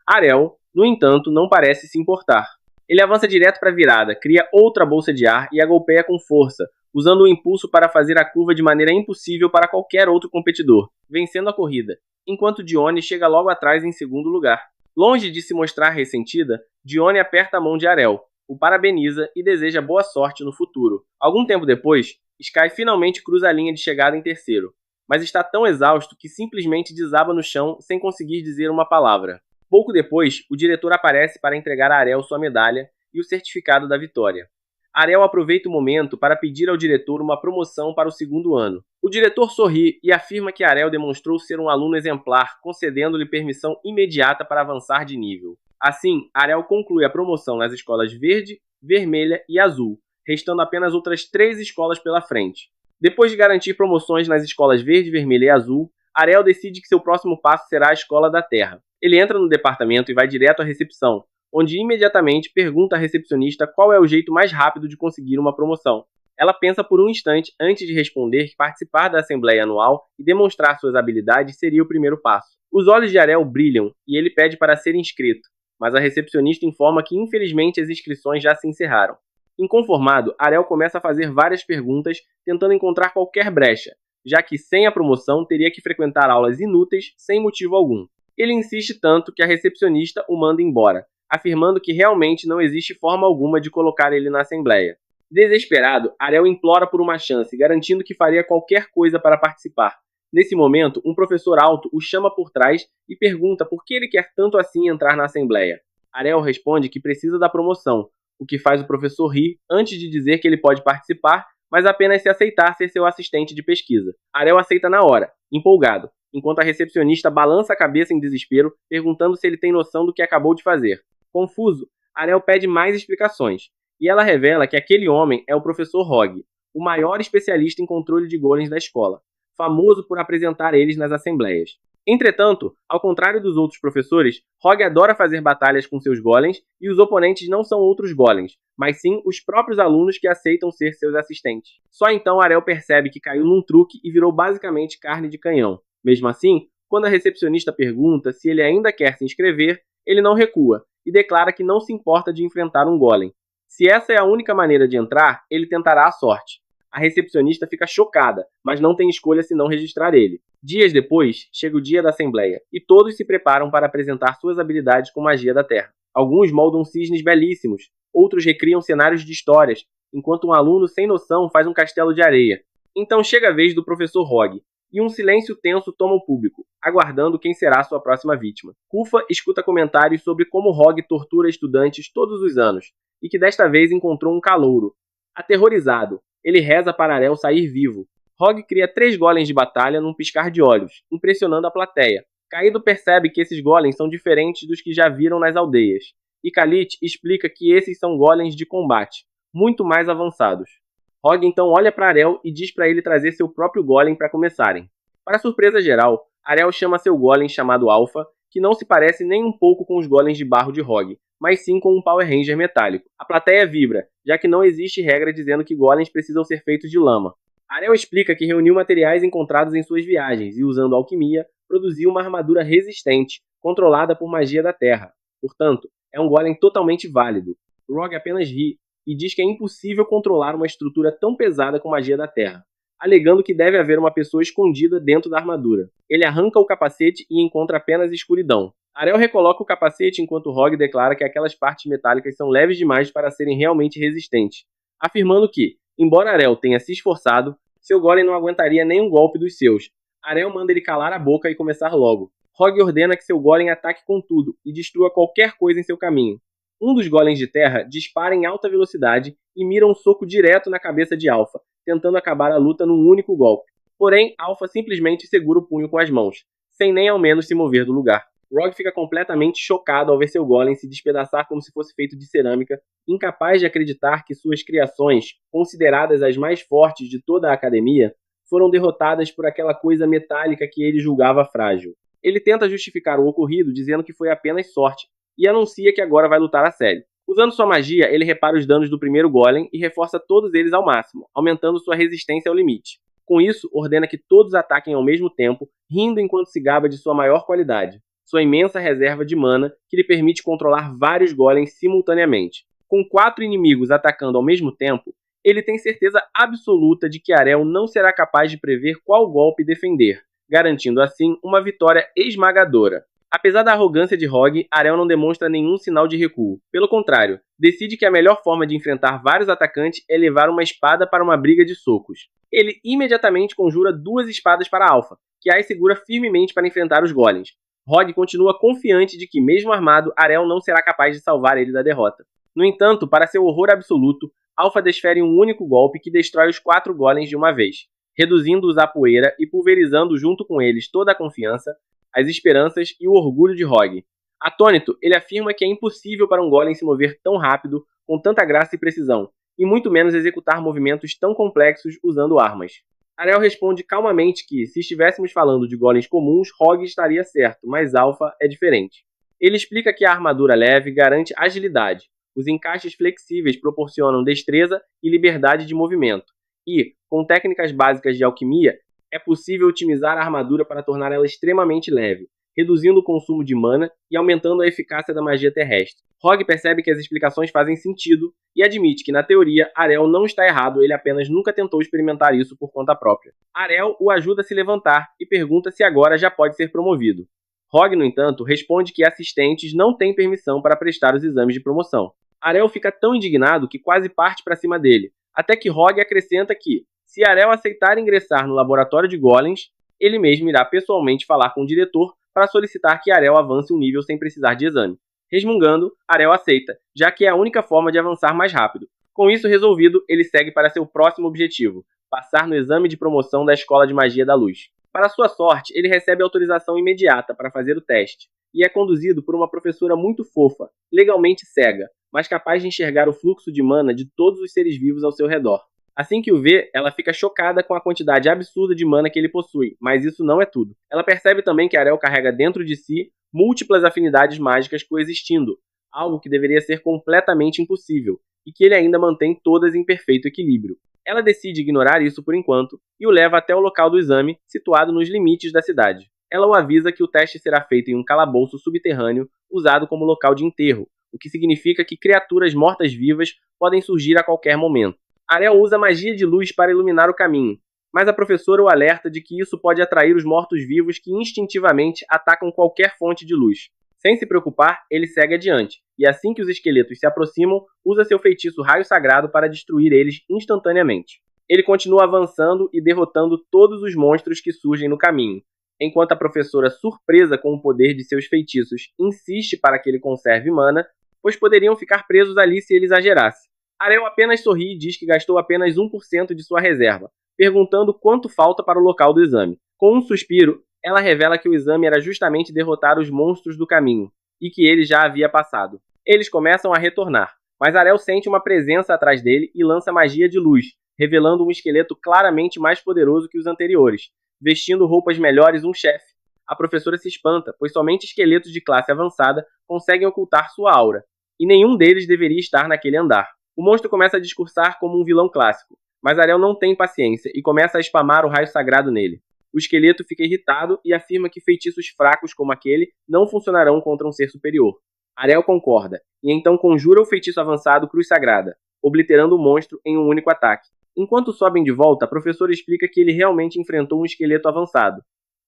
Arel, no entanto, não parece se importar. Ele avança direto para a virada, cria outra bolsa de ar e a golpeia com força, usando o impulso para fazer a curva de maneira impossível para qualquer outro competidor, vencendo a corrida, enquanto Dione chega logo atrás em segundo lugar. Longe de se mostrar ressentida, Dione aperta a mão de Arel, o parabeniza e deseja boa sorte no futuro. Algum tempo depois, Sky finalmente cruza a linha de chegada em terceiro, mas está tão exausto que simplesmente desaba no chão sem conseguir dizer uma palavra. Pouco depois, o diretor aparece para entregar a Arel sua medalha e o certificado da vitória. Arel aproveita o momento para pedir ao diretor uma promoção para o 2º ano. O diretor sorri e afirma que Arel demonstrou ser um aluno exemplar, concedendo-lhe permissão imediata para avançar de nível. Assim, Arel conclui a promoção nas escolas Verde, Vermelha e Azul, restando apenas outras 3 escolas pela frente. Depois de garantir promoções nas escolas Verde, Vermelha e Azul, Arel decide que seu próximo passo será a Escola da Terra. Ele entra no departamento e vai direto à recepção, onde imediatamente pergunta à recepcionista qual é o jeito mais rápido de conseguir uma promoção. Ela pensa por um instante antes de responder que participar da Assembleia Anual e demonstrar suas habilidades seria o primeiro passo. Os olhos de Arel brilham e ele pede para ser inscrito, mas a recepcionista informa que infelizmente as inscrições já se encerraram. Inconformado, Arel começa a fazer várias perguntas, tentando encontrar qualquer brecha, já que sem a promoção teria que frequentar aulas inúteis sem motivo algum. Ele insiste tanto que a recepcionista o manda embora, afirmando que realmente não existe forma alguma de colocar ele na Assembleia. Desesperado, Arel implora por uma chance, garantindo que faria qualquer coisa para participar. Nesse momento, um professor alto o chama por trás e pergunta por que ele quer tanto assim entrar na Assembleia. Arel responde que precisa da promoção, o que faz o professor rir antes de dizer que ele pode participar, mas apenas se aceitar ser seu assistente de pesquisa. Arel aceita na hora, empolgado, enquanto a recepcionista balança a cabeça em desespero, perguntando se ele tem noção do que acabou de fazer. Confuso, Arel pede mais explicações, e ela revela que aquele homem é o professor Hogg, o maior especialista em controle de golems da escola, famoso por apresentar eles nas assembleias. Entretanto, ao contrário dos outros professores, Rogue adora fazer batalhas com seus golems e os oponentes não são outros golems, mas sim os próprios alunos que aceitam ser seus assistentes. Só então Arel percebe que caiu num truque e virou basicamente carne de canhão. Mesmo assim, quando a recepcionista pergunta se ele ainda quer se inscrever, ele não recua e declara que não se importa de enfrentar um golem. Se essa é a única maneira de entrar, ele tentará a sorte. A recepcionista fica chocada, mas não tem escolha senão registrar ele. Dias depois, chega o dia da assembleia, e todos se preparam para apresentar suas habilidades com magia da Terra. Alguns moldam cisnes belíssimos, outros recriam cenários de histórias, enquanto um aluno sem noção faz um castelo de areia. Então chega a vez do professor Rogue, e um silêncio tenso toma o público, aguardando quem será sua próxima vítima. Kufa escuta comentários sobre como Rogue tortura estudantes todos os anos, e que desta vez encontrou um calouro. Aterrorizado, ele reza para Arel sair vivo. Rogue cria 3 golems de batalha num piscar de olhos, impressionando a plateia. Kaido percebe que esses golems são diferentes dos que já viram nas aldeias, e Khalid explica que esses são golems de combate, muito mais avançados. Rogue então olha para Arel e diz para ele trazer seu próprio golem para começarem. Para surpresa geral, Arel chama seu golem chamado Alpha, que não se parece nem um pouco com os golems de barro de Rogue, mas sim com um Power Ranger metálico. A plateia vibra, já que não existe regra dizendo que golems precisam ser feitos de lama. Arel explica que reuniu materiais encontrados em suas viagens e, usando alquimia, produziu uma armadura resistente, controlada por magia da Terra. Portanto, é um golem totalmente válido. Rogue apenas ri e diz que é impossível controlar uma estrutura tão pesada com magia da Terra, alegando que deve haver uma pessoa escondida dentro da armadura. Ele arranca o capacete e encontra apenas escuridão. Arel recoloca o capacete enquanto Rogue declara que aquelas partes metálicas são leves demais para serem realmente resistentes, afirmando que, embora Arel tenha se esforçado, seu golem não aguentaria nenhum golpe dos seus. Arel manda ele calar a boca e começar logo. Rogue ordena que seu golem ataque com tudo e destrua qualquer coisa em seu caminho. Um dos golems de terra dispara em alta velocidade e mira um soco direto na cabeça de Alpha, tentando acabar a luta num único golpe. Porém, Alpha simplesmente segura o punho com as mãos, sem nem ao menos se mover do lugar. Rogue fica completamente chocado ao ver seu golem se despedaçar como se fosse feito de cerâmica, incapaz de acreditar que suas criações, consideradas as mais fortes de toda a academia, foram derrotadas por aquela coisa metálica que ele julgava frágil. Ele tenta justificar o ocorrido dizendo que foi apenas sorte, e anuncia que agora vai lutar a sério. Usando sua magia, ele repara os danos do primeiro golem e reforça todos eles ao máximo, aumentando sua resistência ao limite. Com isso, ordena que todos ataquem ao mesmo tempo, rindo enquanto se gaba de sua maior qualidade, sua imensa reserva de mana que lhe permite controlar vários golems simultaneamente. Com 4 inimigos atacando ao mesmo tempo, ele tem certeza absoluta de que Arel não será capaz de prever qual golpe defender, garantindo assim uma vitória esmagadora. Apesar da arrogância de Rogue, Arel não demonstra nenhum sinal de recuo. Pelo contrário, decide que a melhor forma de enfrentar vários atacantes é levar uma espada para uma briga de socos. Ele imediatamente conjura 2 espadas para Alpha, que as segura firmemente para enfrentar os golems. Rogue continua confiante de que, mesmo armado, Arel não será capaz de salvar ele da derrota. No entanto, para seu horror absoluto, Alpha desfere um único golpe que destrói os 4 golems de uma vez, reduzindo-os à poeira e pulverizando junto com eles toda a confiança, as esperanças e o orgulho de Rogue. Atônito, ele afirma que é impossível para um golem se mover tão rápido, com tanta graça e precisão, e muito menos executar movimentos tão complexos usando armas. Arel responde calmamente que, se estivéssemos falando de golems comuns, Rogue estaria certo, mas Alpha é diferente. Ele explica que a armadura leve garante agilidade, os encaixes flexíveis proporcionam destreza e liberdade de movimento, e, com técnicas básicas de alquimia, é possível otimizar a armadura para tornar ela extremamente leve, reduzindo o consumo de mana e aumentando a eficácia da magia terrestre. Rogue percebe que as explicações fazem sentido e admite que, na teoria, Arel não está errado, ele apenas nunca tentou experimentar isso por conta própria. Arel o ajuda a se levantar e pergunta se agora já pode ser promovido. Rogue, no entanto, responde que assistentes não têm permissão para prestar os exames de promoção. Arel fica tão indignado que quase parte para cima dele, até que Rogue acrescenta que, se Arel aceitar ingressar no laboratório de golems, ele mesmo irá pessoalmente falar com o diretor para solicitar que Arel avance um nível sem precisar de exame. Resmungando, Arel aceita, já que é a única forma de avançar mais rápido. Com isso resolvido, ele segue para seu próximo objetivo, passar no exame de promoção da Escola de Magia da Luz. Para sua sorte, ele recebe autorização imediata para fazer o teste, e é conduzido por uma professora muito fofa, legalmente cega, mas capaz de enxergar o fluxo de mana de todos os seres vivos ao seu redor. Assim que o vê, ela fica chocada com a quantidade absurda de mana que ele possui, mas isso não é tudo. Ela percebe também que Arel carrega dentro de si múltiplas afinidades mágicas coexistindo, algo que deveria ser completamente impossível, e que ele ainda mantém todas em perfeito equilíbrio. Ela decide ignorar isso por enquanto e o leva até o local do exame, situado nos limites da cidade. Ela o avisa que o teste será feito em um calabouço subterrâneo usado como local de enterro, o que significa que criaturas mortas-vivas podem surgir a qualquer momento. Arel usa magia de luz para iluminar o caminho, mas a professora o alerta de que isso pode atrair os mortos-vivos que instintivamente atacam qualquer fonte de luz. Sem se preocupar, ele segue adiante, e assim que os esqueletos se aproximam, usa seu feitiço Raio Sagrado para destruir eles instantaneamente. Ele continua avançando e derrotando todos os monstros que surgem no caminho, enquanto a professora, surpresa com o poder de seus feitiços, insiste para que ele conserve mana, pois poderiam ficar presos ali se ele exagerasse. Arel apenas sorri e diz que gastou apenas 1% de sua reserva, perguntando quanto falta para o local do exame. Com um suspiro, ela revela que o exame era justamente derrotar os monstros do caminho, e que ele já havia passado. Eles começam a retornar, mas Arel sente uma presença atrás dele e lança magia de luz, revelando um esqueleto claramente mais poderoso que os anteriores, vestindo roupas melhores um chefe. A professora se espanta, pois somente esqueletos de classe avançada conseguem ocultar sua aura, e nenhum deles deveria estar naquele andar. O monstro começa a discursar como um vilão clássico, mas Arel não tem paciência e começa a spamar o raio sagrado nele. O esqueleto fica irritado e afirma que feitiços fracos como aquele não funcionarão contra um ser superior. Arel concorda, e então conjura o feitiço avançado Cruz Sagrada, obliterando o monstro em um único ataque. Enquanto sobem de volta, a professora explica que ele realmente enfrentou um esqueleto avançado.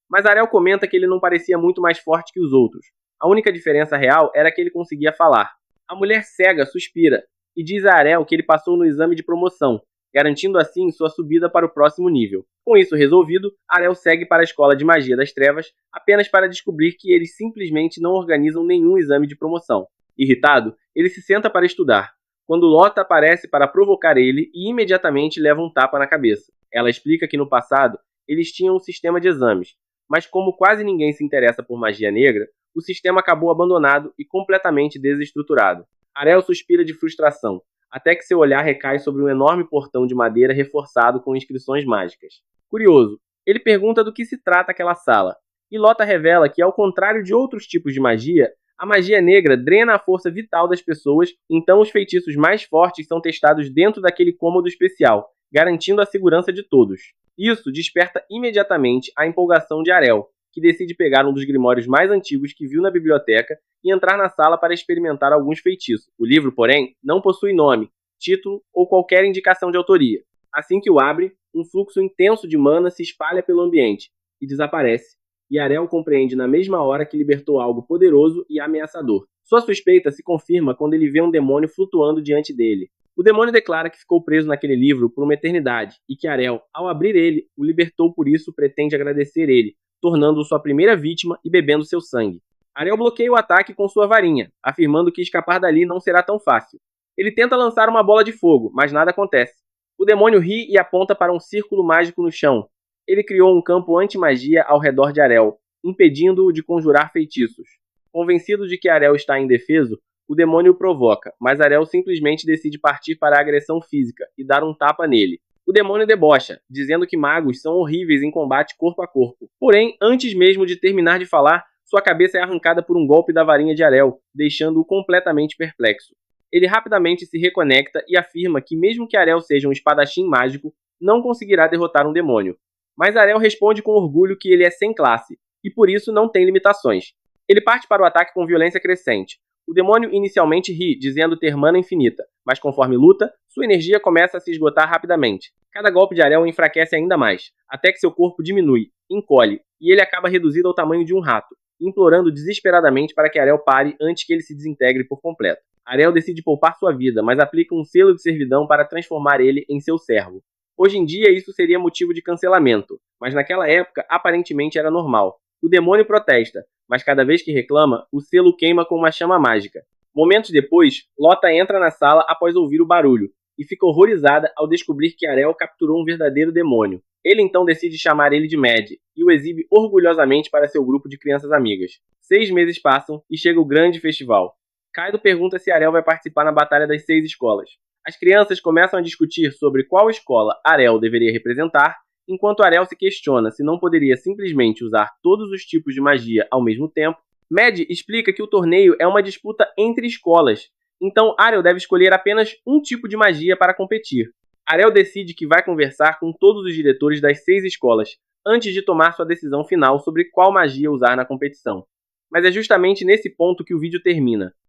Mas Arel comenta que ele não parecia muito mais forte que os outros. A única diferença real era que ele conseguia falar. A mulher cega suspira e diz a Arel que ele passou no exame de promoção, garantindo assim sua subida para o próximo nível. Com isso resolvido, Arel segue para a Escola de Magia das Trevas, apenas para descobrir que eles simplesmente não organizam nenhum exame de promoção. Irritado, ele se senta para estudar, quando Lota aparece para provocar ele e imediatamente leva um tapa na cabeça. Ela explica que no passado eles tinham um sistema de exames, mas como quase ninguém se interessa por magia negra, o sistema acabou abandonado e completamente desestruturado. Arel suspira de frustração, até que seu olhar recai sobre um enorme portão de madeira reforçado com inscrições mágicas. Curioso, ele pergunta do que se trata aquela sala, e Lota revela que, ao contrário de outros tipos de magia, a magia negra drena a força vital das pessoas, então os feitiços mais fortes são testados dentro daquele cômodo especial, garantindo a segurança de todos. Isso desperta imediatamente a empolgação de Arel, que decide pegar um dos grimórios mais antigos que viu na biblioteca e entrar na sala para experimentar alguns feitiços. O livro, porém, não possui nome, título ou qualquer indicação de autoria. Assim que o abre, um fluxo intenso de mana se espalha pelo ambiente e desaparece, e Arel compreende na mesma hora que libertou algo poderoso e ameaçador. Sua suspeita se confirma quando ele vê um demônio flutuando diante dele. O demônio declara que ficou preso naquele livro por uma eternidade e que Arel, ao abrir ele, o libertou, por isso pretende agradecer ele, tornando-o sua primeira vítima e bebendo seu sangue. Arel bloqueia o ataque com sua varinha, afirmando que escapar dali não será tão fácil. Ele tenta lançar uma bola de fogo, mas nada acontece. O demônio ri e aponta para um círculo mágico no chão. Ele criou um campo anti-magia ao redor de Arel, impedindo-o de conjurar feitiços. Convencido de que Arel está indefeso, o demônio o provoca, mas Arel simplesmente decide partir para a agressão física e dar um tapa nele. O demônio debocha, dizendo que magos são horríveis em combate corpo a corpo. Porém, antes mesmo de terminar de falar, sua cabeça é arrancada por um golpe da varinha de Arel, deixando-o completamente perplexo. Ele rapidamente se reconecta e afirma que mesmo que Arel seja um espadachim mágico, não conseguirá derrotar um demônio. Mas Arel responde com orgulho que ele é sem classe, e por isso não tem limitações. Ele parte para o ataque com violência crescente. O demônio inicialmente ri, dizendo ter mana infinita, mas conforme luta, sua energia começa a se esgotar rapidamente. Cada golpe de Arel o enfraquece ainda mais, até que seu corpo diminui, encolhe, e ele acaba reduzido ao tamanho de um rato, implorando desesperadamente para que Arel pare antes que ele se desintegre por completo. Arel decide poupar sua vida, mas aplica um selo de servidão para transformar ele em seu servo. Hoje em dia isso seria motivo de cancelamento, mas naquela época aparentemente era normal. O demônio protesta, mas cada vez que reclama, o selo queima com uma chama mágica. Momentos depois, Lota entra na sala após ouvir o barulho, e fica horrorizada ao descobrir que Arel capturou um verdadeiro demônio. Ele então decide chamar ele de Mad, e o exibe orgulhosamente para seu grupo de crianças amigas. 6 meses passam e chega o grande festival. Kaido pergunta se Arel vai participar na Batalha das 6 Escolas. As crianças começam a discutir sobre qual escola Ariel deveria representar, enquanto Ariel se questiona se não poderia simplesmente usar todos os tipos de magia ao mesmo tempo. Mad explica que o torneio é uma disputa entre escolas, então Ariel deve escolher apenas um tipo de magia para competir. Ariel decide que vai conversar com todos os diretores das 6 escolas, antes de tomar sua decisão final sobre qual magia usar na competição. Mas é justamente nesse ponto que o vídeo termina.